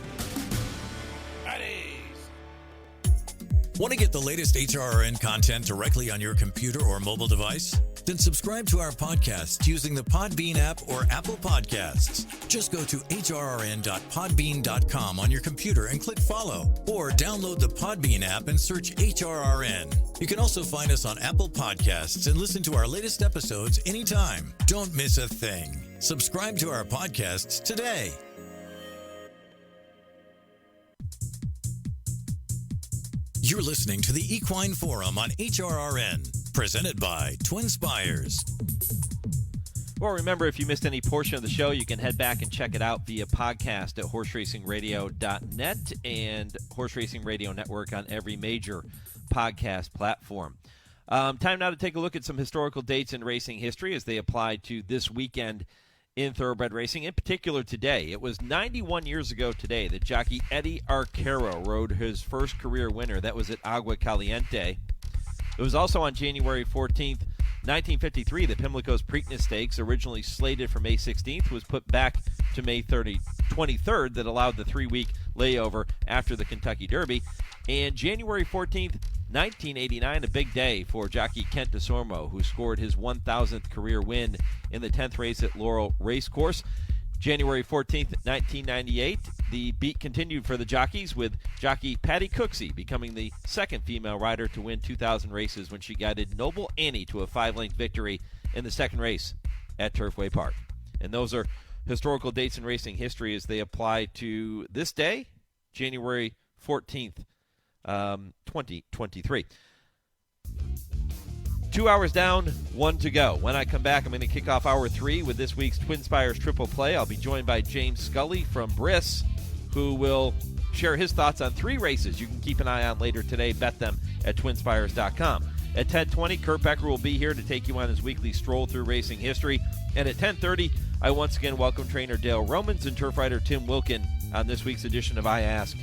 Want to get the latest HRRN content directly on your computer or mobile device? Then subscribe to our podcast using the Podbean app or Apple Podcasts. Just go to hrrn.podbean.com on your computer and click follow. Or download the Podbean app and search HRRN. You can also find us on Apple Podcasts and listen to our latest episodes anytime. Don't miss a thing. Subscribe to our podcasts today. You're listening to the Equine Forum on HRRN, presented by TwinSpires. Well, remember, if you missed any portion of the show, you can head back and check it out via podcast at horseracingradio.net and Horse Racing Radio Network on every major podcast platform. Time now to take a look at some historical dates in racing history as they apply to this weekend in thoroughbred racing, in particular today. It was 91 years ago today that jockey Eddie Arcaro rode his first career winner. That was at Agua Caliente. It was also on January 14th, 1953, the Pimlico's Preakness Stakes, originally slated for May 16th, was put back to May 23rd, that allowed the 3-week layover after the Kentucky Derby. And January 14th, 1989, a big day for jockey Kent DeSormo, who scored his 1,000th career win in the 10th race at Laurel Racecourse. January 14th, 1998, the beat continued for the jockeys, with jockey Patty Cooksey becoming the second female rider to win 2,000 races when she guided Noble Annie to a 5-length victory in the second race at Turfway Park. And those are historical dates in racing history as they apply to this day, January 14th, 2023. 2 hours down, 1 to go. When I come back, I'm going to kick off Hour 3 with this week's TwinSpires Triple Play. I'll be joined by James Scully from Briss, who will share his thoughts on 3 races you can keep an eye on later today. Bet them at TwinSpires.com. At 10:20, Kurt Becker will be here to take you on his weekly stroll through racing history. And at 10:30, I once again welcome trainer Dale Romans and turf rider Tim Wilkin on this week's edition of I Ask,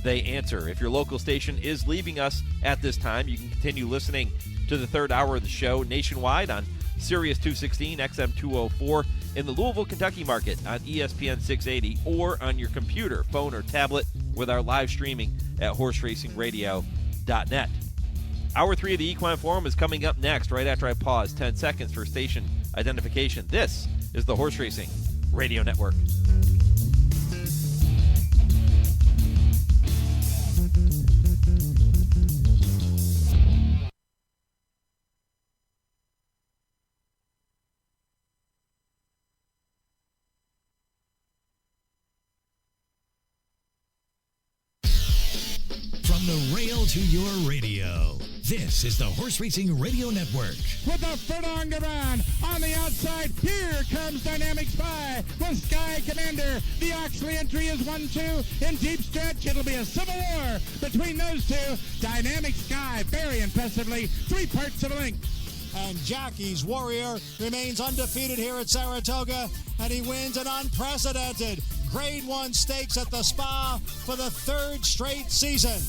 They Answer. If your local station is leaving us at this time, you can continue listening to the third hour of the show nationwide on Sirius 216, XM 204, in the Louisville, Kentucky market on ESPN 680, or on your computer, phone, or tablet with our live streaming at horseracingradio.net. Hour 3 of the Equine Forum is coming up next, right after I pause 10 seconds for station identification. This is the Horse Racing Radio Network. From the rail to your radio, this is the Horse Racing Radio Network. With a furlong around on the outside, here comes Dynamic Spy with Sky Commander. The Oxley entry is 1-2 in deep stretch. It'll be a civil war between those two. Dynamic Sky very impressively 3 parts of a length. And Jackie's Warrior remains undefeated here at Saratoga, and he wins an unprecedented Grade 1 stakes at the Spa for the 3rd straight season.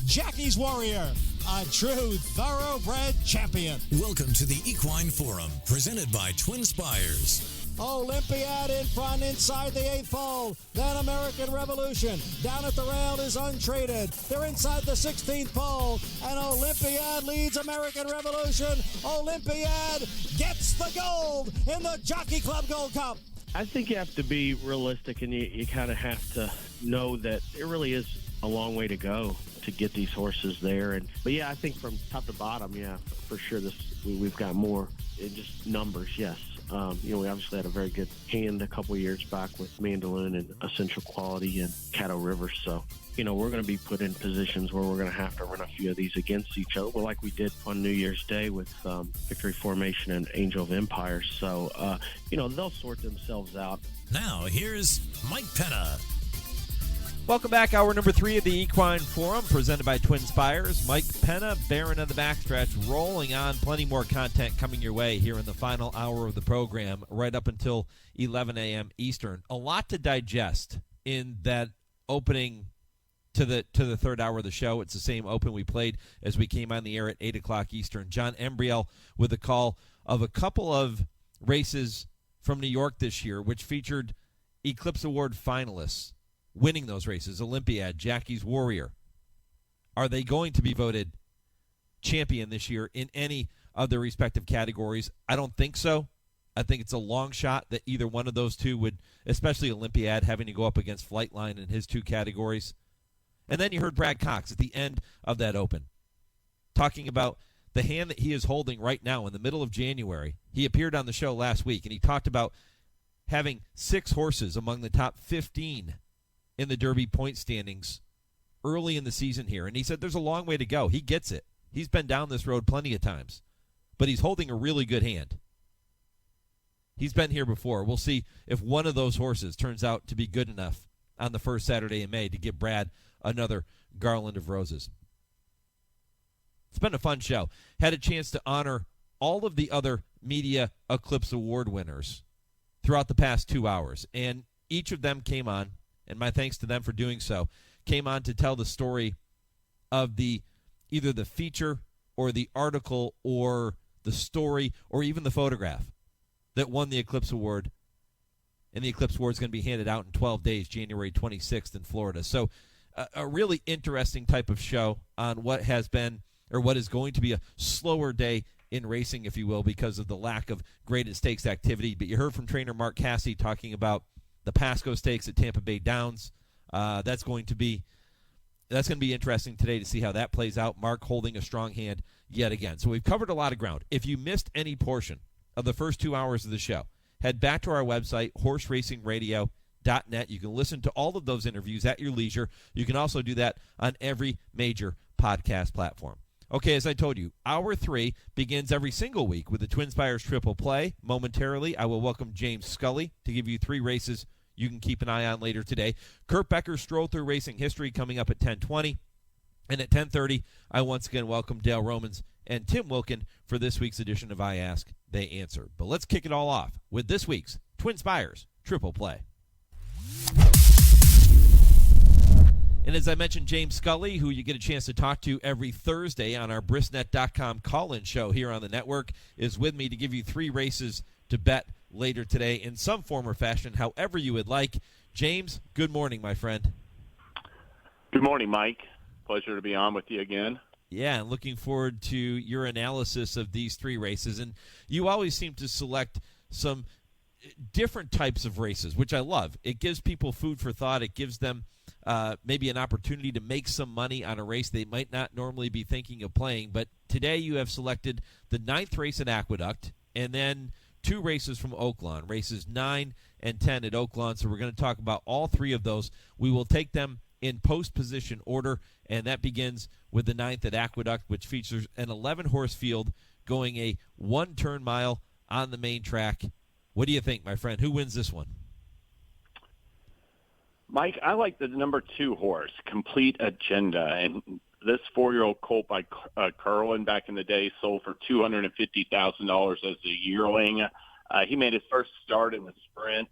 Jackie's Warrior, a true thoroughbred champion. Welcome to the Equine Forum, presented by TwinSpires. Olympiad in front inside the 8th pole. Then American Revolution down at the rail is untraded. They're inside the 16th pole, and Olympiad leads American Revolution. Olympiad gets the gold in the Jockey Club Gold Cup. I think you have to be realistic, and you kind of have to know that it really is a long way to go to get these horses there. But yeah, I think from top to bottom, yeah, for sure, we've got more in just numbers. Yes, we obviously had a very good hand a couple years back with Mandaloon and Essential Quality and Caddo River. So we're going to be put in positions where we're going to have to run a few of these against each other, like we did on New Year's Day with Victory Formation and Angel of Empire. So they'll sort themselves out. Now here's Mike Penna. Welcome back. Hour number 3 of the Equine Forum, presented by TwinSpires. Mike Penna, Baron of the Backstretch, rolling on. Plenty more content coming your way here in the final hour of the program, right up until 11 a.m. Eastern. A lot to digest in that opening to the third hour of the show. It's the same open we played as we came on the air at 8 o'clock Eastern. John Embriel with a call of a couple of races from New York this year, which featured Eclipse Award finalists winning those races. Olympiad, Jackie's Warrior. Are they going to be voted champion this year in any of their respective categories? I don't think so. I think it's a long shot that either one of those two would, especially Olympiad, having to go up against Flightline in his 2 categories. And then you heard Brad Cox at the end of that open talking about the hand that he is holding right now in the middle of January. He appeared on the show last week, and he talked about having 6 horses among the top 15 in the Derby point standings early in the season here. And he said there's a long way to go. He gets it. He's been down this road plenty of times. But he's holding a really good hand. He's been here before. We'll see if one of those horses turns out to be good enough on the first Saturday in May to give Brad another garland of roses. It's been a fun show. Had a chance to honor all of the other Media Eclipse Award winners throughout the past 2 hours. And each of them came on, and my thanks to them for doing so, came on to tell the story of either the feature or the article or the story or even the photograph that won the Eclipse Award. And the Eclipse Award is going to be handed out in 12 days, January 26th in Florida. So a really interesting type of show on what has been or what is going to be a slower day in racing, if you will, because of the lack of graded stakes activity. But you heard from trainer Mark Casse talking about the Pasco Stakes at Tampa Bay Downs. That's going to be interesting today to see how that plays out. Mark holding a strong hand yet again. So we've covered a lot of ground. If you missed any portion of the first 2 hours of the show, head back to our website, horseracingradio.net. You can listen to all of those interviews at your leisure. You can also do that on every major podcast platform. Okay, as I told you, Hour 3 begins every single week with the TwinSpires Triple Play. Momentarily, I will welcome James Scully to give you 3 races you can keep an eye on later today. Kurt Becker Stroll Through Racing History coming up at 10:20. And at 10:30, I once again welcome Dale Romans and Tim Wilkin for this week's edition of I Ask, They Answer. But let's kick it all off with this week's TwinSpires Triple Play. And as I mentioned, James Scully, who you get a chance to talk to every Thursday on our Brisnet.com call-in show here on the network, is with me to give you 3 races to bet later today in some form or fashion, however you would like. James, good morning, my friend. Good morning, Mike. Pleasure to be on with you again. Yeah, and looking forward to your analysis of these 3 races. And you always seem to select some different types of races, which I love. It gives people food for thought. It gives them maybe an opportunity to make some money on a race they might not normally be thinking of playing. But today you have selected the 9th race at Aqueduct and then 2 races from Oaklawn, races 9 and 10 at Oaklawn. So we're going to talk about all 3 of those. We will take them in post-position order, and that begins with the 9th at Aqueduct, which features an 11-horse field going a 1-turn mile on the main track. What do you think, my friend? Who wins this one? Mike, I like the number 2 horse, Complete Agenda. And this 4-year-old colt by Curlin back in the day sold for $250,000 as a yearling. He made his first start in the sprint,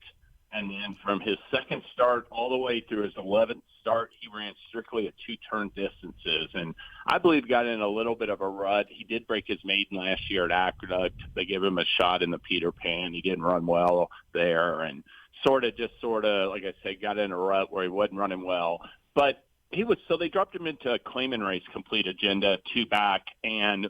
and then from his second start all the way through his 11th start, he ran strictly at 2-turn distances. And I believe got in a little bit of a rut. He did break his maiden last year at Aqueduct. They gave him a shot in the Peter Pan. He didn't run well there, and sort of, like I said, got in a rut where he wasn't running well. But so they dropped him into a claiming race, Complete Agenda, 2 back, and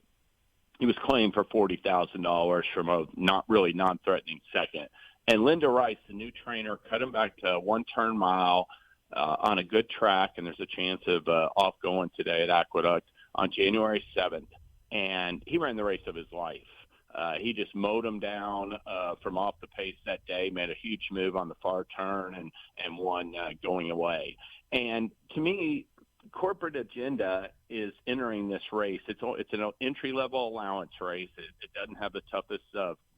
he was claimed for $40,000 from a non-threatening second. And Linda Rice, the new trainer, cut him back to a 1-turn mile on a good track, and there's a chance of off going today at Aqueduct on January 7th. And he ran the race of his life. He just mowed him down from off the pace that day, made a huge move on the far turn, and won going away. And to me, Corporate Agenda is entering this race. It's an entry-level allowance race. It doesn't have the toughest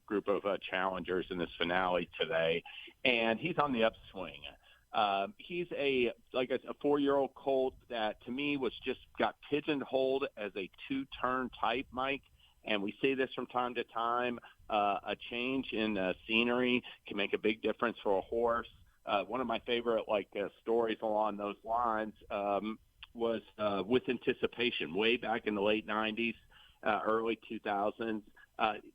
group of challengers in this finale today, and he's on the upswing. He's a 4-year-old colt that to me got pigeonholed as a 2-turn type, Mike. And we see this from time to time. A change in scenery can make a big difference for a horse. One of my favorite stories along those lines was With Anticipation, way back in the late 90s, early 2000s.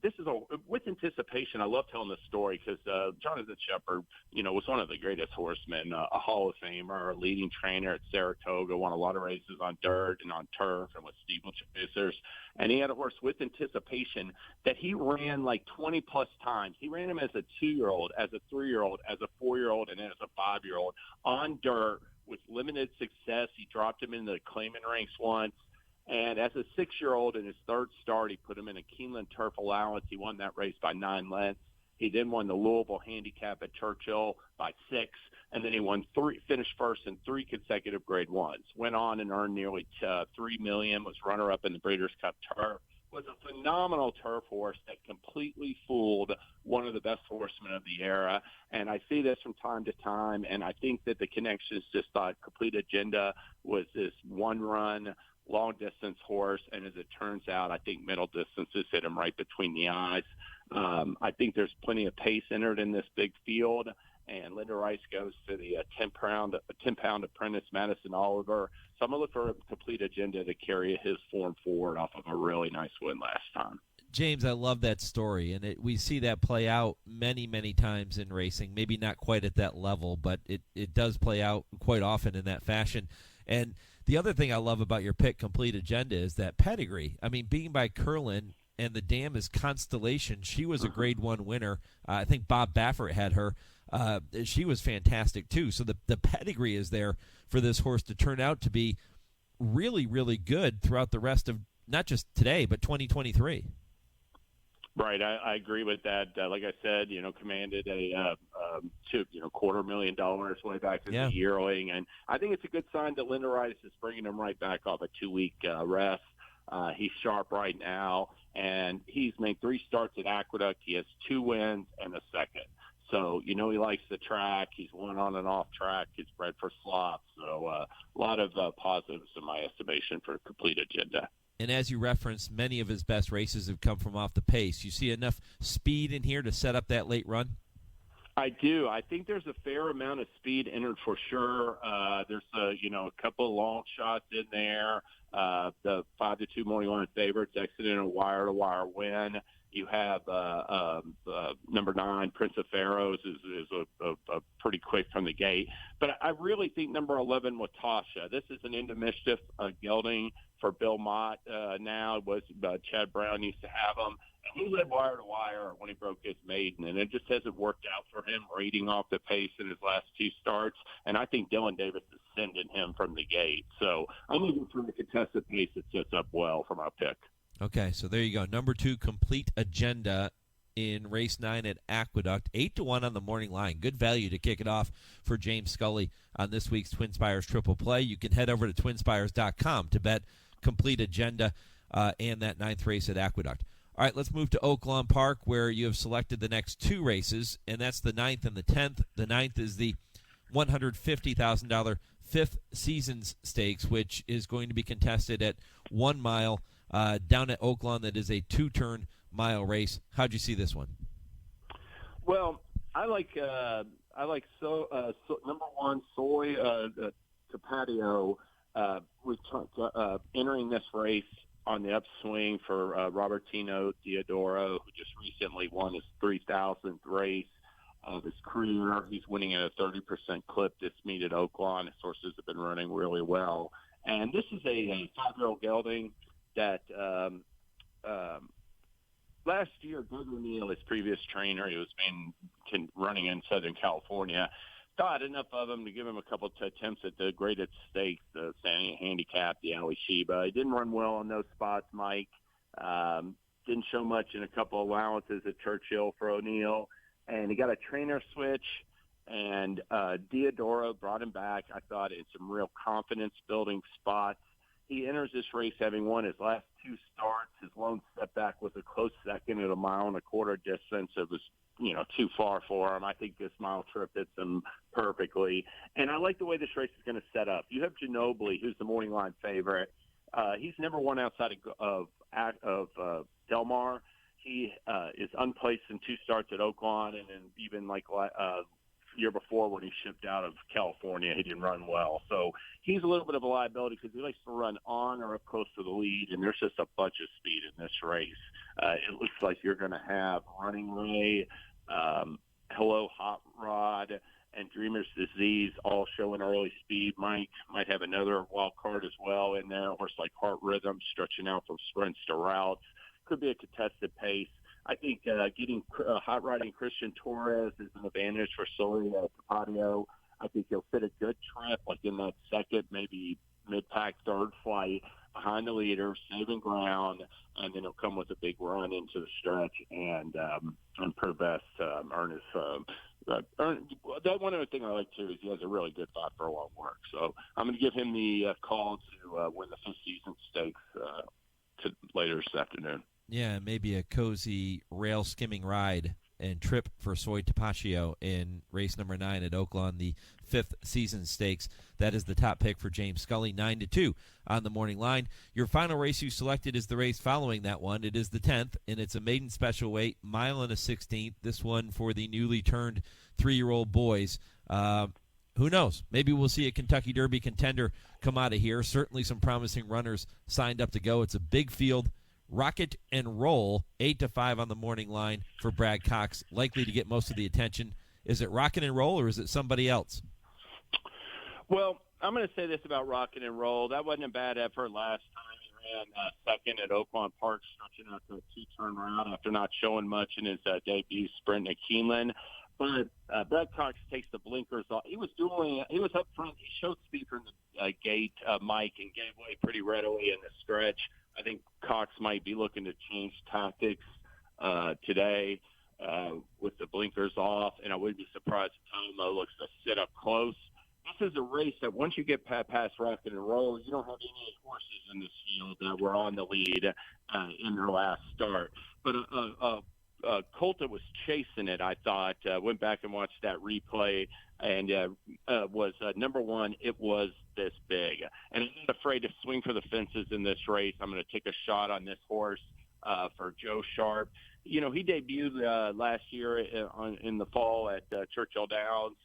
This is With Anticipation. I love telling this story because Jonathan Shepard, was one of the greatest horsemen, a Hall of Famer, a leading trainer at Saratoga, won a lot of races on dirt and on turf and with steeplechasers. And he had a horse, With Anticipation, that he ran 20-plus times. He ran him as a 2-year-old, as a 3-year-old, as a 4-year-old, and then as a 5-year-old on dirt with limited success. He dropped him into the claiming ranks once. And as a 6-year-old in his 3rd start, he put him in a Keeneland turf allowance. He won that race by 9 lengths. He then won the Louisville handicap at Churchill by 6. And then he finished first in 3 consecutive grade 1s. Went on and earned nearly $3 million, was runner-up in the Breeders' Cup Turf. Was a phenomenal turf horse that completely fooled one of the best horsemen of the era. And I see this from time to time, and I think that the connections just thought Complete Agenda was this one-run, long-distance horse, and as it turns out, I think middle distances hit him right between the eyes. I think there's plenty of pace entered in this big field, and Linda Rice goes to the 10-pound apprentice, Madison Oliver. So I'm going to look for a Complete Agenda to carry his form forward off of a really nice win last time. James, I love that story, and we see that play out many, many times in racing. Maybe not quite at that level, but it does play out quite often in that fashion. And the other thing I love about your pick, Complete Agenda, is that pedigree. I mean, being by Curlin and the dam is Constellation. She was a Grade 1 winner. I think Bob Baffert had her. She was fantastic, too. So the pedigree is there for this horse to turn out to be really, really good throughout the rest of not just today, but 2023. Right, I agree with that. Like I said, commanded a $250,000 way back in the yearling, and I think it's a good sign that Linda Rice is bringing him right back off a 2-week rest. He's sharp right now, and he's made 3 starts at Aqueduct. He has 2 wins and a second. So, he likes the track. He's won on and off track. He's bred for slop. So a lot of positives in my estimation for Complete Agenda. And as you referenced, many of his best races have come from off the pace. You see enough speed in here to set up that late run? I do. I think there's a fair amount of speed entered for sure. There's a couple of long shots in there. The 5-2 morning line favorites exiting a wire-to-wire win. You have number 9, Prince of Pharaohs, is a pretty quick from the gate. But I really think number 11, Watasha. This is an into mischief gelding for Bill Mott now. It was Chad Brown used to have him. And he led wire to wire when he broke his maiden, and it just hasn't worked out for him reading off the pace in his last 2 starts. And I think Dylan Davis is sending him from the gate. So I'm looking for the contested pace that sets up well for my pick. Okay, so there you go. Number 2, Complete Agenda in race 9 at Aqueduct. 8-1 on the morning line. Good value to kick it off for James Scully on this week's TwinSpires Triple Play. You can head over to TwinSpires.com to bet Complete Agenda and that 9th race at Aqueduct. All right, let's move to Oaklawn Park, where you have selected the next 2 races, and that's the 9th and the 10th. The 9th is the $150,000 Fifth Seasons Stakes, which is going to be contested at 1 mile down at Oaklawn. That is a 2-turn mile race. How'd you see this one? Well, I like number 1 Soy Tapatio entering this race on the upswing for Robertino Diodoro, who just recently won his 3,000th race of his career. He's winning at a 30% clip this meet at Oaklawn. His horses have been running really well. And this is a 5-year-old gelding that last year, Doug O'Neill, his previous trainer, he was running in Southern California, thought enough of him to give him a couple of attempts at the graded stakes, the Sandy Handicap, the Ali Sheba. He didn't run well on those spots, Mike. Didn't show much in a couple of allowances at Churchill for O'Neill. And he got a trainer switch, and Diodoro brought him back, I thought, in some real confidence-building spots. He enters this race having won his last 2 starts. His lone setback was a close second at a 1.25 mile distance. It was, too far for him. I think this mile trip fits him perfectly. And I like the way this race is going to set up. You have Ginobili, who's the morning line favorite. He's number 1 outside of Del Mar. He is unplaced in 2 starts at Oaklawn, and then even year before when he shipped out of California, he didn't run well. So he's a little bit of a liability because he likes to run on or up close to the lead, and there's just a bunch of speed in this race. It looks like you're going to have Running Ray, Hello Hot Rod, and Dreamer's Disease all showing early speed. Mike might have another wild card as well in there. A horse like Heart Rhythm stretching out from sprints to routes. Could be a contested pace. I think getting hot riding Christian Torres is an advantage for Sully Tapatio. I think he'll fit a good trip, like in that second, maybe mid-pack 3rd flight behind the leader, saving ground, and then he'll come with a big run into the stretch and per best earn his. That one other thing I like too is he has a really good 5-furlong work. So I'm going to give him the call to win the Fifth Season Stakes later this afternoon. Yeah, maybe a cozy rail skimming ride and trip for Soy Tapaccio in race number 9 at Oaklawn, the 5th season stakes. That is the top pick for James Scully, 9-2 on the morning line. Your final race you selected is the race following that one. It is the 10th, and it's a maiden special weight, 1 1/16. This one for the newly turned 3-year-old boys. Who knows? Maybe we'll see a Kentucky Derby contender come out of here. Certainly some promising runners signed up to go. It's a big field. Rocket and Roll, 8-5 on the morning line for Brad Cox, likely to get most of the attention. Is it Rocket and Roll, or is it somebody else? Well, I'm going to say this about Rocket and Roll. That wasn't a bad effort last time. He ran second at Oaklawn Park, stretching out the 2-turn route after not showing much in his debut sprint at Keeneland. But Brad Cox takes the blinkers off. He was up front. He showed speed from the gate, Mike, and gave way pretty readily in the stretch. I think Cox might be looking to change tactics today with the blinkers off, and I wouldn't be surprised if Tomo looks to sit up close. This is a race that once you get past Rocket and Roll, you don't have any horses in this field that were on the lead in their last start. But Colton was chasing it, I thought. Went back and watched that replay, and was number 1. It was this big. And I'm not afraid to swing for the fences in this race. I'm going to take a shot on this horse for Joe Sharp. You know, he debuted last year in the fall at Churchill Downs.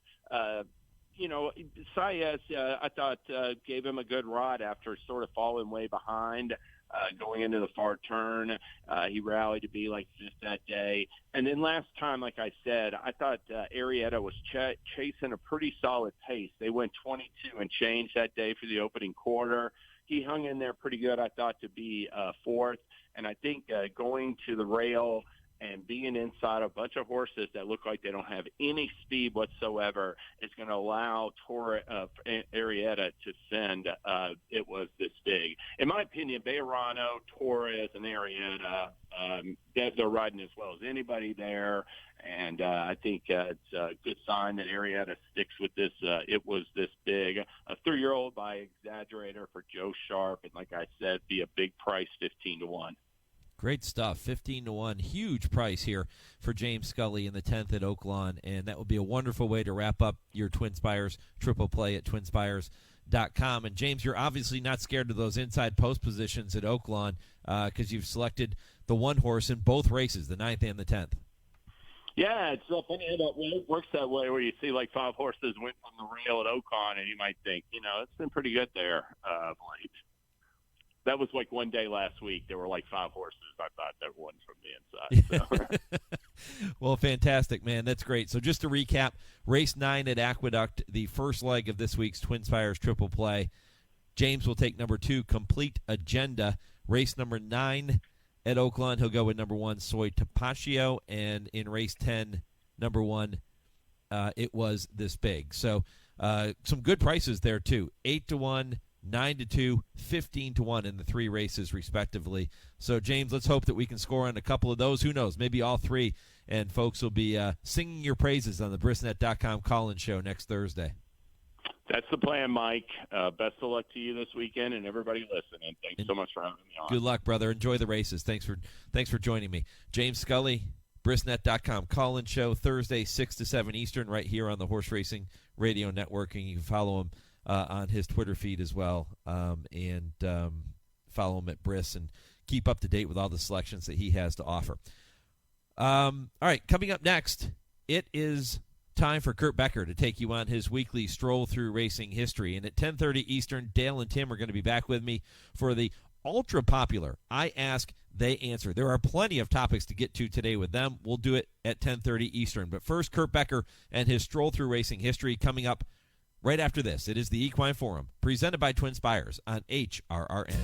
You know, Saez, I thought, gave him a good ride after sort of falling way behind. Going into the far turn, he rallied to be like 5th that day. And then last time, like I said, I thought Arrieta was chasing a pretty solid pace. They went 22 and change that day for the opening quarter. He hung in there pretty good, I thought, to be 4th. And I think going to the rail and being inside a bunch of horses that look like they don't have any speed whatsoever is going to allow Arrieta to send. It was this big. In my opinion, Bejarano, Torres, and Arrieta, they're riding as well as anybody there. And I think it's a good sign that Arrieta sticks with this. It was this big. A 3-year-old by exaggerator for Joe Sharp. And like I said, be a big price, 15-1. Great stuff, 15-1. Huge price here for James Scully in the 10th at Oaklawn, and that would be a wonderful way to wrap up your TwinSpires triple play at TwinSpires.com. And, James, you're obviously not scared of those inside post positions at Oaklawn because you've selected the one horse in both races, the 9th and the 10th. Yeah, it's funny. It works that way where you see like 5 horses went from the rail at Oaklawn, and you might think, you know, it's been pretty good there of late. That was like one day last week. There were like 5 horses. I thought that won from the inside. So. Well, fantastic, man. That's great. So just to recap, race 9 at Aqueduct, the first leg of this week's TwinSpires triple play. James will take number 2, Complete Agenda. Race number 9 at Oaklawn, he'll go with number 1, Soy Tapaccio. And in race 10, number 1, it was this big. So some good prices there, too. 8-1. 9-2, 15-1 in the 3 races, respectively. So, James, let's hope that we can score on a couple of those. Who knows? Maybe all 3. And folks will be singing your praises on the Brisnet.com call-in show next Thursday. That's the plan, Mike. Best of luck to you this weekend and everybody listening. Thanks so much for having me on. Good luck, brother. Enjoy the races. Thanks for joining me. James Scully, Brisnet.com call-in show Thursday, 6 to 7 Eastern, right here on the Horse Racing Radio Network. And you can follow him on his Twitter feed as well, and follow him at Briss and keep up to date with all the selections that he has to offer. All right, coming up next, it is time for Kurt Becker to take you on his weekly stroll through racing history. And at 10:30 Eastern, Dale and Tim are going to be back with me for the ultra-popular I Ask, They Answer. There are plenty of topics to get to today with them. We'll do it at 10:30 Eastern. But first, Kurt Becker and his stroll through racing history coming up right after this. It is the Equine Forum, presented by TwinSpires on HRRN.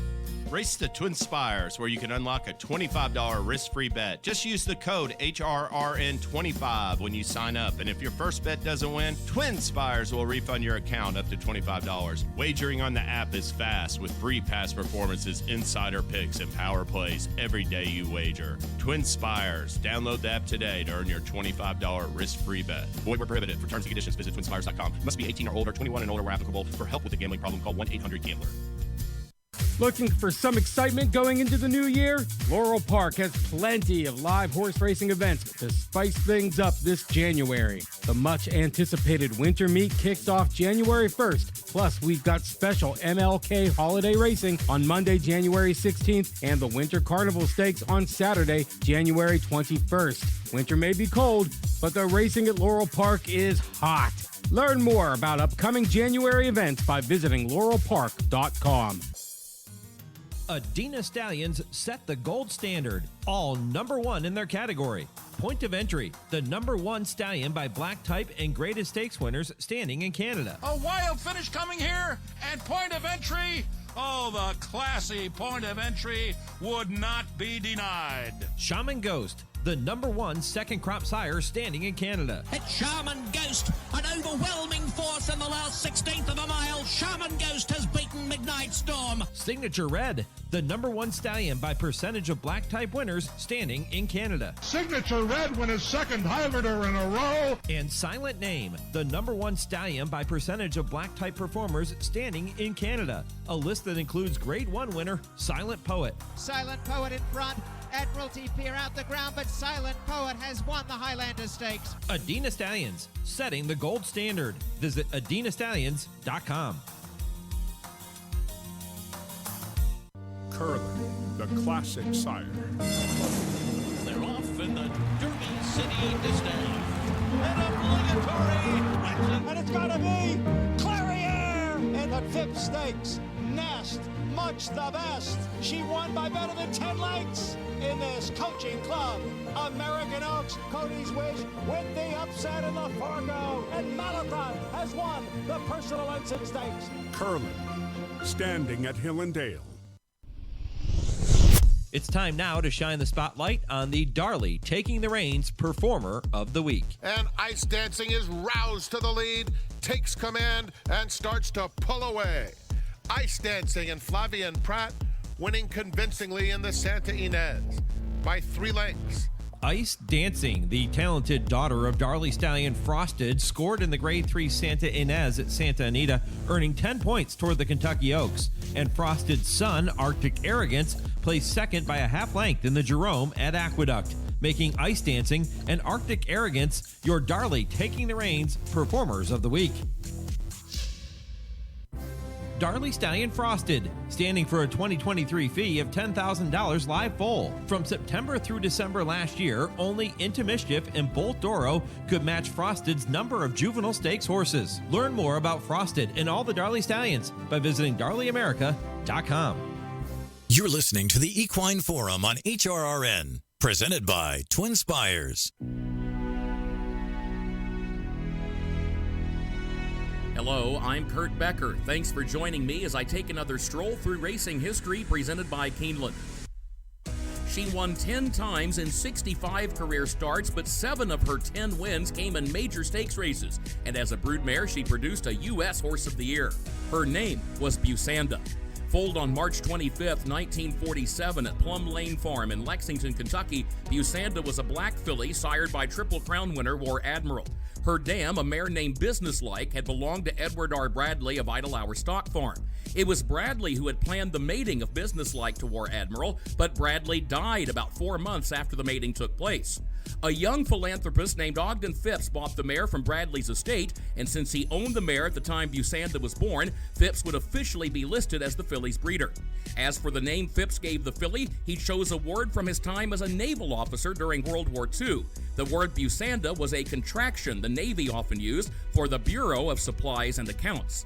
Race to TwinSpires, where you can unlock a $25 risk-free bet. Just use the code HRRN25 when you sign up. And if your first bet doesn't win, TwinSpires will refund your account up to $25. Wagering on the app is fast with free past performances, insider picks, and power plays every day you wager. TwinSpires. Download the app today to earn your $25 risk-free bet. Void where prohibited. For terms and conditions, visit TwinSpires.com. Must be 18 or older, 21 and older where applicable. For help with a gambling problem, call 1-800-GAMBLER. Looking for some excitement going into the new year? Laurel Park has plenty of live horse racing events to spice things up this January. The much-anticipated winter meet kicks off January 1st. Plus, we've got special MLK holiday racing on Monday, January 16th, and the Winter Carnival Stakes on Saturday, January 21st. Winter may be cold, but the racing at Laurel Park is hot. Learn more about upcoming January events by visiting laurelpark.com. Adina Stallions set the gold standard, all #1 in their category. Point of entry, the #1 stallion by black type and greatest stakes winners standing in Canada. A wild finish coming here, and point of entry. Oh, the classy point of entry would not be denied. Shaman Ghost, the #1 second crop sire standing in Canada. It's Shaman Ghost, an overwhelming force in the last 16th of a mile. Shaman Ghost has beaten Midnight Storm. Signature Red, the #1 stallion by percentage of black type winners standing in Canada. Signature Red won his second Highlander in a row. And Silent Name, the #1 stallion by percentage of black type performers standing in Canada. A list that includes Grade 1 winner Silent Poet. Silent Poet in front. Admiralty Pier out the ground, but Silent Poet has won the Highlander Stakes. Adina Stallions, setting the gold standard. Visit adinastallions.com. Curly, the classic sire. They're off in the Derby City disdain. An obligatory. And it's got to be Clariere in the Phipps Stakes. Nest, much the best. She won by better than 10 lengths in this coaching club. American Oaks, Cody's Wish, with the upset in the Fargo. And Marathon has won the Personal Ensign Stakes. Curly, standing at Hill and Dale. It's time now to shine the spotlight on the Darley Taking the Reins Performer of the Week. And Ice Dancing is roused to the lead, takes command, and starts to pull away. Ice Dancing and Flavien Prat winning convincingly in the Santa Ynez by 3 lengths. Ice Dancing, the talented daughter of Darley stallion Frosted, scored in the Grade 3 Santa Ynez at Santa Anita, earning 10 points toward the Kentucky Oaks. And Frosted's son, Arctic Arrogance, placed second by a half length in the Jerome at Aqueduct, making Ice Dancing and Arctic Arrogance your Darley Taking the Reins Performers of the Week. Darley Stallion Frosted, standing for a 2023 fee of $10,000 live foal. From September through December last year, only Into Mischief and Bolt Doro could match Frosted's number of juvenile stakes horses. Learn more about Frosted and all the Darley Stallions by visiting darleyamerica.com. You're listening to the Equine Forum on HRRN, presented by TwinSpires. Hello, I'm Kurt Becker. Thanks for joining me as I take another stroll through racing history presented by Keeneland. She won 10 times in 65 career starts, but 7 of her 10 wins came in major stakes races. And as a broodmare, she produced a U.S. Horse of the Year. Her name was Busanda. Foaled on March 25, 1947 at Plum Lane Farm in Lexington, Kentucky, Busanda was a black filly sired by Triple Crown winner War Admiral. Her dam, a mare named Businesslike, had belonged to Edward R. Bradley of Idle Hour Stock Farm. It was Bradley who had planned the mating of Businesslike to War Admiral, but Bradley died about 4 months after the mating took place. A young philanthropist named Ogden Phipps bought the mare from Bradley's estate, and since he owned the mare at the time Busanda was born, Phipps would officially be listed as the filly's breeder. As for the name Phipps gave the filly, he chose a word from his time as a naval officer during World War II. The word Busanda was a contraction the Navy often used for the Bureau of Supplies and Accounts.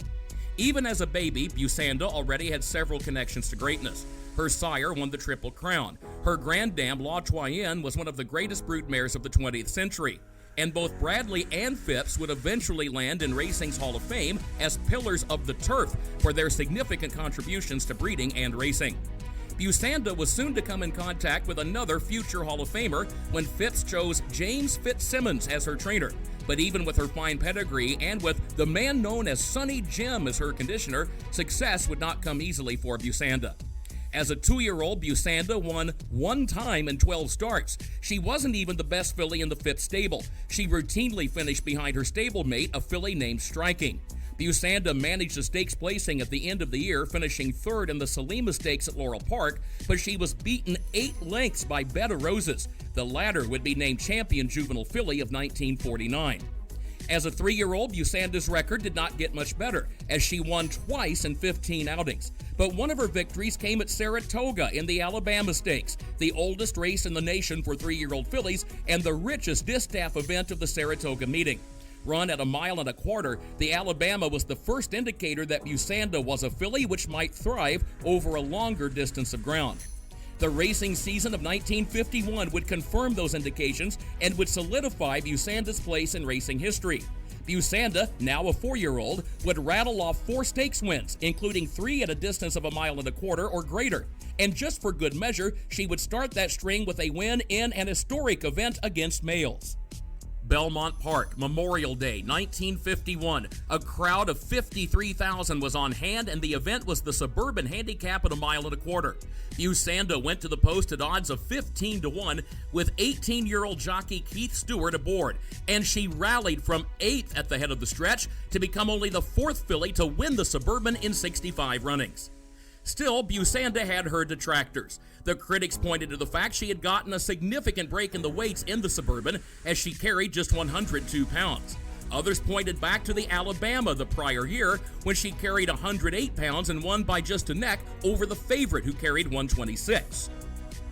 Even as a baby, Busanda already had several connections to greatness. Her sire won the Triple Crown. Her granddam, La Troyenne, was one of the greatest broodmares of the 20th century. And both Bradley and Phipps would eventually land in racing's Hall of Fame as pillars of the turf for their significant contributions to breeding and racing. Busanda was soon to come in contact with another future Hall of Famer when Phipps chose James Fitzsimmons as her trainer. But even with her fine pedigree and with the man known as Sonny Jim as her conditioner, success would not come easily for Busanda. As a 2-year-old, Busanda won 1 time in 12 starts. She wasn't even the best filly in the Phipps stable. She routinely finished behind her stablemate, a filly named Striking. Busanda managed the stakes placing at the end of the year, finishing third in the Salima Stakes at Laurel Park, but she was beaten 8 lengths by Bed of Roses. The latter would be named champion juvenile filly of 1949. As a 3-year-old, Busanda's record did not get much better, as she won twice in 15 outings. But one of her victories came at Saratoga in the Alabama Stakes, the oldest race in the nation for 3-year-old fillies and the richest distaff event of the Saratoga meeting. Run at 1.25 miles, the Alabama was the first indicator that Busanda was a filly which might thrive over a longer distance of ground. The racing season of 1951 would confirm those indications and would solidify Busanda's place in racing history. Busanda, now a 4-year-old, would rattle off 4 stakes wins, including 3 at a distance of 1.25 miles or greater. And just for good measure, she would start that string with a win in an historic event against males. Belmont Park, Memorial Day, 1951. A crowd of 53,000 was on hand, and the event was the Suburban Handicap at 1.25 miles. Busanda went to the post at odds of 15-1 with 18-year-old jockey Keith Stewart aboard, and she rallied from 8th at the head of the stretch to become only the 4th filly to win the Suburban in 65 runnings. Still, Busanda had her detractors. The critics pointed to the fact she had gotten a significant break in the weights in the Suburban, as she carried just 102 pounds. Others pointed back to the Alabama the prior year, when she carried 108 pounds and won by just a neck over the favorite, who carried 126.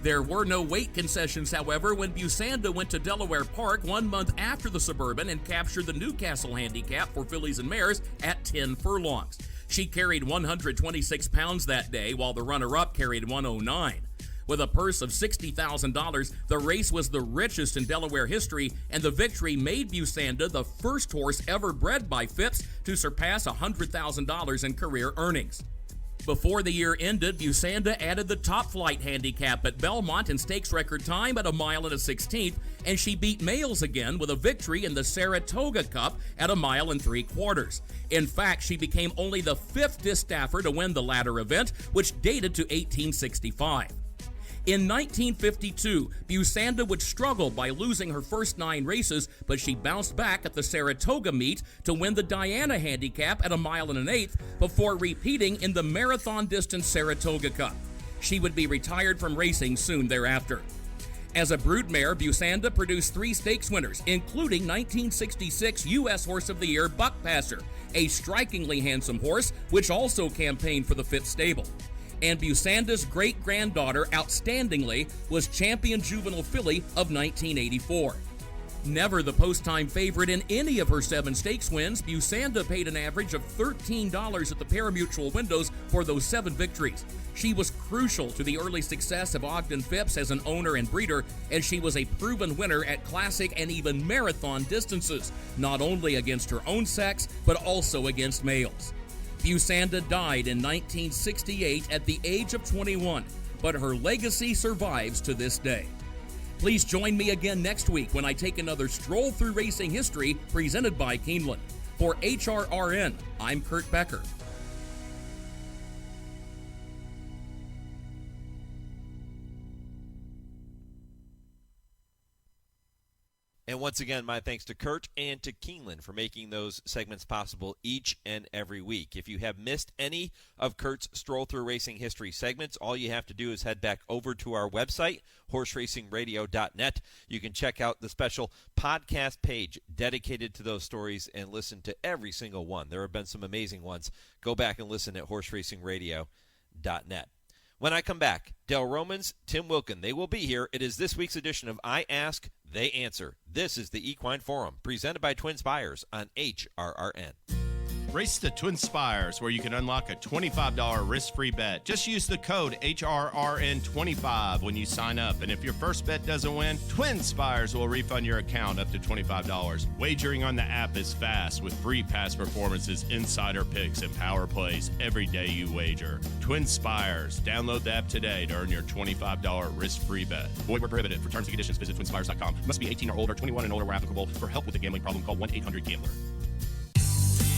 There were no weight concessions, however, when Busanda went to Delaware Park 1 month after the Suburban and captured the Newcastle Handicap for fillies and mares at 10 furlongs. She carried 126 pounds that day, while the runner-up carried 109. With a purse of $60,000, the race was the richest in Delaware history, and the victory made Busanda the first horse ever bred by Phipps to surpass $100,000 in career earnings. Before the year ended, Busanda added the Top Flight Handicap at Belmont in stakes record time at 1 1/16, and she beat males again with a victory in the Saratoga Cup at 1.75 miles. In fact, she became only the 5th distaffer to win the latter event, which dated to 1865. In 1952, Busanda would struggle by losing her first 9 races, but she bounced back at the Saratoga meet to win the Diana Handicap at 1 1/8 miles before repeating in the marathon distance Saratoga Cup. She would be retired from racing soon thereafter. As a broodmare, Busanda produced 3 stakes winners, including 1966 U.S. Horse of the Year Buck Passer, a strikingly handsome horse which also campaigned for the Phipps stable. And Busanda's great-granddaughter, outstandingly, was champion juvenile filly of 1984. Never the post-time favorite in any of her 7 stakes wins, Busanda paid an average of $13 at the pari-mutuel windows for those 7 victories. She was crucial to the early success of Ogden Phipps as an owner and breeder, as she was a proven winner at classic and even marathon distances, not only against her own sex, but also against males. Busanda died in 1968 at the age of 21, but her legacy survives to this day. Please join me again next week when I take another stroll through racing history presented by Keeneland. For HRRN, I'm Kurt Becker. And once again, my thanks to Kurt and to Keeneland for making those segments possible each and every week. If you have missed any of Kurt's Stroll Through Racing History segments, all you have to do is head back over to our website, horseracingradio.net. You can check out the special podcast page dedicated to those stories and listen to every single one. There have been some amazing ones. Go back and listen at horseracingradio.net. When I come back, Dale Romans, Tim Wilkin, they will be here. It is this week's edition of I Ask, They Answer. This is the Equine Forum, presented by TwinSpires on HRRN. Race to TwinSpires, where you can unlock a $25 risk-free bet. Just use the code HRRN25 when you sign up. And if your first bet doesn't win, TwinSpires will refund your account up to $25. Wagering on the app is fast with free past performances, insider picks, and power plays every day you wager. TwinSpires. Download the app today to earn your $25 risk-free bet. Void where prohibited. For terms and conditions, visit TwinSpires.com. Must be 18 or older, 21 and older where applicable. For help with a gambling problem, call 1-800-GAMBLER.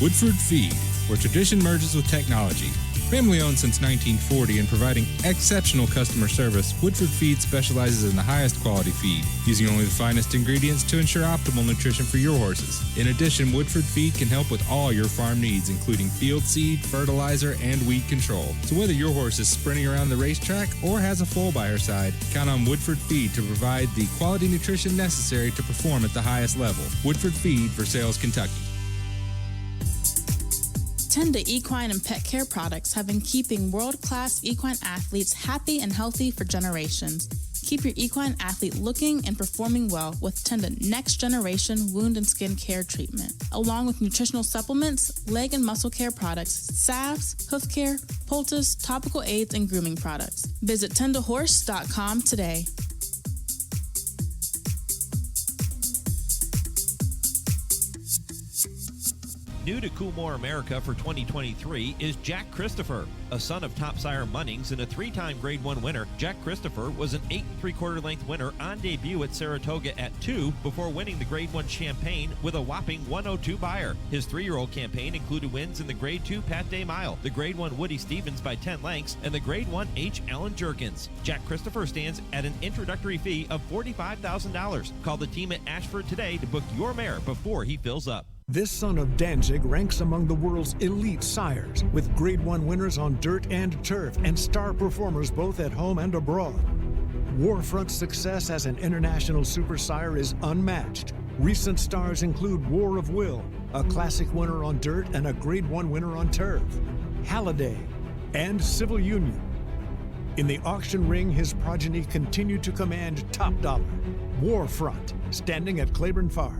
Woodford Feed, where tradition merges with technology. Family owned since 1940 and providing exceptional customer service, Woodford Feed specializes in the highest quality feed, using only the finest ingredients to ensure optimal nutrition for your horses. In addition, Woodford Feed can help with all your farm needs, including field seed, fertilizer, and weed control. So whether your horse is sprinting around the racetrack or has a foal by her side, count on Woodford Feed to provide the quality nutrition necessary to perform at the highest level. Woodford Feed, Versailles, Kentucky. Tenda Equine and Pet Care products have been keeping world-class equine athletes happy and healthy for generations. Keep your equine athlete looking and performing well with Tenda Next Generation Wound and Skin Care Treatment, along with nutritional supplements, leg and muscle care products, salves, hoof care, poultice, topical aids, and grooming products. Visit tendahorse.com today. New to Coolmore America for 2023 is Jack Christopher. A son of top sire Munnings and a 3-time Grade 1 winner, Jack Christopher was an 8 3/4 length winner on debut at Saratoga at 2 before winning the Grade 1 Champagne with a whopping 102 Beyer. His 3-year-old campaign included wins in the Grade 2 Pat Day Mile, the Grade 1 Woody Stevens by 10 lengths, and the Grade 1 H. Allen Jerkins. Jack Christopher stands at an introductory fee of $45,000. Call the team at Ashford today to book your mare before he fills up. This son of Danzig ranks among the world's elite sires, with Grade 1 winners on dirt and turf and star performers both at home and abroad. Warfront's success as an international super sire is unmatched. Recent stars include War of Will, a classic winner on dirt and a Grade 1 winner on turf, Halliday, and Civil Union. In the auction ring, his progeny continued to command top dollar. Warfront, standing at Claiborne Farm.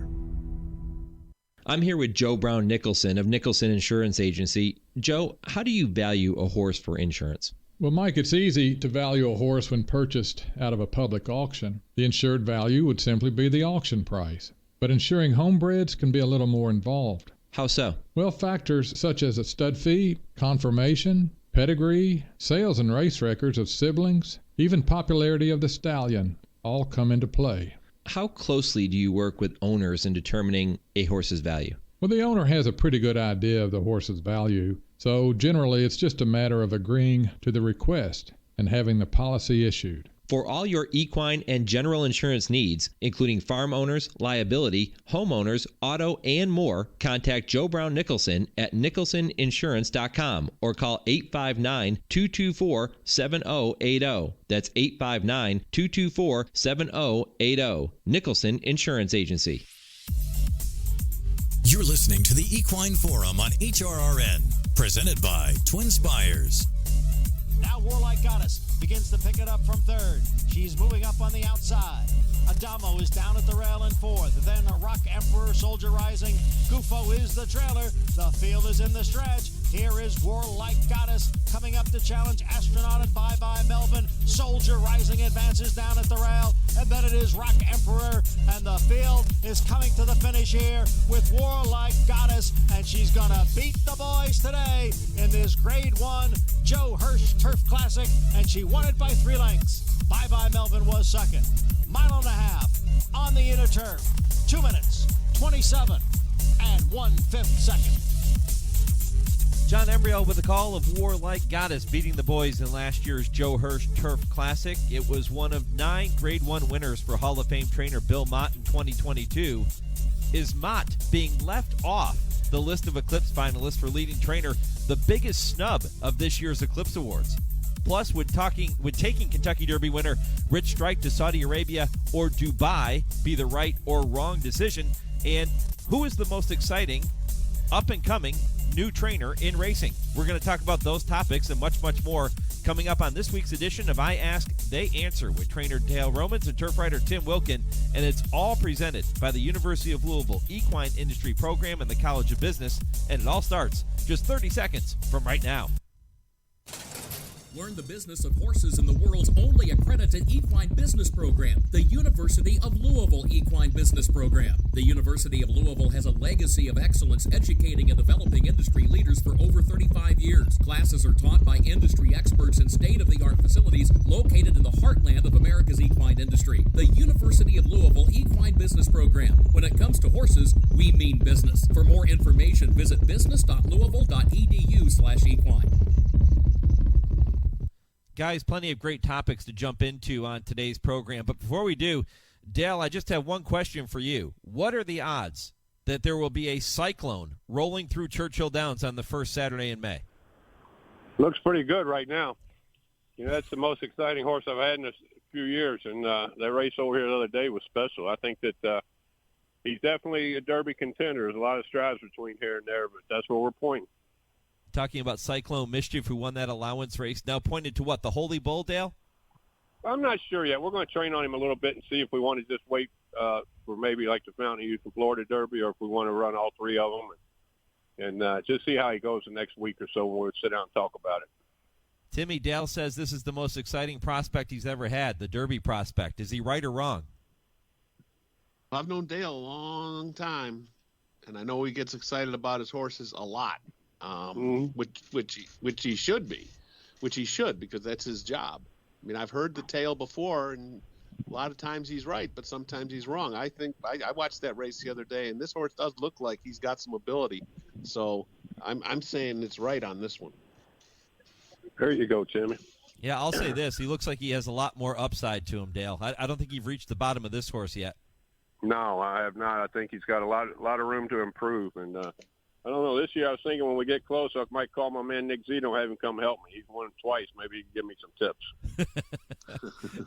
I'm here with Joe Brown Nicholson of Nicholson Insurance Agency. Joe, how do you value a horse for insurance? Well, Mike, it's easy to value a horse when purchased out of a public auction. The insured value would simply be the auction price. But insuring homebreds can be a little more involved. How so? Well, factors such as a stud fee, conformation, pedigree, sales and race records of siblings, even popularity of the stallion all come into play. How closely do you work with owners in determining a horse's value? Well, the owner has a pretty good idea of the horse's value, so generally it's just a matter of agreeing to the request and having the policy issued. For all your equine and general insurance needs, including farm owners, liability, homeowners, auto, and more, contact Joe Brown Nicholson at nicholsoninsurance.com or call 859-224-7080. That's 859-224-7080. Nicholson Insurance Agency. You're listening to the Equine Forum on HRRN, presented by TwinSpires. Now Warlike Goddess begins to pick it up from third. She's moving up on the outside. Adamo is down at the rail in fourth. Then a Rock Emperor, Soldier Rising. Gufo is the trailer. The field is in the stretch. Here is Warlike Goddess coming up to challenge Astronaut and Bye Bye Melvin. Soldier Rising advances down at the rail. And then it is Rock Emperor. And the field is coming to the finish here with Warlike Goddess. And she's going to beat the boys today in this Grade 1 Joe Hirsch Turf Classic. And she won it by 3 lengths. Bye Bye Melvin was second. 1.5 miles on the inner turf. 2 minutes, 27 and 1/5 second. John Embryo with a call of Warlike Goddess beating the boys in last year's Joe Hirsch Turf Classic. It was one of 9 Grade 1 winners for Hall of Fame trainer Bill Mott in 2022. Is Mott being left off the list of Eclipse finalists for leading trainer the biggest snub of this year's Eclipse Awards? Plus, would taking Kentucky Derby winner Rich Strike to Saudi Arabia or Dubai be the right or wrong decision? And who is the most exciting, up-and-coming new trainer in racing? We're going to talk about those topics and much, much more coming up on this week's edition of I Ask, They Answer with trainer Dale Romans and turf writer Tim Wilkin. And it's all presented by the University of Louisville Equine Industry Program and the College of Business. And it all starts just 30 seconds from right now. Learn the business of horses in the world's only accredited equine business program, the University of Louisville Equine Business Program. The University of Louisville has a legacy of excellence educating and developing industry leaders for over 35 years. Classes are taught by industry experts in state-of-the-art facilities located in the heartland of America's equine industry. The University of Louisville Equine Business Program. When it comes to horses, we mean business. For more information, visit business.louisville.edu/equine. Guys, plenty of great topics to jump into on today's program. But before we do, Dale, I just have one question for you. What are the odds that there will be a cyclone rolling through Churchill Downs on the first Saturday in May? Looks pretty good right now. That's the most exciting horse I've had in a few years, and that race over here the other day was special. I think that he's definitely a Derby contender. There's a lot of strides between here and there, but that's where we're pointing. Talking about Cyclone Mischief, who won that allowance race, now pointed to what, the Holy Bull, Dale? I'm not sure yet. We're going to train on him a little bit and see if we want to just wait for maybe like the Fountain Youth and Florida Derby, or if we want to run all three of them and just see how he goes the next week or so when we'll sit down and talk about it. Timmy, Dale says this is the most exciting prospect he's ever had, the Derby prospect. Is he right or wrong? I've known Dale a long time, and I know he gets excited about his horses a lot, which he should be, which he should, because that's his job. I mean, I've heard the tale before, and a lot of times he's right, but sometimes he's wrong. I think I watched that race the other day, and this horse does look like he's got some ability. So I'm saying it's right on this one. There you go, Timmy. Yeah, I'll say this. He looks like he has a lot more upside to him, Dale. I don't think you've reached the bottom of this horse yet. No, I have not. I think he's got a lot of room to improve. And I don't know. This year I was thinking when we get close, I might call my man Nick Zito and have him come help me. He's won twice. Maybe he can give me some tips.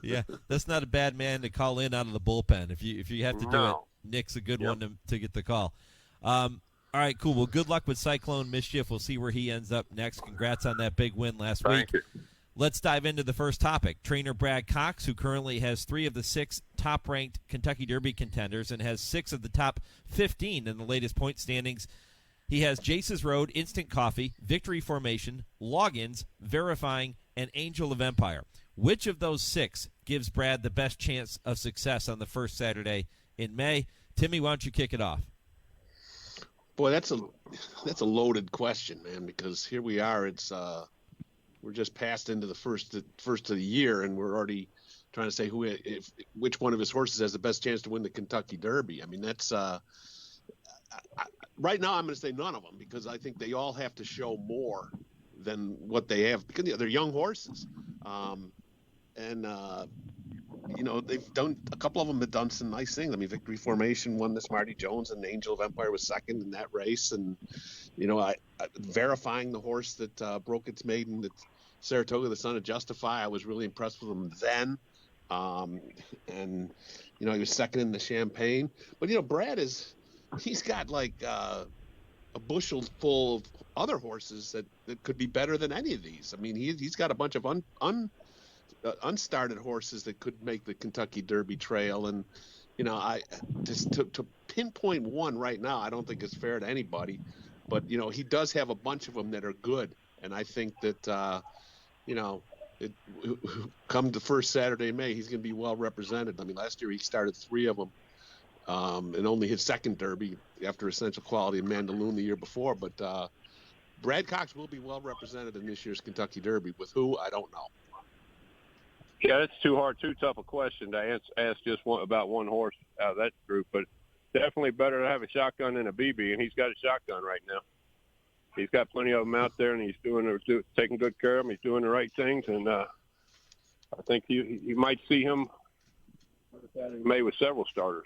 Yeah, that's not a bad man to call in out of the bullpen. If you have to do it, Nick's a good one to get the call. All right, cool. Well, good luck with Cyclone Mischief. We'll see where he ends up next. Congrats on that big win last week. Thank you. Let's dive into the first topic. Trainer Brad Cox, who currently has 3 of the 6 top-ranked Kentucky Derby contenders and has 6 of the top 15 in the latest point standings. He has Jace's Road, Instant Coffee, Victory Formation, Logins, Verifying, and Angel of Empire. Which of those 6 gives Brad the best chance of success on the first Saturday in May? Timmy, why don't you kick it off? Boy, that's a loaded question, man, because here we are. It's we're just passed into the first of the year, and we're already trying to say which one of his horses has the best chance to win the Kentucky Derby. I mean, that's right now I'm going to say none of them, because I think they all have to show more than what they have, because they're young horses, they've done a couple of them have done some nice things. I mean, Victory Formation won this Marty Jones, and Angel of Empire was second in that race. And Verifying the horse that broke its maiden at Saratoga, the son of Justify, I was really impressed with him then. He was second in the Champagne. But Brad he's got like a bushel full of other horses that could be better than any of these. I mean, he's got a bunch of unstarted horses that could make the Kentucky Derby trail, and I just to pinpoint one right now, I don't think it's fair to anybody, but he does have a bunch of them that are good, and I think that come the first Saturday in May, he's going to be well represented. I mean, last year he started 3 of them, and only his second Derby after Essential Quality and Mandaloon the year before, but Brad Cox will be well represented in this year's Kentucky Derby. With who, I don't know. Yeah, it's too tough a question to ask just about one horse out of that group. But definitely better to have a shotgun than a BB, and he's got a shotgun right now. He's got plenty of them out there, and he's taking good care of them. He's doing the right things, and I think you might see him in May with several starters.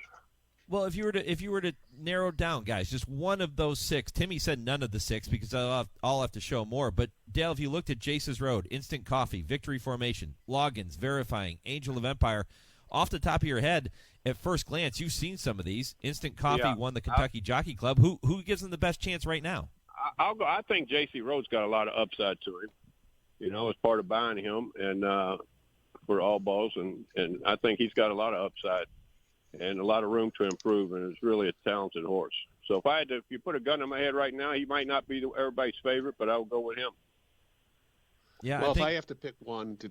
Well, if you were to narrow down, guys, just one of those 6. Timmy said none of the 6 because I'll have to show more. But Dale, if you looked at Jace's Road, Instant Coffee, Victory Formation, Logins, Verifying, Angel of Empire, off the top of your head, at first glance, you've seen some of these. Instant Coffee won the Kentucky Jockey Club. Who gives them the best chance right now? I'll go. I think J.C. Road's got a lot of upside to him. As part of buying him and for all balls, and I think he's got a lot of upside and a lot of room to improve, and it's really a talented horse. So if you put a gun in my head right now, he might not be everybody's favorite, but I'll go with him. Yeah. Well, if I have to pick one to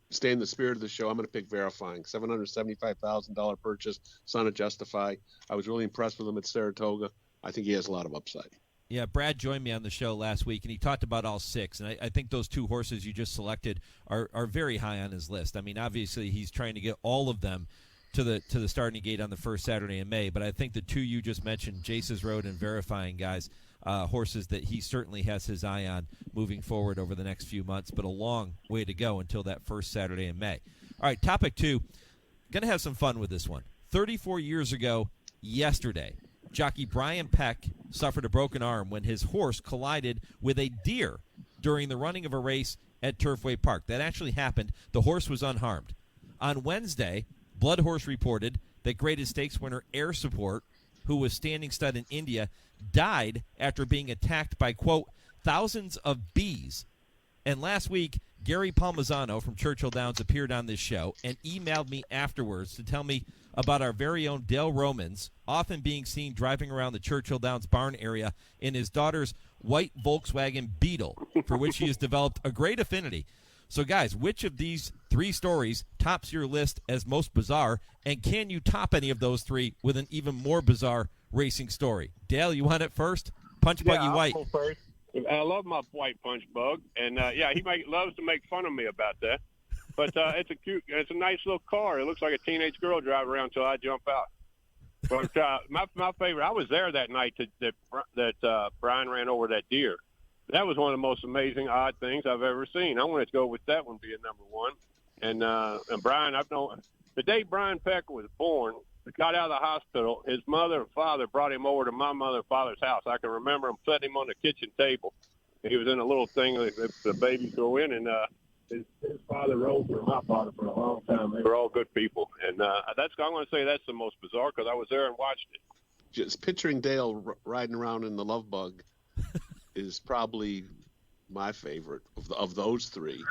stay in the spirit of the show, I'm going to pick Verifying. $775,000 purchase, son of Justify. I was really impressed with him at Saratoga. I think he has a lot of upside. Yeah, Brad joined me on the show last week, and he talked about all 6. And I think those 2 horses you just selected are very high on his list. I mean, obviously he's trying to get all of them to the starting gate on the first Saturday in May. But I think the 2 you just mentioned, Jace's Road and Verifying, guys, horses that he certainly has his eye on moving forward over the next few months, but a long way to go until that first Saturday in May. All right, topic 2. Going to have some fun with this one. 34 years ago yesterday, jockey Brian Peck suffered a broken arm when his horse collided with a deer during the running of a race at Turfway Park. That actually happened. The horse was unharmed. On Wednesday, Blood Horse reported that Graded Stakes winner Air Support, who was standing stud in India, died after being attacked by, quote, thousands of bees. And last week, Gary Palmisano from Churchill Downs appeared on this show and emailed me afterwards to tell me about our very own Dale Romans, often being seen driving around the Churchill Downs barn area in his daughter's white Volkswagen Beetle, for which he has developed a great affinity. So, guys, which of these 3 stories tops your list as most bizarre, and can you top any of those 3 with an even more bizarre racing story? Dale, you want it first? Punch Buggy White. I'll go first. I love my white punch bug, and he loves to make fun of me about that. But it's a nice little car. It looks like a teenage girl driving around until I jump out. But my favorite, I was there that night that Brian ran over that deer. That was one of the most amazing odd things I've ever seen. I wanted to go with that one being number 1. And Brian, I've known the day Brian Peck was born. Got out of the hospital, his mother and father brought him over to my mother and father's house. I can remember him setting him on the kitchen table. He was in a little thing that the babies go in, and his father rode for my father for a long time. They were all good people, and I'm going to say that's the most bizarre because I was there and watched it. Just picturing Dale riding around in the Love Bug is probably my favorite of those 3.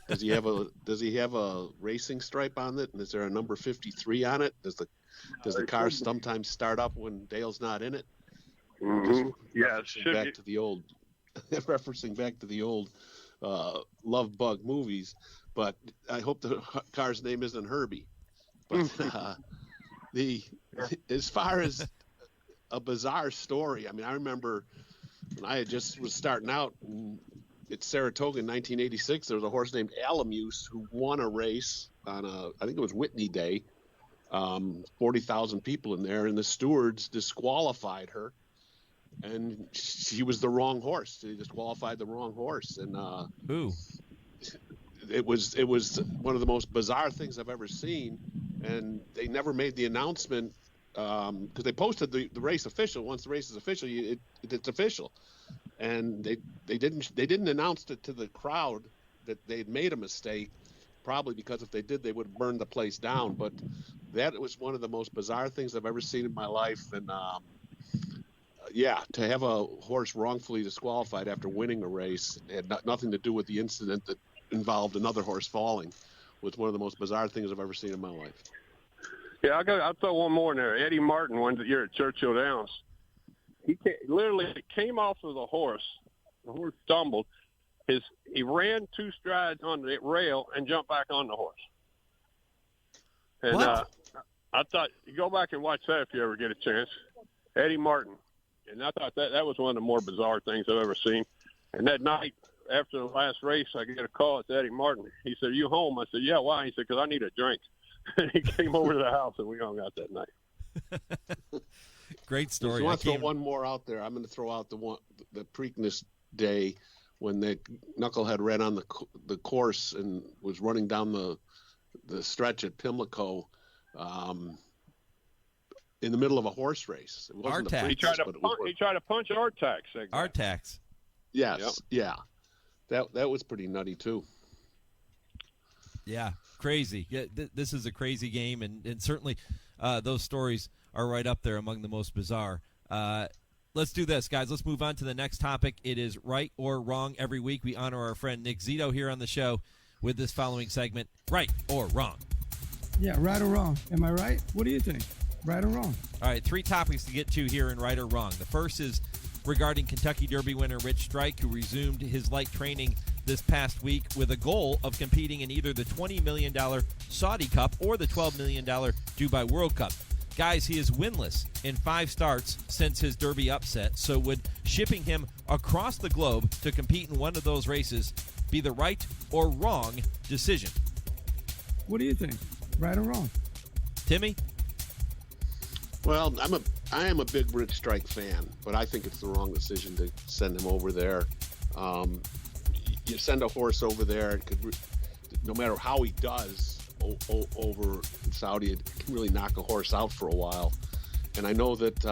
Does he have a racing stripe on it, and is there a number 53 on it? Does the car sometimes start up when Dale's not in it? Mm-hmm. Yeah, referencing back to the old Love Bug movies, but I hope the car's name isn't Herbie. But as far as a bizarre story, I mean, I remember when I just was starting out at Saratoga in 1986. There was a horse named Alamuse who won a race on I think it was Whitney Day. 40,000 people in there, and the stewards disqualified her, and she was the wrong horse. They disqualified the wrong horse, and it was one of the most bizarre things I've ever seen. And they never made the announcement because they posted the race official. Once the race is official, it's official, and they didn't announce it to the crowd that they'd made a mistake. Probably because if they did, they would have burned the place down. But that was one of the most bizarre things I've ever seen in my life. And, to have a horse wrongfully disqualified after winning a race had nothing to do with the incident that involved another horse falling was one of the most bizarre things I've ever seen in my life. Yeah, I'll throw one more in there. Eddie Martin, one year at Churchill Downs. He literally came off of the horse. The horse stumbled. He ran 2 strides on the rail and jumped back on the horse. And I thought, you go back and watch that if you ever get a chance. Eddie Martin. And I thought that was one of the more bizarre things I've ever seen. And that night, after the last race, I get a call. It's Eddie Martin. He said, "Are you home?" I said, "Yeah, why?" He said, "Because I need a drink." And he came over to the house, and we hung out that night. Great story. If you want to throw one more out there, I'm going to throw out the Preakness day when the knucklehead ran on the course and was running down the stretch at Pimlico in the middle of a horse race. It wasn't Artax. He tried to punch Artax. Artax. Yes, yeah. That was pretty nutty too. Yeah, crazy. Yeah, this is a crazy game, and certainly those stories are right up there among the most bizarre. Let's do this, guys. Let's move on to the next topic. It is right or wrong. Every week we honor our friend Nick Zito here on the show with this following segment, right or wrong. Yeah, right or wrong. Am I right? What do you think? Right or wrong? All right, 3 topics to get to here in right or wrong. The first is regarding Kentucky Derby winner Rich Strike, who resumed his light training this past week with a goal of competing in either the $20 million Saudi Cup or the $12 million Dubai World Cup. Guys, he is winless in 5 starts since his Derby upset, so would shipping him across the globe to compete in one of those races be the right or wrong decision? What do you think? Right or wrong? Timmy? Well, I'm a I am a big Rich Strike fan, but I think it's the wrong decision to send him over there. You send a horse over there, it could, no matter how he does over in Saudi, it can really knock a horse out for a while. And I know that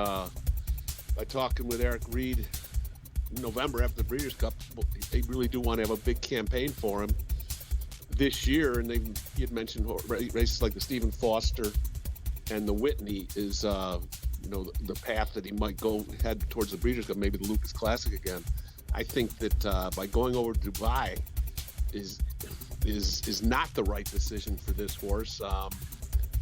by talking with Eric Reed in November after the Breeders' Cup, they really do want to have a big campaign for him this year. And he had mentioned races like the Stephen Foster and the Whitney is the path that he might head towards the Breeders' Cup, maybe the Lucas Classic again. I think that by going over to Dubai is not the right decision for this horse.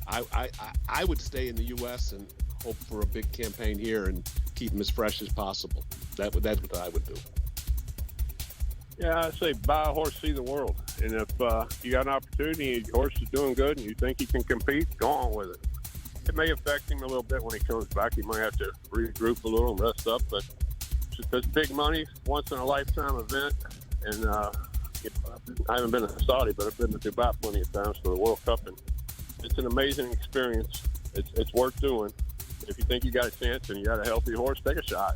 I would stay in the U.S. and hope for a big campaign here and keep him as fresh as possible. That's what I would do. Yeah, I say buy a horse, see the world. And if you got an opportunity, your horse is doing good, and you think he can compete, go on with it. It may affect him a little bit when he comes back. He might have to regroup a little and rest up, but it's big money, once-in-a-lifetime event. And I haven't been to Saudi, but I've been to Dubai plenty of times for the World Cup, and it's an amazing experience. It's worth doing. If you think you got a chance and you got a healthy horse, take a shot.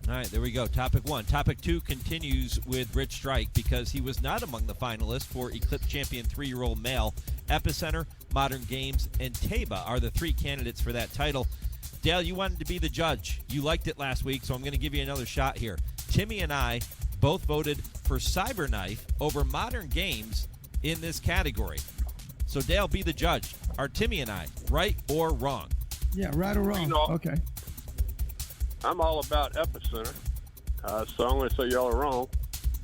All right, there we go. Topic 1. Topic 2 continues with Rich Strike because he was not among the finalists for Eclipse Champion 3-year-old male. Epicenter, Modern Games, and Taba are the 3 candidates for that title. Dale, you wanted to be the judge. You liked it last week, so I'm going to give you another shot here. Timmy and I both voted for Cyberknife over Modern Games in this category. So, Dale, be the judge. Are Timmy and I right or wrong? Yeah, right or wrong. Okay. I'm all about Epicenter, so I'm going to say y'all are wrong.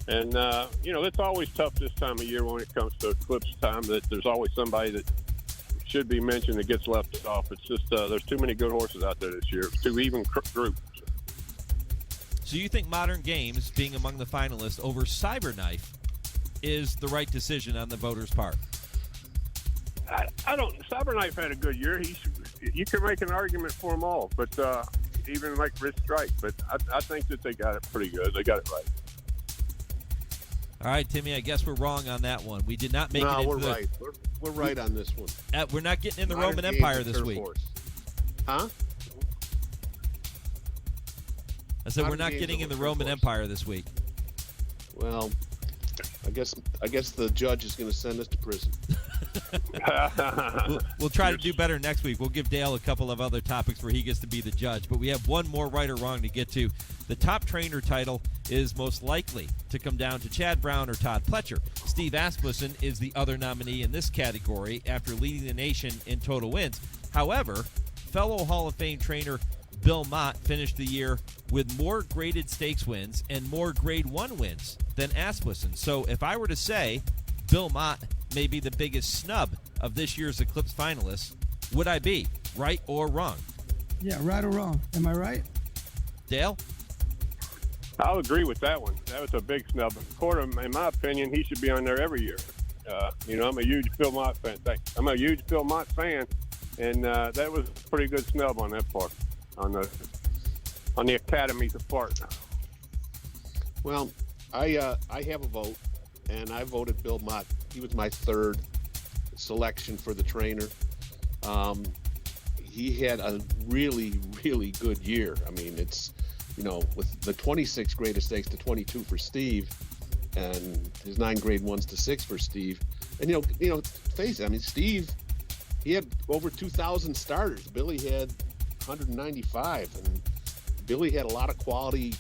And, it's always tough this time of year when it comes to Eclipse time that there's always somebody that should be mentioned that gets left off. It's just there's too many good horses out there this year, too even groups. So you think Modern Games, being among the finalists over Cyberknife, is the right decision on the voters' part? I don't. Cyberknife had a good year. You can make an argument for them all, but even like Rich Strike. But I think that they got it pretty good. They got it right. All right, Timmy, I guess we're wrong on that one. We did not make it into we're right. We're right on this one. We're not getting in the Modern Roman Empire this week. Horse. Huh? I said we're not getting in the Roman Empire this week. Well, I guess the judge is going to send us to prison. We'll try to do better next week. We'll give Dale a couple of other topics where he gets to be the judge. But we have one more right or wrong to get to. The top trainer title is most likely to come down to Chad Brown or Todd Pletcher. Steve Asmussen is the other nominee in this category after leading the nation in total wins. However, fellow Hall of Fame trainer Bill Mott finished the year with more graded stakes wins and more Grade 1 wins than Asmussen. So if I were to say Bill Mott may be the biggest snub of this year's Eclipse finalists, would I be right or wrong? Yeah, right or wrong. Am I right? Dale? I'll agree with that one. That was a big snub. In my opinion, he should be on there every year. I'm a huge Bill Mott fan. I'm a huge Bill Mott fan, and that was a pretty good snub on that part, on the Academy's part. Well, I have a vote, and I voted Bill Mott. He was my third selection for the trainer. He had a really, really good year. I mean, it's, with the 26 graded stakes to 22 for Steve, and his 9 grade 1s to 6 for Steve. And, face it, I mean, Steve, he had over 2,000 starters. Billy had 195, and Billy had a lot of quality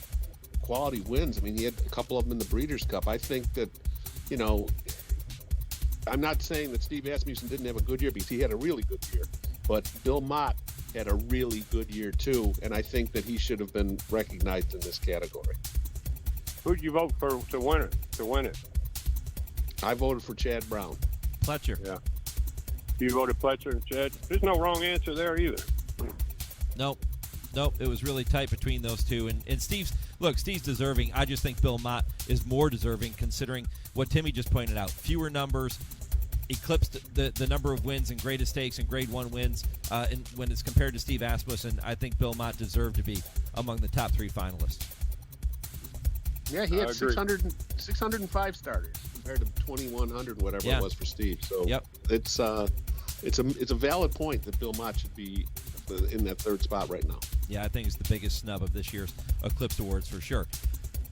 wins. I mean, he had a couple of them in the Breeders' Cup. I think that, I'm not saying that Steve Asmussen didn't have a good year because he had a really good year, but Bill Mott had a really good year too, and I think that he should have been recognized in this category. Who'd you vote for to win it? I voted for Chad Brown. Pletcher. Yeah. You voted Pletcher and Chad? There's no wrong answer there either. Nope. It was really tight between those two. And Steve's deserving. I just think Bill Mott is more deserving considering what Timmy just pointed out. Fewer numbers, eclipsed the number of wins and graded stakes and Grade 1 wins. And when it's compared to Steve Asmussen, I think Bill Mott deserved to be among the top 3 finalists. Yeah, he had 605 starters compared to 2,100, whatever it was for Steve. So it's a valid point that Bill Mott should be in that third spot right now. Yeah, I think it's the biggest snub of this year's Eclipse Awards for sure.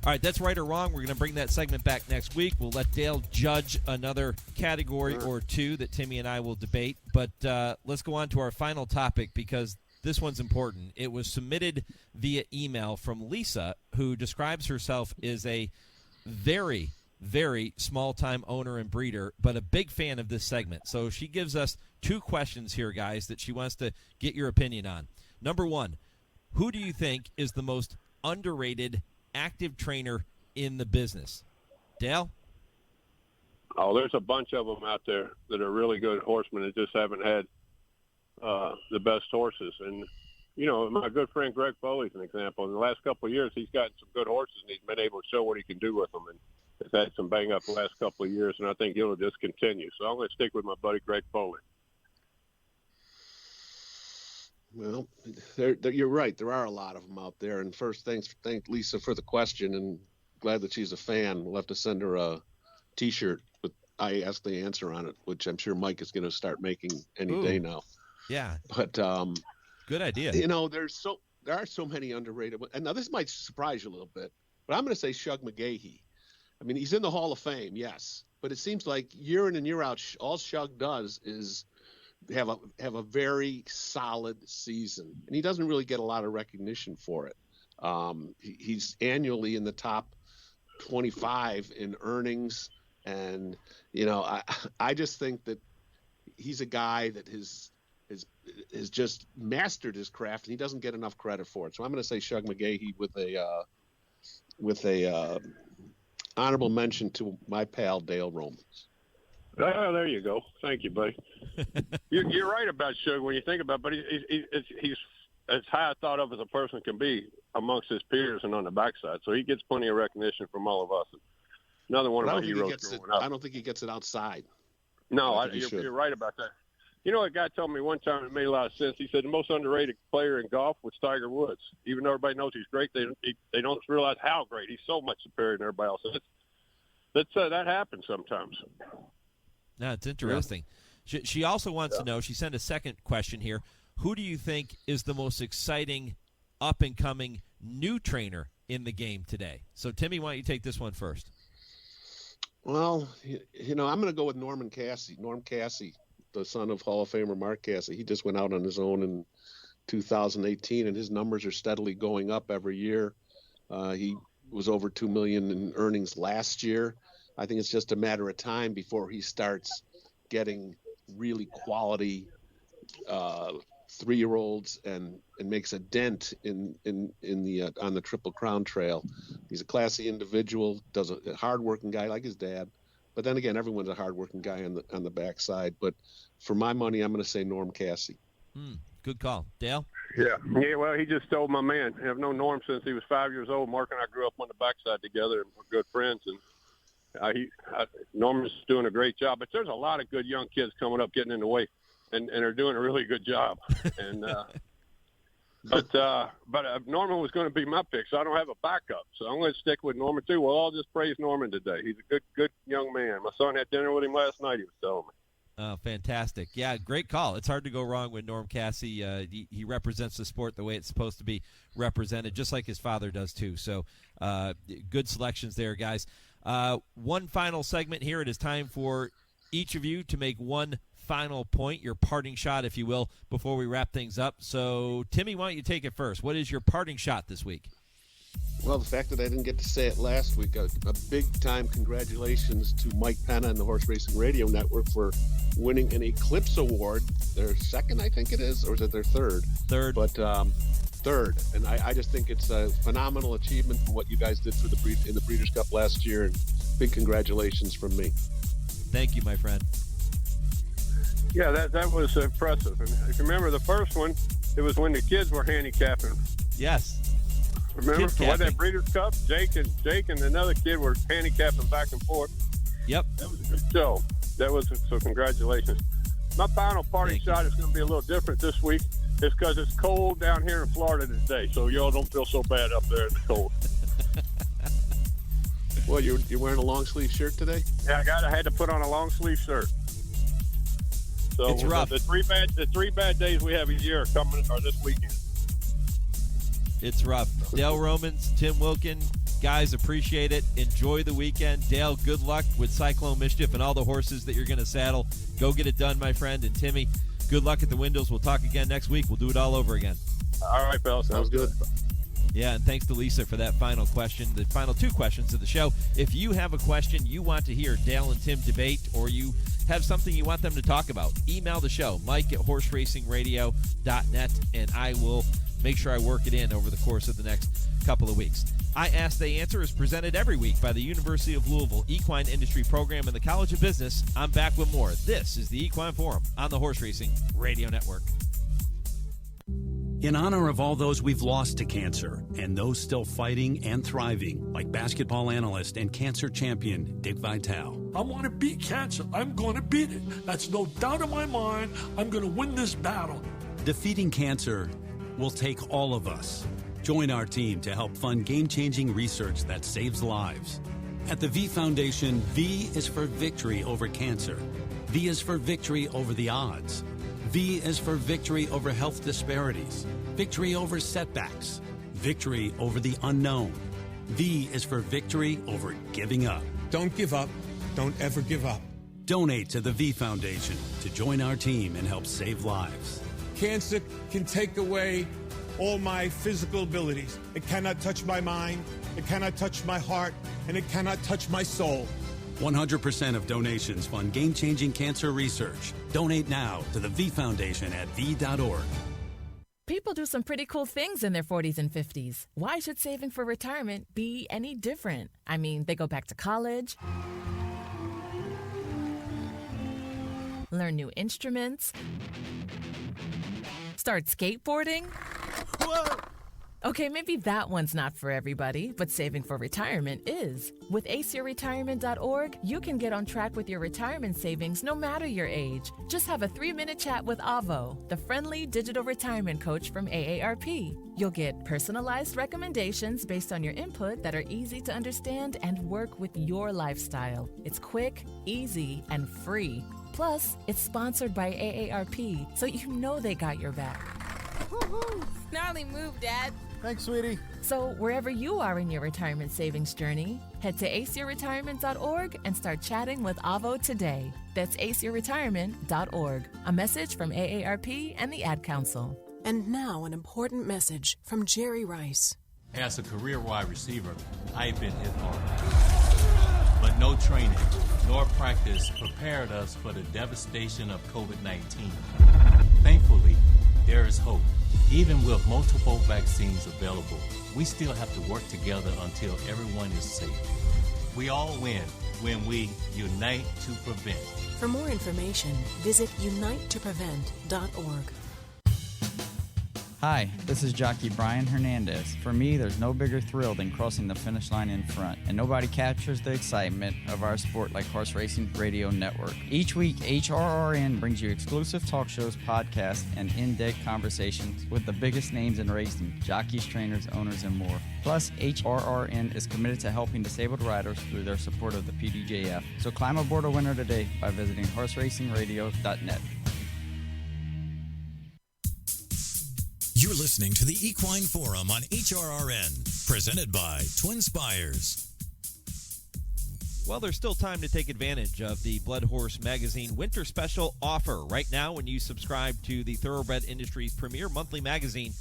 All right, that's right or wrong. We're going to bring that segment back next week. We'll let Dale judge another category or two that Timmy and I will debate. But let's go on to our final topic because this one's important. It was submitted via email from Lisa, who describes herself as a very, very small-time owner and breeder, but a big fan of this segment. So she gives us 2 questions here, guys, that she wants to get your opinion on. Number 1, who do you think is the most underrated active trainer in the business? Dale? Oh, there's a bunch of them out there that are really good horsemen that just haven't had the best horses. And, you know, my good friend Greg Foley's an example. In the last couple of years, he's gotten some good horses, and he's been able to show what he can do with them. And has had some bang-up the last couple of years, and I think he'll just continue. So I'm going to stick with my buddy Greg Foley. Well, you're right. There are a lot of them out there. And first, thank Lisa for the question, and glad that she's a fan. We'll have to send her a T-shirt with I Ask the Answer on it, which I'm sure Mike is going to start making any day now. Yeah. But good idea. You know, there are so many underrated. And now this might surprise you a little bit, but I'm going to say Shug McGahee. I mean, he's in the Hall of Fame, yes, but it seems like year in and year out, all Shug does is have a very solid season, and he doesn't really get a lot of recognition for it. He's annually in the top 25 in earnings, and you know, I just think that he's a guy that has just mastered his craft, and he doesn't get enough credit for it. So I'm going to say Shug McGahee with a honorable mention to my pal Dale Romans. Oh, there you go. Thank you, buddy. You're right about Shug when you think about it, but he's as high thought of as a person can be amongst his peers and on the backside. So he gets plenty of recognition from all of us. Another one of my heroes growing up. I don't think he gets it outside. No, you're right about that. You know, a guy told me one time, it made a lot of sense. He said the most underrated player in golf was Tiger Woods. Even though everybody knows he's great, they don't realize how great. He's so much superior than everybody else. So that happens sometimes. No, it's interesting. Yeah. She also wants to know, she sent a second question here, who do you think is the most exciting up-and-coming new trainer in the game today? So, Timmy, why don't you take this one first? Well, you know, I'm going to go with Norm Casse, the son of Hall of Famer Mark Casse. He just went out on his own in 2018, and his numbers are steadily going up every year. He was over $2 million in earnings last year. I think it's just a matter of time before he starts getting really quality 3-year-olds and makes a dent in the on the Triple Crown Trail. He's a classy individual, does a hardworking guy like his dad. But then again, everyone's a hardworking guy on the backside. But for my money, I'm going to say Norm Casse. Good call, Dale. Yeah. Well, he just stole my man. I've known Norm since he was 5 years old. Mark and I grew up on the backside together, and we're good friends. And Norman's doing a great job. But there's a lot of good young kids coming up, getting in the way, and are doing a really good job. And but Norman was going to be my pick, so I don't have a backup. So I'm going to stick with Norman too. We'll all just praise Norman today. He's a good young man. My son had dinner with him last night. He was telling me. Oh, fantastic. Yeah, great call. It's hard to go wrong with Norm Casse. He represents the sport the way it's supposed to be represented, just like his father does too. So good selections there, guys. One final segment here. It is time for each of you to make one final point, your parting shot, if you will, before we wrap things up. So, Timmy, why don't you take it first? What is your parting shot this week? Well, the fact that I didn't get to say it last week, a big-time congratulations to Mike Penna and the Horse Racing Radio Network for winning an Eclipse Award. Their second, I think it is, or is it their third? Third. But third. And I just think it's a phenomenal achievement from what you guys did for in the Breeders' Cup last year, and big congratulations from me. Thank you, my friend. Yeah, that was impressive. And if you remember the first one, it was when the kids were handicapping. Yes. Remember, what that Breeders' Cup? Jake and another kid were handicapping back and forth. Yep. That was a good show. So congratulations. My final parting shot is going to be a little different this week. It's because it's cold down here in Florida today, so y'all don't feel so bad up there in the cold. Well, you're wearing a long sleeve shirt today? Yeah, I had to put on a long sleeve shirt. So it's rough. The three bad days we have a year are this weekend. It's rough. Dale Romans, Tim Wilkin, guys, appreciate it. Enjoy the weekend. Dale, good luck with Cyclone Mischief and all the horses that you're going to saddle. Go get it done, my friend. And Timmy, good luck at the windows. We'll talk again next week. We'll do it all over again. All right, fellas. Sounds good. Yeah, and thanks to Lisa for that final question, the final two questions of the show. If you have a question you want to hear Dale and Tim debate, or you have something you want them to talk about, email the show, mike@horseracingradio.net, and I will make sure I work it in over the course of the next couple of weeks. I Ask, They Answer is presented every week by the University of Louisville Equine Industry Program and the College of Business. I'm back with more. This is the Equine Forum on the Horse Racing Radio Network. In honor of all those we've lost to cancer and those still fighting and thriving, like basketball analyst and cancer champion Dick Vitale. I want to beat cancer. I'm going to beat it. That's no doubt in my mind. I'm going to win this battle. Defeating cancer will take all of us. Join our team to help fund game-changing research that saves lives. At the V Foundation, V is for victory over cancer. V is for victory over the odds. V is for victory over health disparities, victory over setbacks, victory over the unknown. V is for victory over giving up. Don't give up. Don't ever give up. Donate to the V Foundation to join our team and help save lives. Cancer can take away all my physical abilities. It cannot touch my mind, it cannot touch my heart, and it cannot touch my soul. 100% of donations fund game-changing cancer research. Donate now to the V Foundation at v.org. People do some pretty cool things in their 40s and 50s. Why should saving for retirement be any different? I mean, they go back to college, learn new instruments, start skateboarding. Whoa! Okay, maybe that one's not for everybody, but saving for retirement is. With aceyourretirement.org, you can get on track with your retirement savings no matter your age. Just have a 3-minute chat with Avo, the friendly digital retirement coach from AARP. You'll get personalized recommendations based on your input that are easy to understand and work with your lifestyle. It's quick, easy, and free. Plus, it's sponsored by AARP, so you know they got your back. Woo-hoo. Gnarly move, Dad. Thanks, sweetie. So wherever you are in your retirement savings journey, head to aceyourretirement.org and start chatting with Avo today. That's aceyourretirement.org. A message from AARP and the Ad Council. And now an important message from Jerry Rice. As a career wide receiver, I've been hit hard. But no training nor practice prepared us for the devastation of COVID-19. Thankfully, there is hope. Even with multiple vaccines available, we still have to work together until everyone is safe. We all win when we unite to prevent. For more information, visit unitetoprevent.org. Hi, this is jockey Brian Hernandez. For me, there's no bigger thrill than crossing the finish line in front, and nobody captures the excitement of our sport like Horse Racing Radio Network. Each week, HRRN brings you exclusive talk shows, podcasts, and in-depth conversations with the biggest names in racing, jockeys, trainers, owners, and more. Plus, HRRN is committed to helping disabled riders through their support of the PDJF. So climb aboard a winner today by visiting horseracingradio.net. You're listening to the Equine Forum on HRRN, presented by TwinSpires. Well, there's still time to take advantage of the Blood Horse Magazine Winter Special offer. Right now, when you subscribe to the Thoroughbred Industry's premier monthly magazine,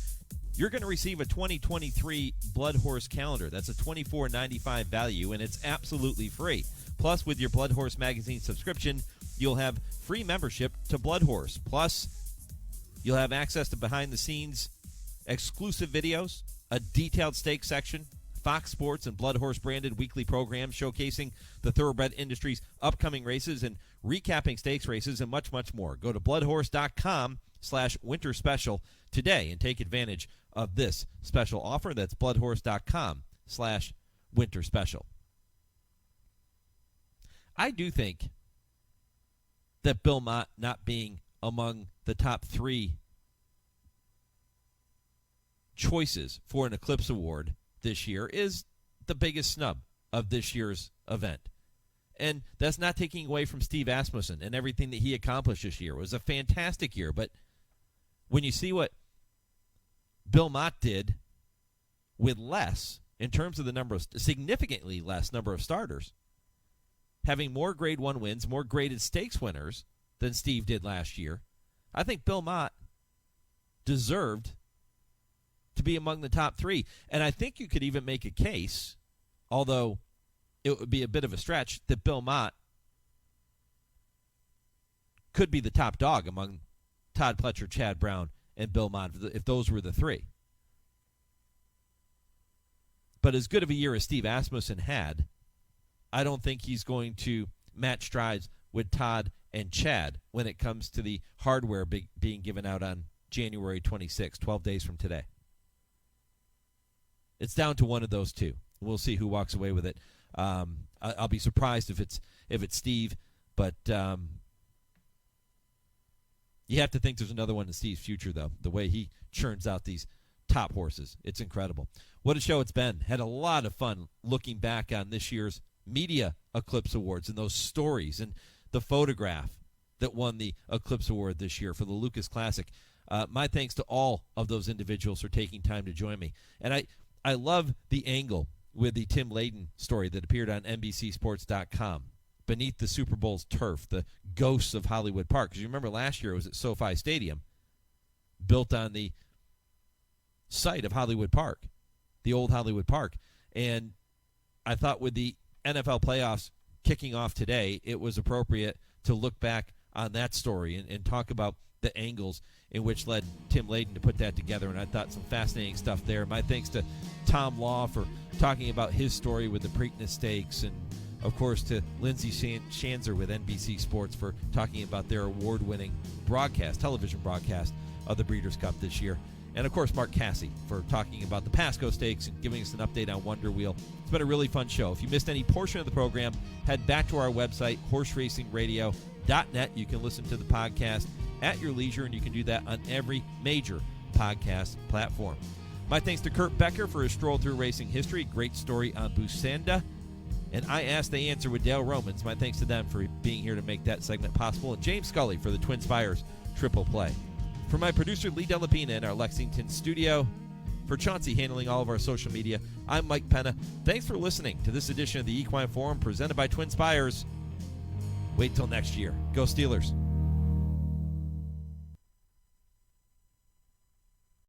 you're going to receive a 2023 Blood Horse calendar. That's a $24.95 value, and it's absolutely free. Plus, with your Blood Horse Magazine subscription, you'll have free membership to Blood Horse. Plus, you'll have access to behind-the-scenes exclusive videos, a detailed stakes section, Fox Sports and Blood Horse branded weekly programs showcasing the Thoroughbred Industry's upcoming races and recapping stakes races and much, much more. Go to bloodhorse.com/winter special today and take advantage of this special offer. That's bloodhorse.com/winter special. I do think that Bill Mott not being among the top 3 choices for an Eclipse Award this year is the biggest snub of this year's event. And that's not taking away from Steve Asmussen and everything that he accomplished this year. It was a fantastic year. But when you see what Bill Mott did with less, in terms of the number of, significantly less number of starters, having more Grade 1 wins, more graded stakes winners than Steve did last year, I think Bill Mott deserved to be among the top 3. And I think you could even make a case, although it would be a bit of a stretch, that Bill Mott could be the top dog among Todd Pletcher, Chad Brown, and Bill Mott, if those were the 3. But as good of a year as Steve Asmussen had, I don't think he's going to match strides with Todd and Chad when it comes to the hardware being given out on January 26, 12 days from today. It's down to one of those two. We'll see who walks away with it. I'll be surprised if it's Steve, but you have to think there's another one in Steve's future, though, the way he churns out these top horses. It's incredible. What a show it's been. Had a lot of fun looking back on this year's Media Eclipse Awards and those stories and the photograph that won the Eclipse Award this year for the Lucas Classic. My thanks to all of those individuals for taking time to join me. And I love the angle with the Tim Layden story that appeared on NBCSports.com. Beneath the Super Bowl's turf, the ghosts of Hollywood Park. Because you remember last year it was at SoFi Stadium, built on the site of Hollywood Park, the old Hollywood Park. And I thought with the NFL playoffs kicking off today, it was appropriate to look back on that story and talk about the angles in which led Tim Layden to put that together. And I thought some fascinating stuff there. My thanks to Tom Law for talking about his story with the Preakness Stakes, and of course to Lindsay Schanzer with NBC Sports for talking about their award-winning television broadcast of the Breeders' Cup this year. And, of course, Mark Casse for talking about the Pasco Stakes and giving us an update on Wonder Wheel. It's been a really fun show. If you missed any portion of the program, head back to our website, horseracingradio.net. You can listen to the podcast at your leisure, and you can do that on every major podcast platform. My thanks to Kurt Becker for his stroll through racing history. Great story on Busanda. And I Asked, They Answer with Dale Romans. My thanks to them for being here to make that segment possible. And James Scully for the TwinSpires Triple Play. For my producer, Lee Delapina, in our Lexington studio, for Chauncey handling all of our social media, I'm Mike Penna. Thanks for listening to this edition of the Equine Forum presented by TwinSpires. Wait till next year. Go Steelers.